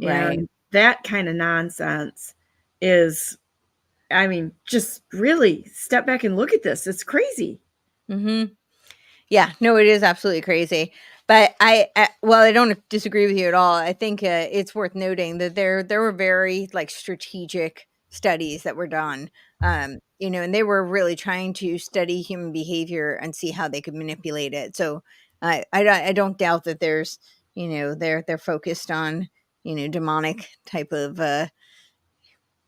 Right. And that kind of nonsense is, just really step back and look at this. It's crazy. Mm-hmm. Yeah, no, it is absolutely crazy. But I don't disagree with you at all. I think it's worth noting that there were very strategic studies that were done, and they were really trying to study human behavior and see how they could manipulate it. So I don't doubt that there's, they're focused on, demonic type of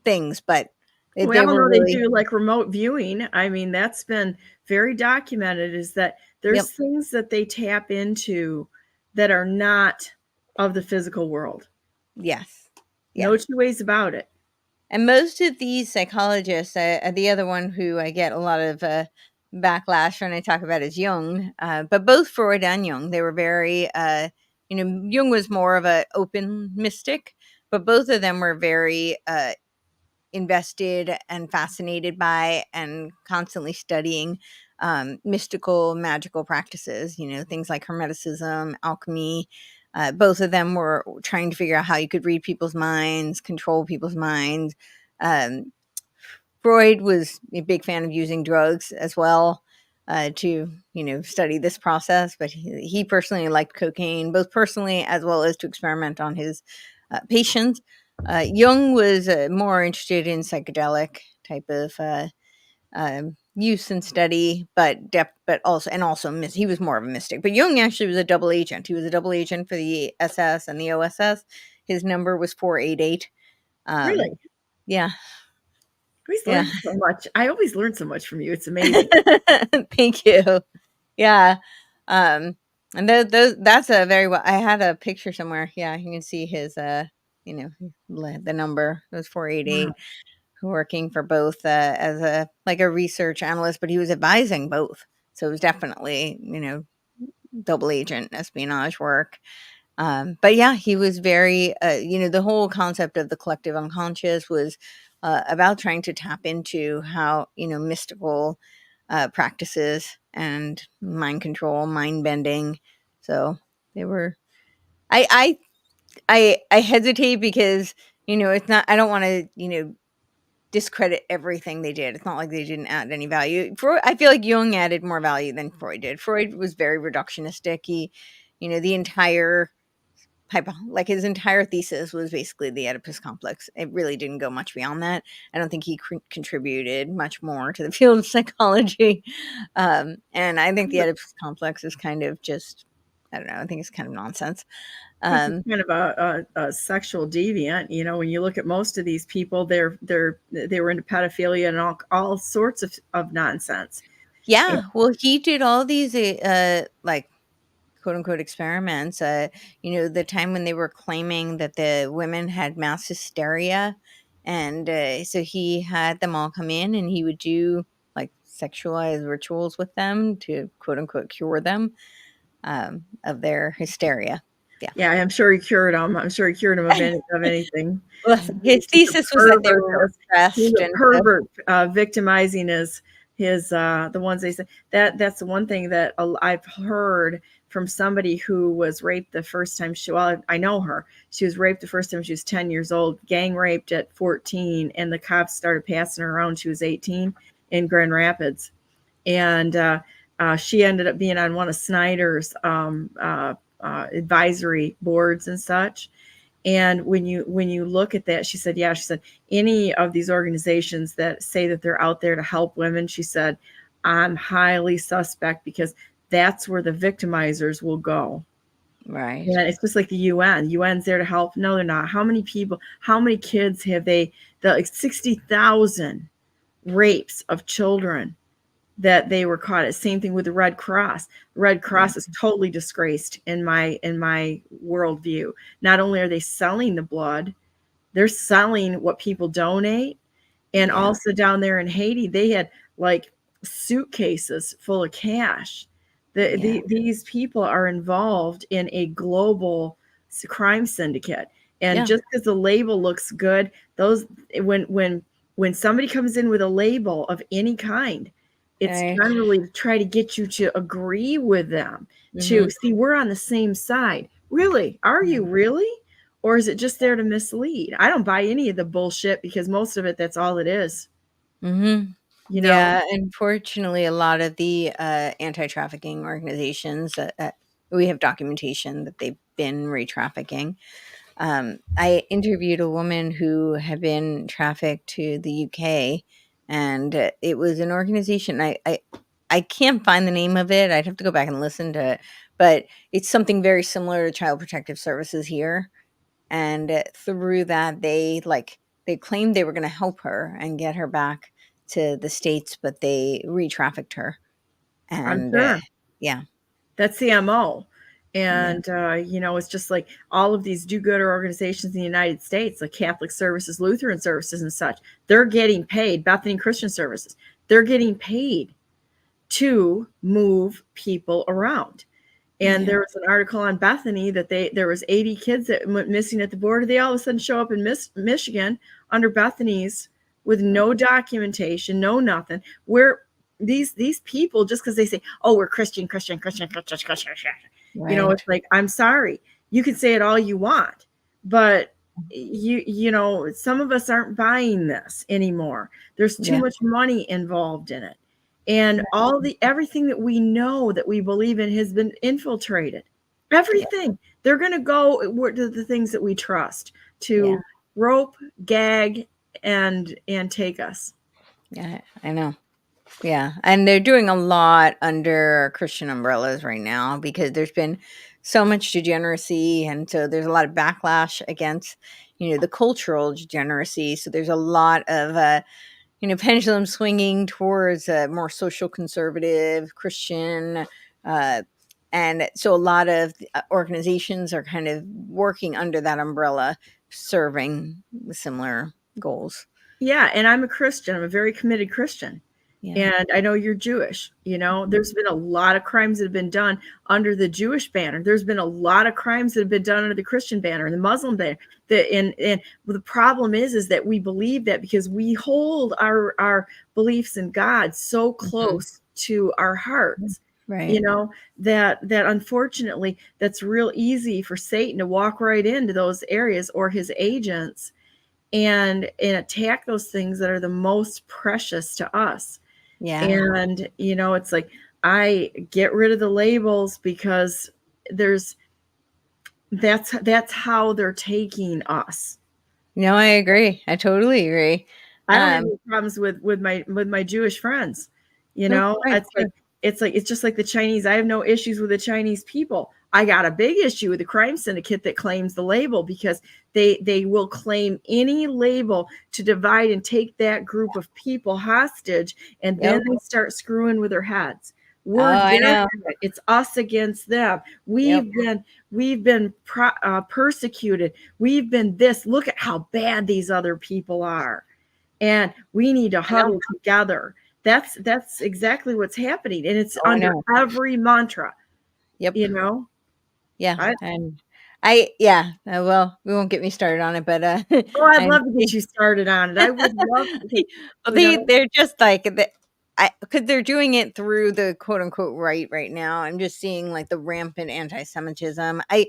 things, but They do like remote viewing. That's been very documented, is that there's things that they tap into that are not of the physical world. Yes. Yeah. No two ways about it. And most of these psychologists, the other one who I get a lot of backlash when I talk about is Jung, but both Freud and Jung, they were very, Jung was more of an open mystic, but both of them were very invested and fascinated by and constantly studying mystical, magical practices, things like Hermeticism, alchemy. Both of them were trying to figure out how you could read people's minds, control people's minds. Um, Freud was a big fan of using drugs as well to, study this process, but he personally liked cocaine, both personally as well as to experiment on his patients. Jung was more interested in psychedelic type of use and study, but also he was more of a mystic. But Jung actually was a double agent. He was a double agent for the SS and the OSS. His number was 488. Really? Yeah. I always learn so much from you. It's amazing. Thank you. Yeah. And that's a very well. I had a picture somewhere. Yeah, you can see his the number. It was 488. Wow. Working for both as a research analyst, but he was advising both. So it was definitely double agent espionage work. But yeah, he was very the whole concept of the collective unconscious was about trying to tap into how mystical practices and mind control, mind bending. So they were. I hesitate because it's not. I don't want to discredit everything they did. It's not like they didn't add any value. I feel like Jung added more value than Freud did. Freud was very reductionistic. He, the entire his entire thesis was basically the Oedipus complex. It really didn't go much beyond that. I don't think he contributed much more to the field of psychology. And I think the Oedipus complex is kind of just, I don't know. I think it's kind of nonsense. Kind of a sexual deviant. When you look at most of these people, they were into pedophilia and all sorts of nonsense. Yeah. Well, he did all these quote unquote experiments. The time when they were claiming that the women had mass hysteria, and so he had them all come in, and he would do sexualized rituals with them to quote unquote cure them of their hysteria. Yeah, I'm sure he cured them. I'm sure he cured them of anything. Well, his thesis was that they were oppressed and pervert victimizing his the ones they said that's the one thing that I've heard from somebody who was raped the first time I know her. She was raped the first time she was 10 years old, gang raped at 14, and the cops started passing her around. She was 18 in Grand Rapids, and she ended up being on one of Snyder's advisory boards and such. And when you look at that, she said any of these organizations that say that they're out there to help women, she said, I'm highly suspect, because that's where the victimizers will go. Right. Yeah, it's just like the UN's there to help. No, they're not. How many kids have they? 60,000 rapes of children that they were caught at. Same thing with the Red Cross. The Red Cross is totally disgraced in my worldview. Not only are they selling the blood, they're selling what people donate. And also down there in Haiti, they had suitcases full of cash. These people are involved in a global crime syndicate. And just because the label looks good, when somebody comes in with a label of any kind, it's generally to try to get you to agree with them, to see we're on the same side. Really? Are you really? Or is it just there to mislead? I don't buy any of the bullshit, because most of it, that's all it is. Mm-hmm. Yeah, unfortunately, a lot of the anti-trafficking organizations, we have documentation that they've been re-trafficking. I interviewed a woman who had been trafficked to the UK, and it was an organization. I can't find the name of it. I'd have to go back and listen to it, but it's something very similar to Child Protective Services here. And through that, they claimed they were going to help her and get her back to the States, but they re-trafficked her. And I'm sure. That's the MO. And, it's just like all of these do-gooder organizations in the United States, like Catholic Services, Lutheran Services and such, they're getting paid, Bethany Christian Services, they're getting paid to move people around. And there was an article on Bethany that there was 80 kids that went missing at the border. They all of a sudden show up in Michigan under Bethany's with no documentation, no nothing. Where these people, just because they say, oh, we're Christian. You know, it's like, I'm sorry. You can say it all you want, but you know, some of us aren't buying this anymore. There's too much money involved in it. And everything that we know that we believe in has been infiltrated. Everything. They're going to go to the things that we trust to rope, gag, and take us. Yeah, I know. Yeah. And they're doing a lot under Christian umbrellas right now because there's been so much degeneracy. And so there's a lot of backlash against, you know, the cultural degeneracy. So there's a lot of, you know, pendulum swinging towards a more social conservative Christian. And so a lot of organizations are kind of working under that umbrella, serving similar goals. Yeah. And I'm a Christian. I'm a very committed Christian. Yeah. And I know you're Jewish. You know, there's been a lot of crimes that have been done under the Jewish banner. There's been a lot of crimes that have been done under the Christian banner and the Muslim banner. And the problem is that we believe that because we hold our beliefs in God so close to our hearts. Right. You know, that unfortunately, that's real easy for Satan to walk right into those areas or his agents and attack those things that are the most precious to us. Yeah. And, you know, it's like, I get rid of the labels because that's how they're taking us. No, I agree. I totally agree. I don't have any problems with my Jewish friends. You know, it's just like the Chinese. I have no issues with the Chinese people. I got a big issue with the crime syndicate that claims the label because they will claim any label to divide and take that group of people hostage, and then they start screwing with their heads. We're different. It's us against them. We've been persecuted. We've been this. Look at how bad these other people are, and we need to huddle together. That's exactly what's happening, and it's under every mantra. Yep. You know. Yeah. Well, we won't get me started on it, but I'd love to get you started on it. I would love to. Well, they're just like because they're doing it through the quote unquote right now. I'm just seeing like the rampant anti-Semitism. I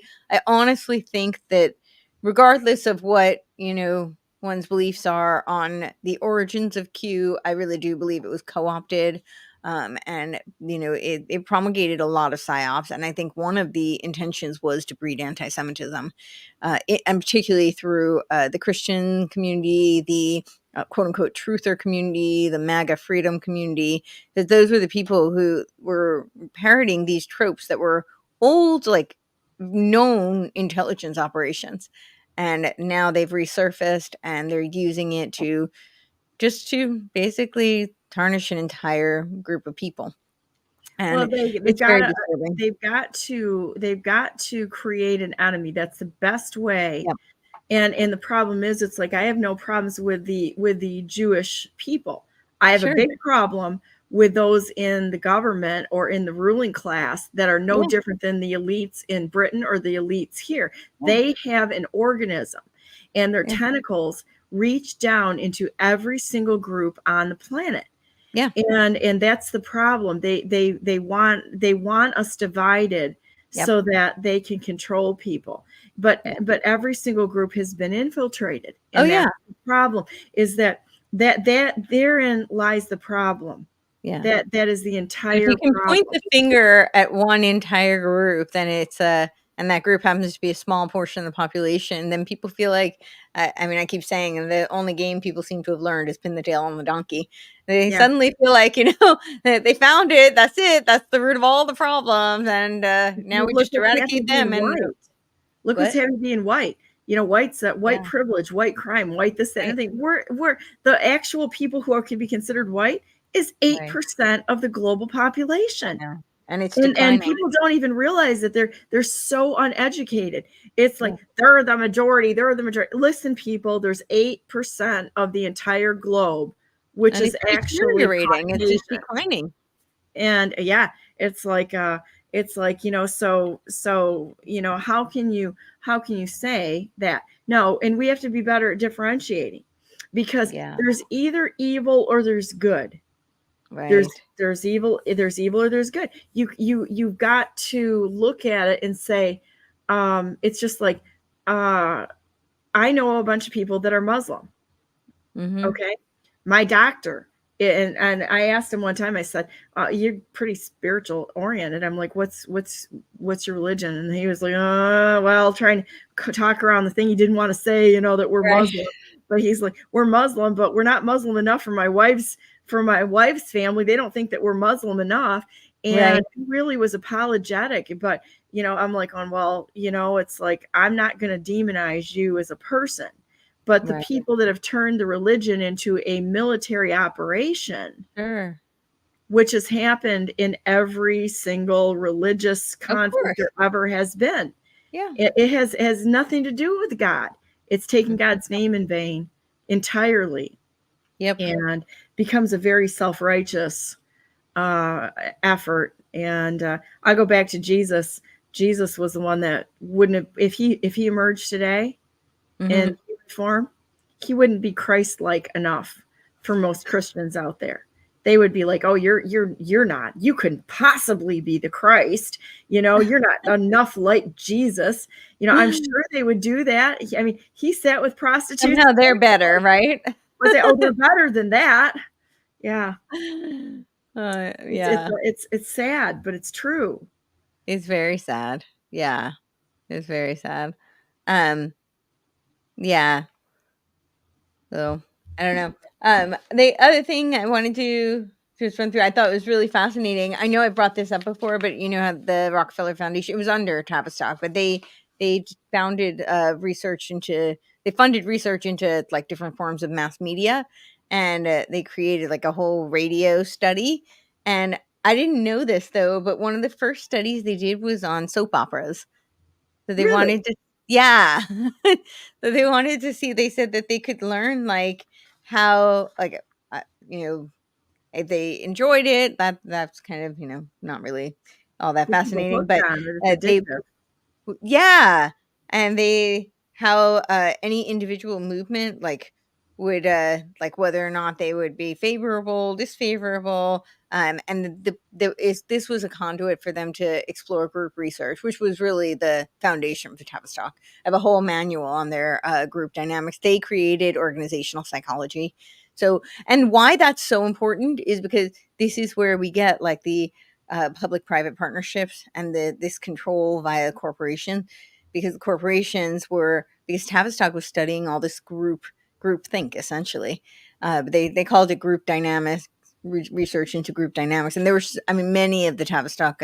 honestly think that regardless of what, you know, one's beliefs are on the origins of Q, I really do believe it was co-opted. And, you know, it promulgated a lot of psyops. And I think one of the intentions was to breed anti-Semitism, and particularly through the Christian community, the quote unquote truther community, the MAGA freedom community, because those were the people who were parroting these tropes that were old, like known intelligence operations. And now they've resurfaced and they're using it to basically tarnish an entire group of people. And they've got to create an enemy. That's the best way. Yep. And the problem is, it's like, I have no problems with the Jewish people. I have a big problem with those in the government or in the ruling class that are no different than the elites in Britain or the elites here. They have an organism, and their tentacles reach down into every single group on the planet. Yeah. And that's the problem. They want us divided so that they can control people. But every single group has been infiltrated. And the problem is that therein lies the problem. Yeah. That is the entire if you can problem. Point the finger at one entire group, then it's and that group happens to be a small portion of the population, then people feel like, I keep saying the only game people seem to have learned is pin the tail on the donkey. They suddenly feel like, you know, they found it. That's it. That's the root of all the problems. And now we just eradicate them. And look what's happening being white. You know, white privilege, white crime, white this, that, and everything. We're the actual people who could be considered white is 8% of the global population. Yeah. And people don't even realize that they're so uneducated. It's like they're the majority. Listen, people, there's 8% of the entire globe, which is actually it's declining. And it's like it's like, so how can you say that? No, and we have to be better at differentiating, because there's either evil or there's good. Right. There's evil or there's good. You've got to look at it and say, it's just like, I know a bunch of people that are Muslim. Mm-hmm. Okay. My doctor, and I asked him one time, I said, you're pretty spiritual oriented. I'm like, what's your religion? And he was like, well, trying to talk around the thing he didn't want to say, that we're Muslim. But he's like, we're Muslim, but we're not Muslim enough for my wife's family. They don't think that we're Muslim enough. And he really was apologetic. But, I'm like, well, it's like, I'm not going to demonize you as a person. But the people that have turned the religion into a military operation, which has happened in every single religious conflict there ever has been. Yeah. It has nothing to do with God. It's taking God's name in vain entirely. Yep. And becomes a very self-righteous effort. And I go back to Jesus. Jesus was the one that wouldn't have, if he emerged today in human form, he wouldn't be Christ-like enough for most Christians out there. They would be like, oh, you're not, you couldn't possibly be the Christ. You're not enough like Jesus. I'm sure they would do that. I mean, he sat with prostitutes. Somehow they're better, right? But they're better than that. Yeah. Yeah. It's sad, but it's true. It's very sad. Yeah. It's very sad. Yeah. So I don't know. The other thing I wanted to just run through, I thought was really fascinating. I know I brought this up before, but how the Rockefeller Foundation, it was under Tavistock, but they funded research into like different forms of mass media, and they created like a whole radio study. And I didn't know this though, but one of the first studies they did was on soap operas. So they wanted to, so they wanted to see. They said that they could learn like how, like, if they enjoyed it. That's kind of not really all that fascinating, but and they how any individual movement like would like whether or not they would be favorable, disfavorable, and this was a conduit for them to explore group research, which was really the foundation for Tavistock. I have a whole manual on their group dynamics. They created organizational psychology. So, and why that's so important is because this is where we get like the public-private partnerships and this control via corporation, because the corporations because Tavistock was studying all this group think essentially. They called it group dynamics, research into group dynamics. And there was, many of the Tavistock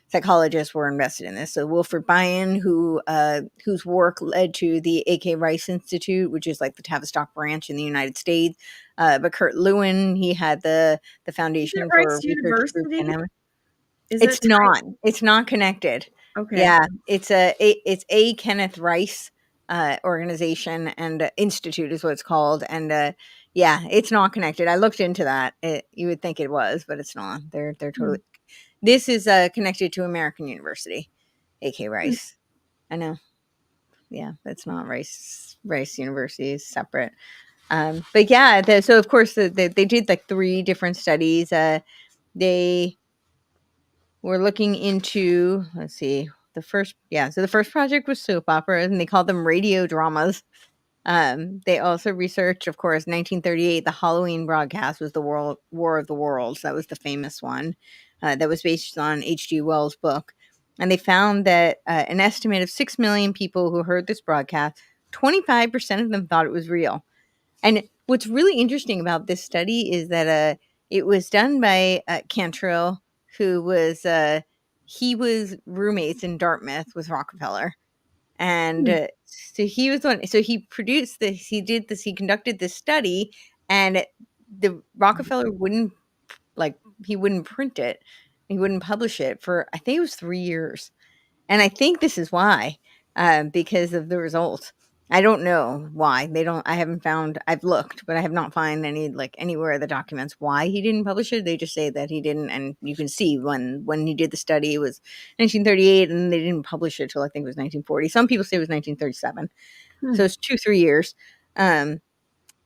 psychologists were invested in this. So Wilfred Bion, whose work led to the A.K. Rice Institute, which is like the Tavistock branch in the United States. But Kurt Lewin, he had the foundation for Rice University. It's not connected. Okay. Yeah, it's a Kenneth Rice organization, and institute is what it's called. And it's not connected. I looked into that. You would think it was, but it's not. They're totally. This is connected to American University, A.K. Rice. I know. Yeah, that's not Rice. Rice University is separate. But yeah, so of course they did like 3 different studies. They were looking into, let's see, the first project was soap operas, and they called them radio dramas. They also researched, of course, 1938, the Halloween broadcast was the War of the Worlds. That was the famous one. That was based on H.G. Wells' book. And they found that an estimate of 6 million people who heard this broadcast, 25% of them thought it was real. And what's really interesting about this study is that it was done by Cantrill, who was he was roommates in Dartmouth with Rockefeller. And so he was one. So he produced this. He did this. He conducted this study, and the Rockefeller wouldn't print it. He wouldn't publish it for, I think it was 3 years. And I think this is why, because of the results. I don't know why they don't. I haven't found. I've looked, but I have not found any anywhere that documents why he didn't publish it. They just say that he didn't, and you can see when he did the study, it was 1938, and they didn't publish it till I think it was 1940. Some people say it was 1937, so it's 2-3 years.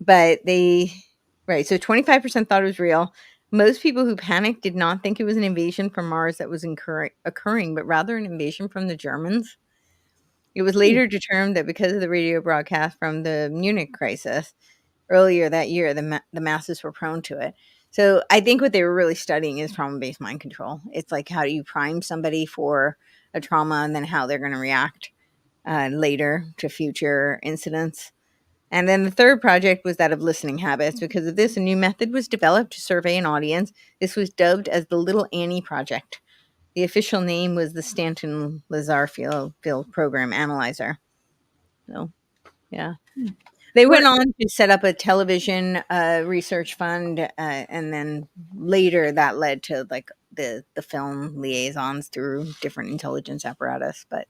But they right. So 25% thought it was real. Most people who panicked did not think it was an invasion from Mars that was occurring, but rather an invasion from the Germans. It was later determined that because of the radio broadcast from the Munich crisis earlier that year, the masses were prone to it. So I think what they were really studying is trauma-based mind control. It's like how do you prime somebody for a trauma and then how they're going to react later to future incidents. And then the third project was that of listening habits. Because of this, a new method was developed to survey an audience. This was dubbed as the Little Annie Project. The official name was the Stanton Lazar Field Program Analyzer. So, yeah. They went on to set up a television research fund, and then later that led to like the film liaisons through different intelligence apparatus. But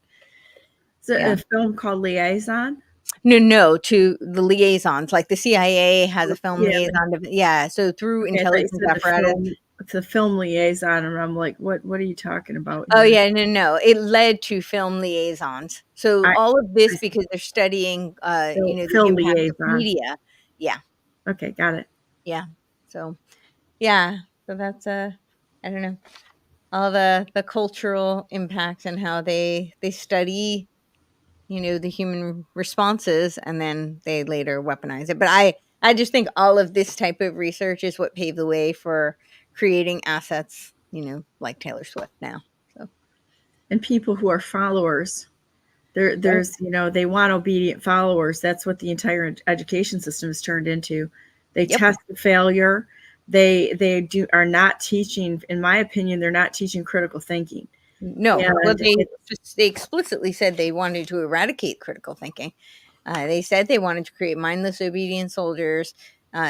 So a film called Liaison? No, to the liaisons. Like the CIA has a film liaison. So through intelligence apparatus. It's a film liaison, and I'm like, what are you talking about? Oh yeah, no. It led to film liaisons. So all of this because they're studying, the film impact of liaison. media. Yeah. Okay, got it. Yeah. So, yeah. So that's I don't know, all the cultural impacts and how they study, the human responses, and then they later weaponize it. But I just think all of this type of research is what paved the way for creating assets, like Taylor Swift now. So, and people who are followers, there's they want obedient followers. That's what the entire education system is turned into. They test the failure. They are not teaching, in my opinion, they're not teaching critical thinking. No, well, they explicitly said they wanted to eradicate critical thinking. They said they wanted to create mindless, obedient soldiers.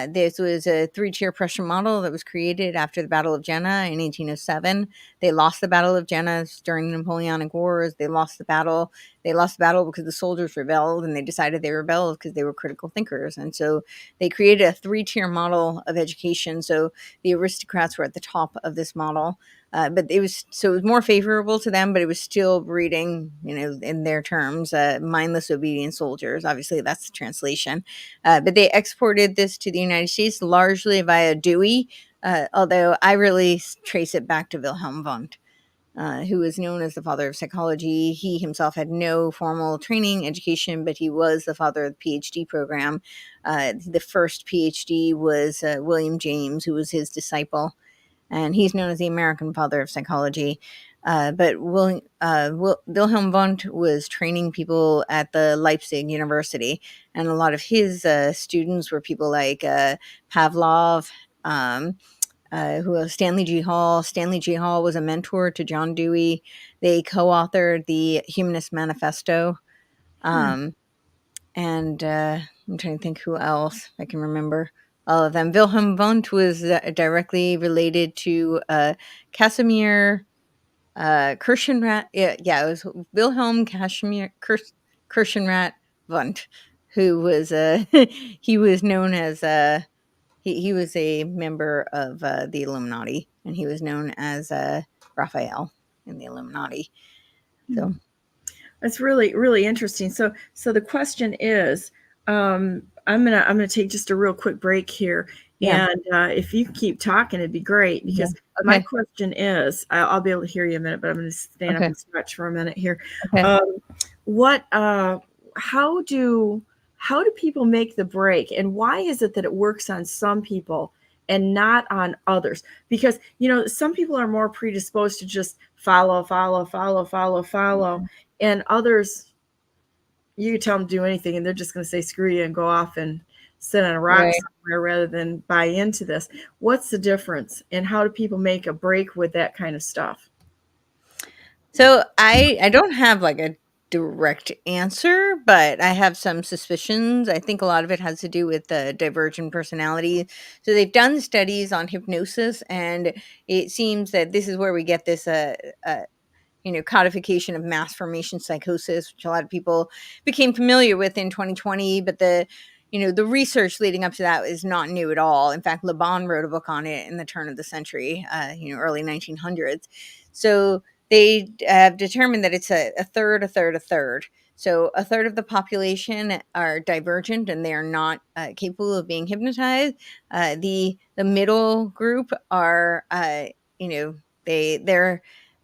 This was a 3-tier Prussian model that was created after the Battle of Jena in 1807. They lost the Battle of Jena during the Napoleonic Wars. They lost the battle. They lost the battle because the soldiers rebelled, and they decided they rebelled because they were critical thinkers. And so they created a 3-tier model of education. So the aristocrats were at the top of this model. But it was more favorable to them, but it was still breeding, in their terms, mindless, obedient soldiers. Obviously, that's the translation. But they exported this to the United States largely via Dewey, although I really trace it back to Wilhelm Wundt, who was known as the father of psychology. He himself had no formal training, education, but he was the father of the PhD program. The first PhD was William James, who was his disciple. And he's known as the American father of psychology. But Wilhelm Wundt was training people at the Leipzig University. And a lot of his students were people like Pavlov, who was Stanley G. Hall. Stanley G. Hall was a mentor to John Dewey. They co-authored the Humanist Manifesto. And I'm trying to think who else I can remember. All of them. Wilhelm Wundt was directly related to Casimir Kirchenrat. Yeah, it was Wilhelm Kirchenrat Wundt, who was he was known as he was a member of the Illuminati, and he was known as Raphael in the Illuminati. So that's really, really interesting. So the question is, I'm gonna take just a real quick break here, and if you keep talking, it'd be great, because my question is, I'll be able to hear you a minute, but I'm gonna stand up and stretch for a minute here. How do people make the break, and why is it that it works on some people and not on others? Because some people are more predisposed to just follow, and others, you tell them to do anything and they're just going to say screw you and go off and sit on a rock somewhere rather than buy into this. What's the difference, and how do people make a break with that kind of stuff? So I don't have like a direct answer, but I have some suspicions. I think a lot of it has to do with the divergent personality. So they've done studies on hypnosis, and it seems that this is where we get this codification of mass formation psychosis, which a lot of people became familiar with in 2020, but the research leading up to that is not new at all. In fact, Le Bon wrote a book on it in the turn of the century, early 1900s. So they have determined that it's a third, a third, a third. So a third of the population are divergent and they are not capable of being hypnotized. The middle group are,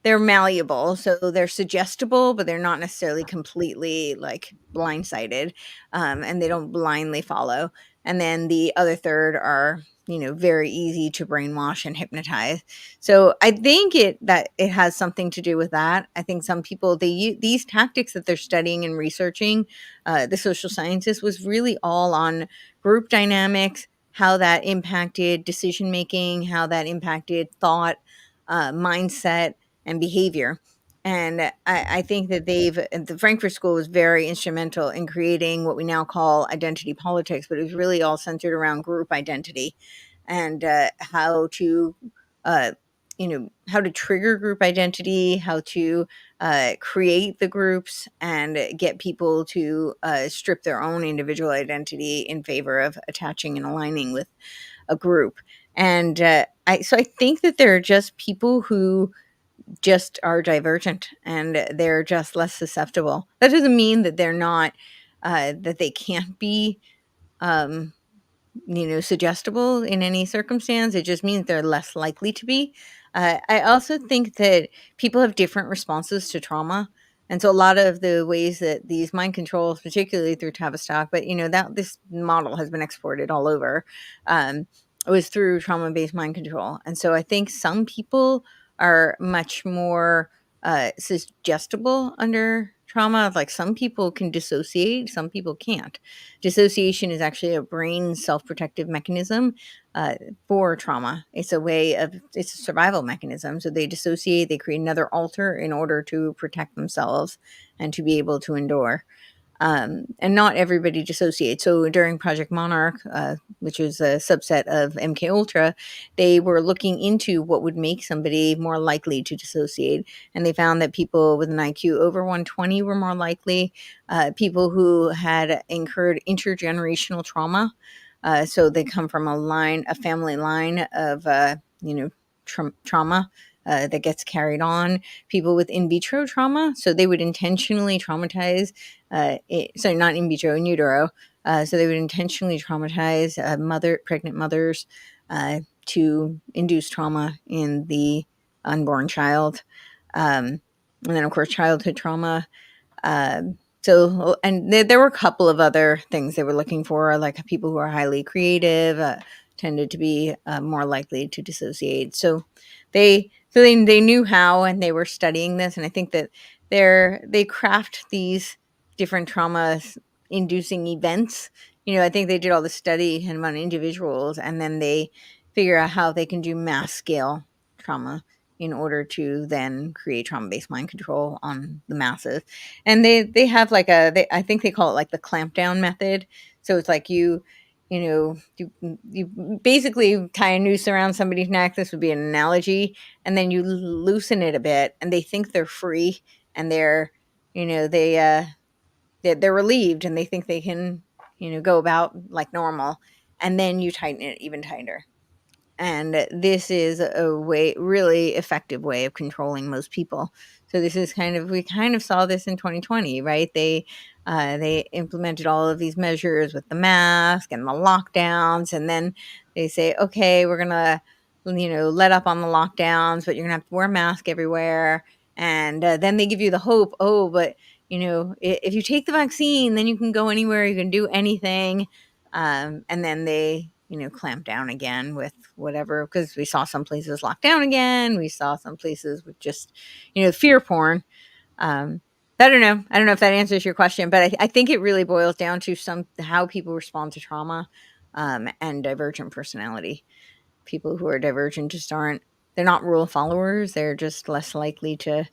they're malleable, so they're suggestible, but they're not necessarily completely like blindsided, and they don't blindly follow. And then the other third are, very easy to brainwash and hypnotize. So I think that it has something to do with that. I think some people, they use these tactics that they're studying and researching, the social sciences, was really all on group dynamics, how that impacted decision making, how that impacted thought, mindset, and behavior. And I think that the Frankfurt School was very instrumental in creating what we now call identity politics, but it was really all centered around group identity and how to trigger group identity, how to create the groups and get people to strip their own individual identity in favor of attaching and aligning with a group. And I think that there are just people who just are divergent and they're just less susceptible. That doesn't mean that they're not, that they can't be, suggestible in any circumstance. It just means they're less likely to be. I also think that people have different responses to trauma. And so a lot of the ways that these mind controls, particularly through Tavistock, but that this model has been exported all over, was through trauma-based mind control. And so I think some people are much more suggestible under trauma. Like some people can dissociate, some people can't. Dissociation is actually a brain self-protective mechanism for trauma. It's a survival mechanism. So they dissociate, they create another alter in order to protect themselves and to be able to endure. And not everybody dissociates. So during Project Monarch, which is a subset of MK Ultra, they were looking into what would make somebody more likely to dissociate, and they found that people with an IQ over 120 were more likely. People who had incurred intergenerational trauma, so they come from a family line of trauma. That gets carried on. People with in vitro trauma, so they would intentionally traumatize, not in vitro, in utero, so they would intentionally traumatize pregnant mothers to induce trauma in the unborn child. And then, of course, childhood trauma. And there were a couple of other things they were looking for, like people who are highly creative tended to be more likely to dissociate. So they knew how, and they were studying this. And I think that they craft these different trauma inducing events. I think they did all the study among individuals, and then they figure out how they can do mass scale trauma in order to then create trauma-based mind control on the masses. And they have like I think they call it like the clamp down method. So it's like you basically tie a noose around somebody's neck. This would be an analogy. And then you loosen it a bit and they think they're free and they're relieved and they think they can, go about like normal. And then you tighten it even tighter. And this is a really effective way of controlling most people. So this is we kind of saw this in 2020, right? They implemented all of these measures with the mask and the lockdowns. And then they say, okay, we're going to, let up on the lockdowns, but you're going to have to wear a mask everywhere. And then they give you the hope, but, if you take the vaccine, then you can go anywhere, you can do anything. And then they, clamp down again with whatever, because we saw some places locked down again. We saw some places with just, fear porn. I don't know if that answers your question, but I think it really boils down to how people respond to trauma and divergent personality. People who are divergent they're not rule followers. They're just less likely to,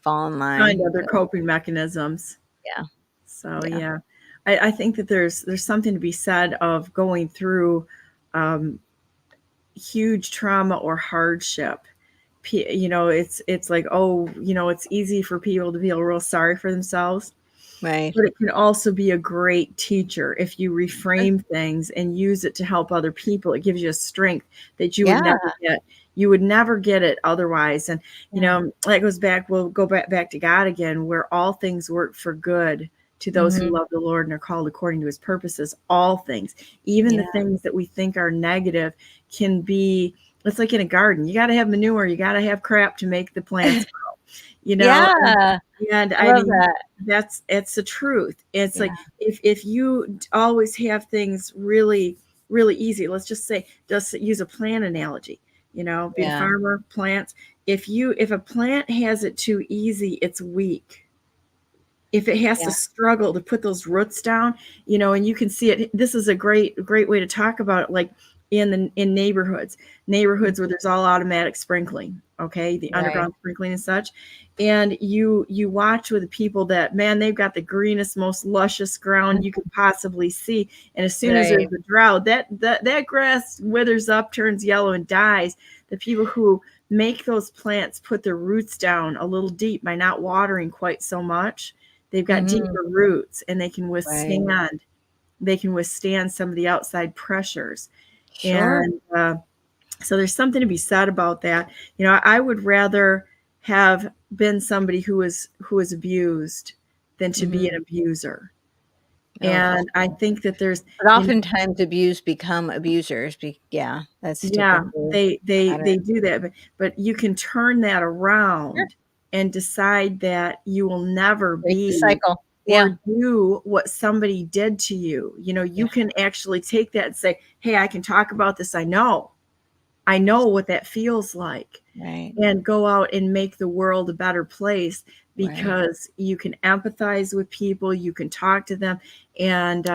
fall in line. Find other coping mechanisms. Yeah. So, yeah. I think that there's something to be said of going through huge trauma or hardship. it's like, oh, it's easy for people to feel real sorry for themselves. Right. But it can also be a great teacher if you reframe things and use it to help other people. It gives you a strength that you would never get. You would never get it otherwise. And, that goes back, we'll go back to God again, where all things work for good to those who love the Lord and are called according to his purposes. All things, even the things that we think are negative, can be, it's like in a garden. You got to have manure. You got to have crap to make the plants grow. And I love mean, that. it's the truth. It's like, if you always have things really, really easy, let's just use a plant analogy, being a farmer, plants. If a plant has it too easy, it's weak. If it has to struggle to put those roots down, and you can see it, this is a great way to talk about it, like in neighborhoods where there's all automatic sprinkling, okay, the underground sprinkling and such. And you watch with the people that, man, they've got the greenest, most luscious ground you could possibly see. And as soon as there's a drought, that grass withers up, turns yellow, and dies. The people who make those plants put their roots down a little deep by not watering quite so much, they've got deeper roots, and they can withstand some of the outside pressures. Sure. And so there's something to be said about that. I would rather have been somebody who was abused than to be an abuser. And I think that there's, but oftentimes abused become abusers. That's typical. They do that, but you can turn that around and decide that you will never be cycle. Or do what somebody did to you. You can actually take that and say, hey, I can talk about this. I know what that feels like. Right. And go out and make the world a better place, because you can empathize with people, you can talk to them, and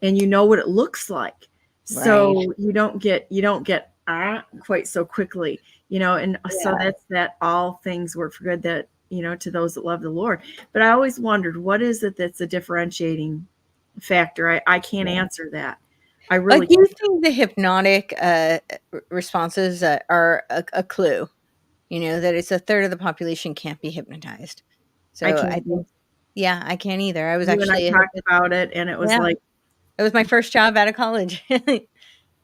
you know what it looks like. So you don't get quite so quickly, so that's that all things work for good, that to those that love the Lord. But I always wondered, what is it that's a differentiating factor? I can't answer that. I really do you think the hypnotic responses are a clue? That it's a third of the population can't be hypnotized. So I think, I can't either. I was actually talked about it, and it was like, it was my first job out of college. I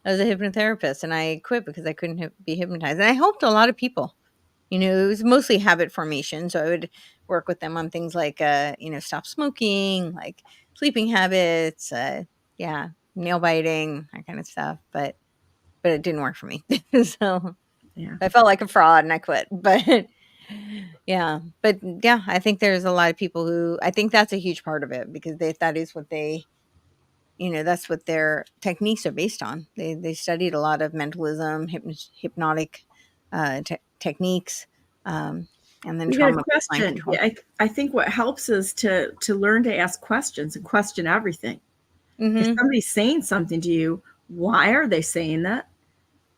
was a hypnotherapist, and I quit because I couldn't be hypnotized. And I helped a lot of people. It was mostly habit formation. So I would work with them on things like, stop smoking, like sleeping habits, nail biting, that kind of stuff. But it didn't work for me. So I felt like a fraud and I quit. But I think there's a lot of people who, I think that's a huge part of it, because that is what they, that's what their techniques are based on. They studied a lot of mentalism, hypnotic techniques, and then you trauma. got a question. I think what helps is to learn to ask questions and question everything. If somebody's saying something to you, why are they saying that?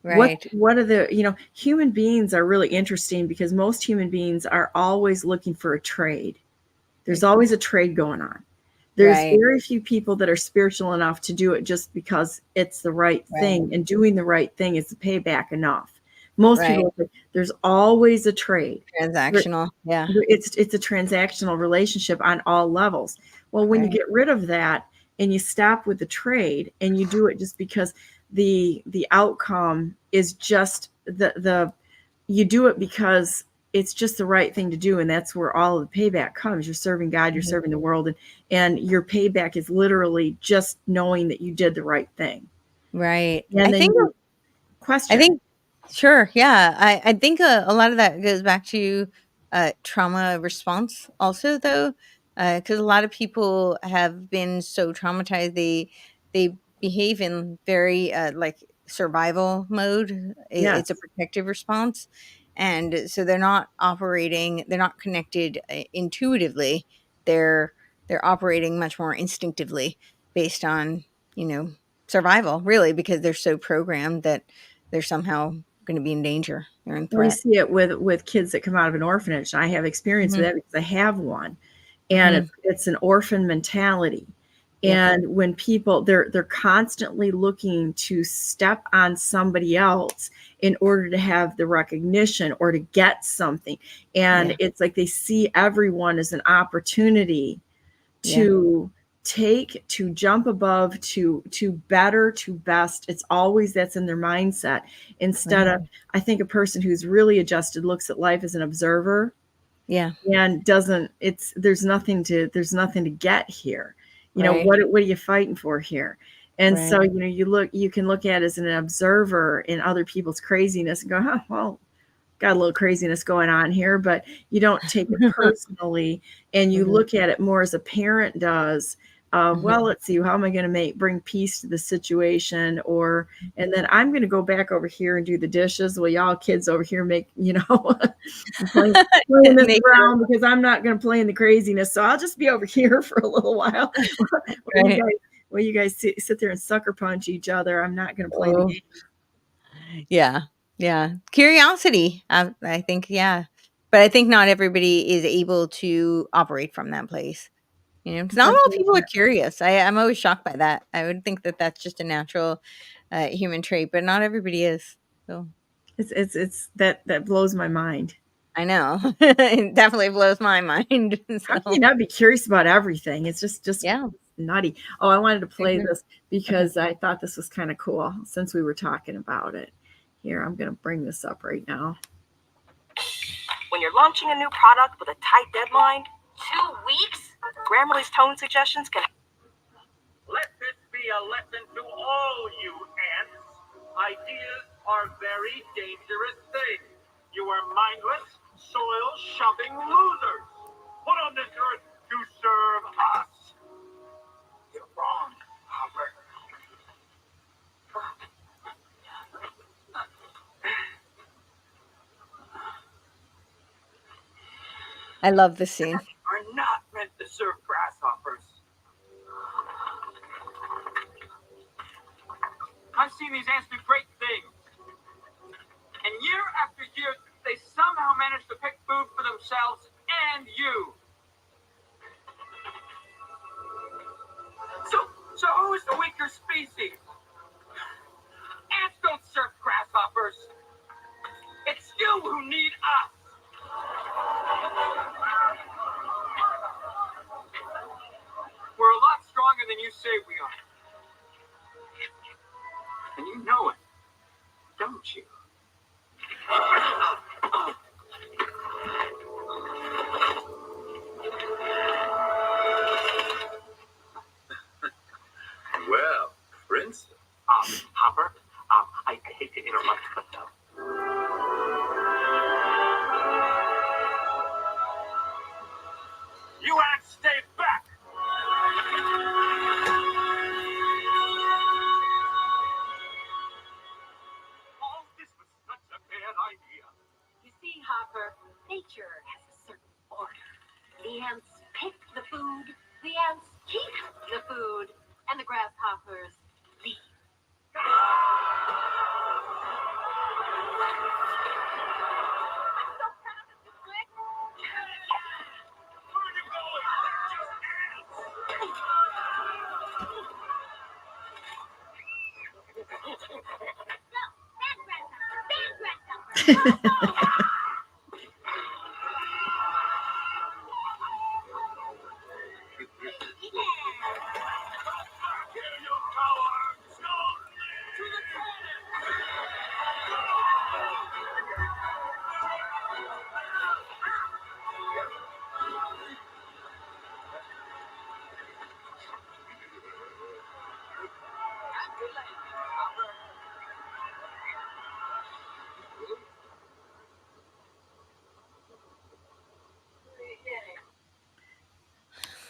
Right. What are the, human beings are really interesting, because most human beings are always looking for a trade. There's always a trade going on. There's very few people that are spiritual enough to do it just because it's the right thing, and doing the right thing is the payback enough. Most people, there's always a trade. Transactional. It's a transactional relationship on all levels. Well, when you get rid of that and you stop with the trade, and you do it just because the outcome is just you do it because it's just the right thing to do, and that's where all of the payback comes. You're serving God, you're serving the world, and your payback is literally just knowing that you did the right thing. Right. And I think sure. Yeah. I think a lot of that goes back to trauma response also, though, because a lot of people have been so traumatized, they behave in very like survival mode. It's a protective response. And so they're not connected intuitively. They're operating much more instinctively based on, survival, really, because they're so programmed that they're somehow going to be in danger. They're in threat. We see it with kids that come out of an orphanage. I have experience with that because I have one. And it's an orphan mentality. And when people, they're constantly looking to step on somebody else in order to have the recognition or to get something. And it's like they see everyone as an opportunity to to jump above, to better, to best. It's always that's in their mindset. Instead of, I think a person who's really adjusted looks at life as an observer. And there's nothing to get here. What are you fighting for here? And so, you can look at it as an observer in other people's craziness and go, well, got a little craziness going on here, but you don't take it personally, and you look at it more as a parent does. Well, let's see, how am I going to bring peace to the situation? And then I'm going to go back over here and do the dishes while y'all kids over here make, playing this around, because I'm not going to play in the craziness. So I'll just be over here for a little while. While you guys sit there and sucker punch each other. I'm not going to play the game. Yeah. Curiosity. I think, but I think not everybody is able to operate from that place. Because not all people are curious. I'm always shocked by that. I would think that that's just a natural human trait, but not everybody is. So it's that blows my mind. I know. It definitely blows my mind. How can you not be curious about everything? It's just nutty. Oh, I wanted to play this because I thought this was kind of cool since we were talking about it. Here, I'm going to bring this up right now. When you're launching a new product with a tight deadline, 2 weeks, Grammarly's tone suggestions can... Let this be a lesson to all you ants. Ideas are very dangerous things. You are mindless, soil-shoving losers. Put on this earth to serve us. You're wrong, Hopper. I love this scene. Are not meant to serve grasshoppers. I've seen these ants do great things. And year after year, they somehow manage to pick food for themselves and you. So who is the weaker species? Ants don't serve grasshoppers. It's you who need us. We're a lot stronger than you say we are. And you know it, don't you? Well, Prince. Hopper, I hate to interrupt, but you ants stay back. Oh, this was such a bad idea. You see, Hopper, nature has a certain order. The ants pick the food, the ants keep the food, and the grasshoppers leave.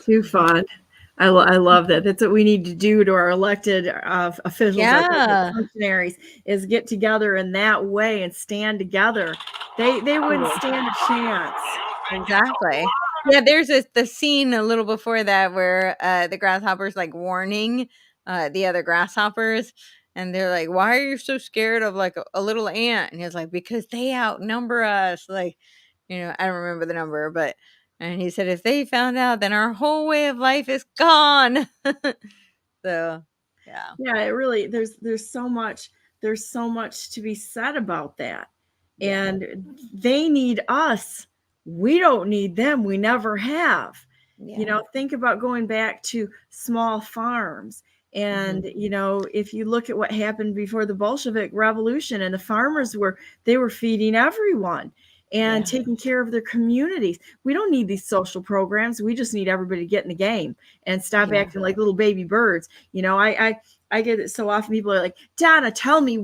Too fun. I love that. That's what we need to do to our elected officials, our functionaries, is get together in that way and stand together. They wouldn't stand a chance. Exactly. Yeah, there's the scene a little before that where the grasshoppers like warning the other grasshoppers, and they're like, "Why are you so scared of like a little ant?" And he's like, "Because they outnumber us." Like, I don't remember the number, but And he said, if they found out, then our whole way of life is gone. So, yeah. Yeah, it really, there's so much to be said about that. Yeah. And they need us. We don't need them. We never have. Yeah. You know, think about going back to small farms. And, you know, if you look at what happened before the Bolshevik Revolution, and the farmers were feeding everyone and taking care of their communities. We don't need these social programs. We just need everybody to get in the game and stop acting like little baby birds. You know, I get it so often. People are like, Donna, tell me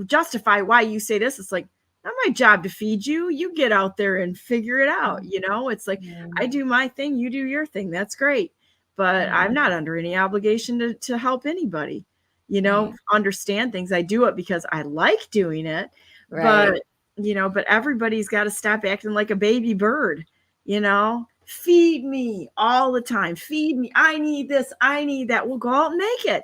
justify why you say this. It's like, not my job to feed you. You get out there and figure it out. You know, it's like, I do my thing, you do your thing. That's great. But I'm not under any obligation to help anybody, you know, understand things. I do it because I like doing it. But, you know, but everybody's got to stop acting like a baby bird, you know, feed me all the time. Feed me. I need this. I need that. We'll go out and make it,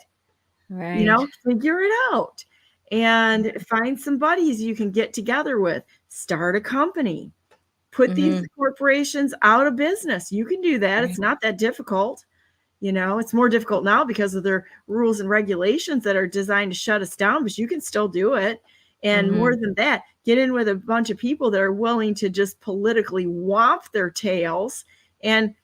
you know, figure it out and find some buddies you can get together with, start a company, put these corporations out of business. You can do that. It's not that difficult. You know, it's more difficult now because of their rules and regulations that are designed to shut us down, but you can still do it. And more than that, get in with a bunch of people that are willing to just politically whomp their tails and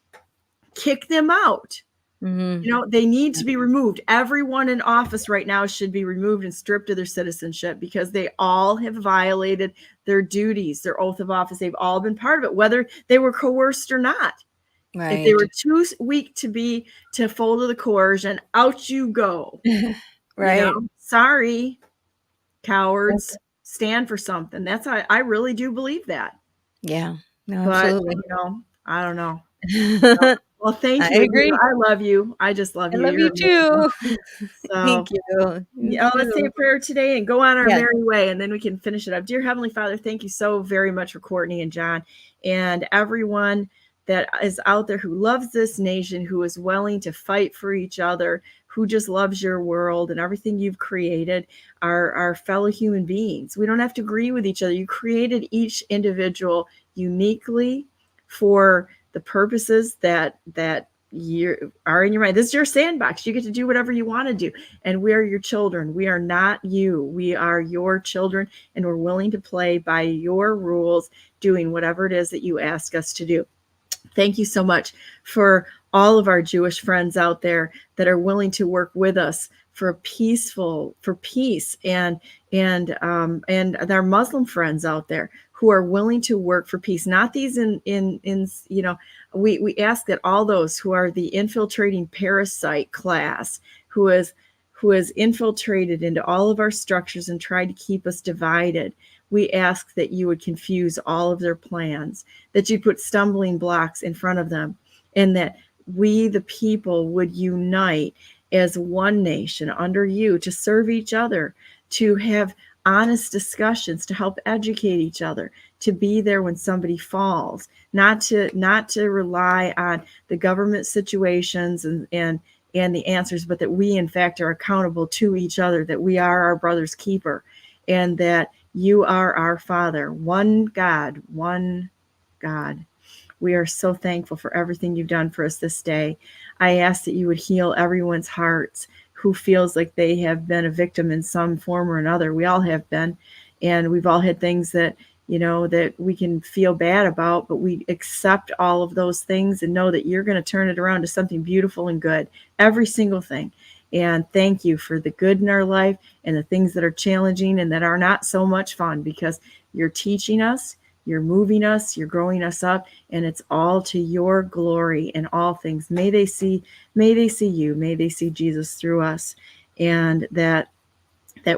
kick them out. You know, they need to be removed. Everyone in office right now should be removed and stripped of their citizenship because they all have violated their duties, their oath of office. They've all been part of it, whether they were coerced or not. If they were too weak to fold to the coercion, out you go. You know? Sorry, cowards. Stand for something. That's how I really do believe that. Yeah. No, but, absolutely. You know, I don't know. Well, thank you. I agree. I love you. I just love you. I love you too. So, thank you. Let's say a prayer today and go on our merry way, and then we can finish it up. Dear Heavenly Father, thank you so very much for Courtenay and John and everyone that is out there who loves this nation, who is willing to fight for each other, who just loves your world and everything you've created, our fellow human beings. We don't have to agree with each other. You created each individual uniquely for the purposes that you are in your mind. This is your sandbox. You get to do whatever you want to do. And we are your children. We are not you. We are your children, and we're willing to play by your rules, doing whatever it is that you ask us to do. Thank you so much for all of our Jewish friends out there that are willing to work with us for peace, and our Muslim friends out there who are willing to work for peace. Not these in you know, we ask that all those who are the infiltrating parasite class who has infiltrated into all of our structures and tried to keep us divided. We ask that you would confuse all of their plans, that you put stumbling blocks in front of them, and that we, the people, would unite as one nation under you to serve each other, to have honest discussions, to help educate each other, to be there when somebody falls, not to rely on the government situations and the answers, but that we in fact are accountable to each other, that we are our brother's keeper, and that you are our Father, one God, one God. We are so thankful for everything you've done for us this day. I ask that you would heal everyone's hearts who feels like they have been a victim in some form or another. We all have been, and we've all had things that, you know, that we can feel bad about, but we accept all of those things and know that you're going to turn it around to something beautiful and good, every single thing. And thank you for the good in our life and the things that are challenging and that are not so much fun, because you're teaching us, you're moving us, you're growing us up, and it's all to your glory in all things. May they see you, may they see Jesus through us, and that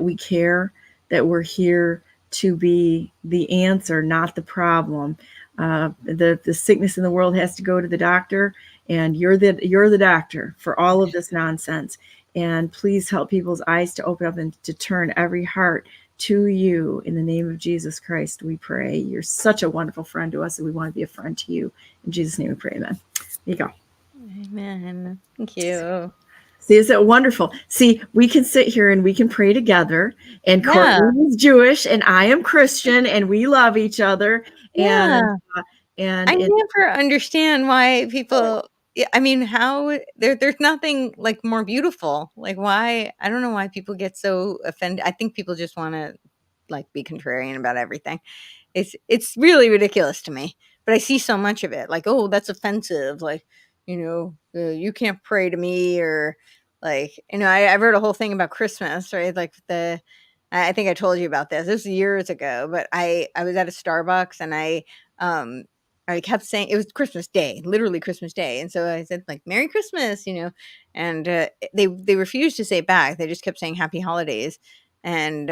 we care, that we're here to be the answer, not the problem. The sickness in the world has to go to the doctor, and you're the doctor for all of this nonsense. And please help people's eyes to open up and to turn every heart to you. In the name of Jesus Christ, we pray. You're such a wonderful friend to us, and we want to be a friend to you. In Jesus' name we pray, amen. There you go. Amen. Thank you. See, is it wonderful? See, we can sit here and we can pray together, and Courtenay is Jewish and I am Christian, and we love each other. And I never understand why people. I mean, how there's nothing like more beautiful. Like why? I don't know why people get so offended. I think people just want to like be contrarian about everything. It's really ridiculous to me. But I see so much of it. Like, oh, that's offensive. Like, you can't pray to me, or like, I wrote a whole thing about Christmas, right? Like I think I told you about this. This was years ago, but I was at a Starbucks and I kept saying it was Christmas Day, literally Christmas Day, and so I said like Merry Christmas, and they refused to say it back. They just kept saying Happy Holidays, and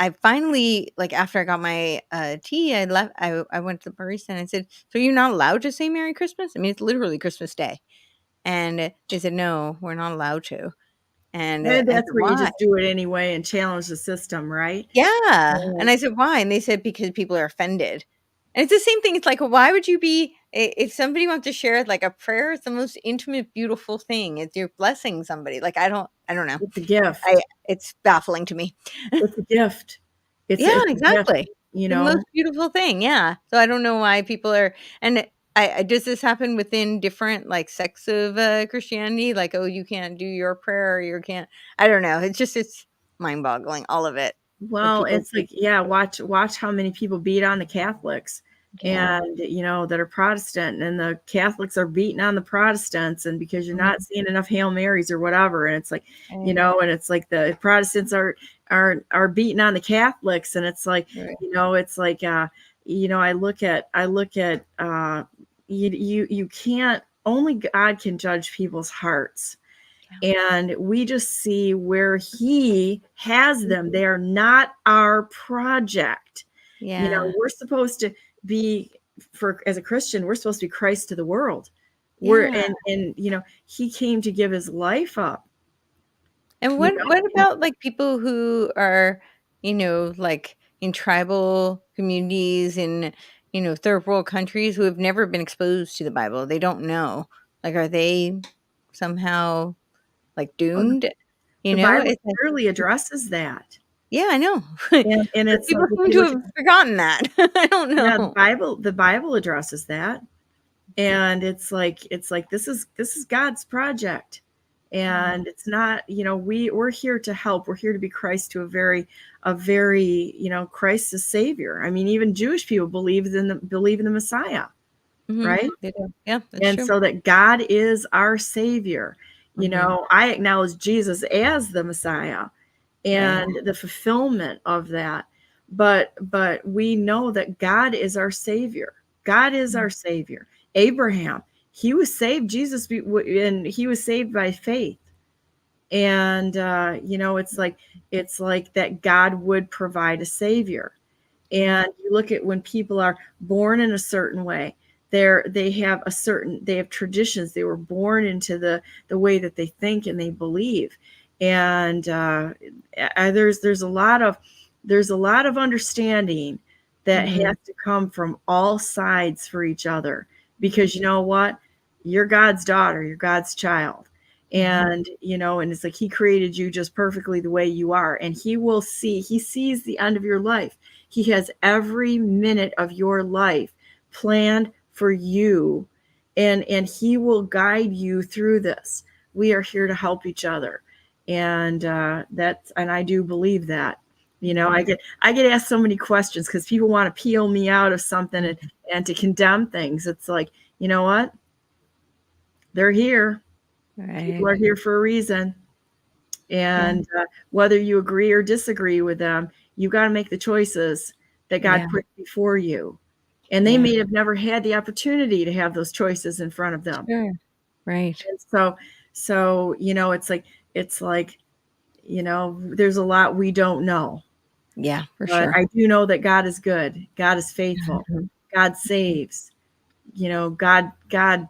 I finally, like after I got my tea, I left. I went to the barista and I said, "So you're not allowed to say Merry Christmas? I mean, it's literally Christmas Day." And they said, "No, we're not allowed to." And I said, that's where you "Why?" just do it anyway and challenge the system, right? Yeah. And I said, "Why?" And they said, "Because people are offended." And it's the same thing. It's like, why would you be, if somebody wants to share like a prayer, it's the most intimate, beautiful thing. It's you're blessing somebody. Like, I don't know. It's a gift. It's baffling to me. It's a gift. Yeah, It's a exactly. gift, The most beautiful thing. Yeah. So I don't know why people are, and does this happen within different like sects of Christianity? Like, oh, you can't do your prayer, or you can't, I don't know. It's mind boggling, all of it. Well, it's like, watch how many people beat on the Catholics and, that are Protestant, and the Catholics are beating on the Protestants, and because you're not seeing enough Hail Marys or whatever. And it's like, and it's like the Protestants are beating on the Catholics. And it's like, it's like, I look at, you can't, only God can judge people's hearts. And we just see where he has them. They are not our project. We're supposed to be, as a Christian, we're supposed to be Christ to the world. And he came to give his life up. And what about like people who are, like in tribal communities in, third world countries who have never been exposed to the Bible? They don't know. Like, are they somehow like doomed? The Bible clearly addresses that. Yeah, I know. And it's people like, seem to have forgotten that. I don't know. Yeah, the Bible addresses that. And it's like this is God's project. And it's not, we're here to help. We're here to be Christ to a very, Christ is Savior. I mean, even Jewish people believe in the Messiah, right? They do. Yeah, and true. So that God is our Savior. I acknowledge Jesus as the Messiah and the fulfillment of that. But we know that God is our Savior. God is our Savior. Abraham, he was saved. Jesus, and he was saved by faith. And it's like that God would provide a Savior. And you look at when people are born in a certain way, they have traditions. They were born into the way that they think and they believe. And there's a lot of understanding that has to come from all sides for each other, because you know what, you're God's daughter, you're God's child. And and it's like he created you just perfectly the way you are, and he sees the end of your life. He has every minute of your life planned for you, and he will guide you through this. We are here to help each other. And I do believe that. I get asked so many questions because people want to peel me out of something and to condemn things. It's like, you know what? They're here. Right. People are here for a reason. And whether you agree or disagree with them, you got to make the choices that God put before you. And they may have never had the opportunity to have those choices in front of them. Sure. Right. And so it's like, there's a lot we don't know. Yeah, for but sure. I do know that God is good. God is faithful. God saves. God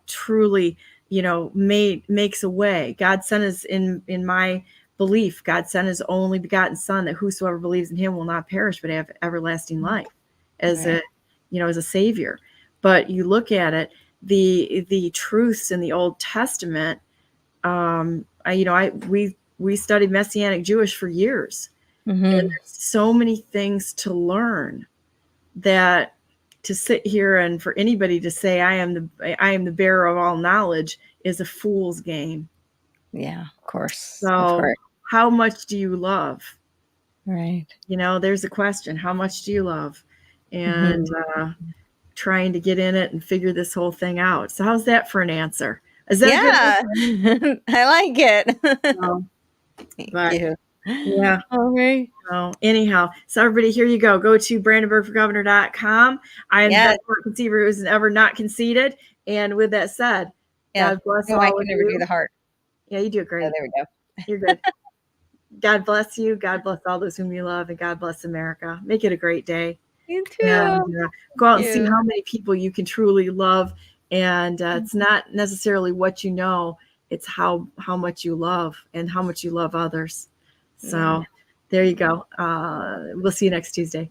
truly, makes a way. God sent us in my belief. God sent his only begotten Son, that whosoever believes in him will not perish but have everlasting life, as a Savior. But you look at it, the truths in the Old Testament. We studied Messianic Jewish for years. And there's so many things to learn that to sit here and for anybody to say I am the bearer of all knowledge is a fool's game. Yeah, of course. So how much do you love? Right. There's a question. How much do you love? And trying to get in it and figure this whole thing out. So how's that for an answer? Is that good? I like it. Thank you. Yeah. Okay. So anyhow, so everybody, here you go. Go to BrandenburgForGovernor.com. I am the best court conceiver who is ever not conceded. And with that said, God bless all I of can never you. do the heart. Yeah, you do it great. Oh, there we go. You're good. God bless you. God bless all those whom you love, and God bless America. Make it a great day. You too. And go out and see how many people you can truly love. And it's not necessarily what you know; it's how much you love and how much you love others. So there you go. We'll see you next Tuesday.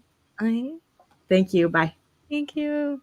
Thank you. Bye. Thank you.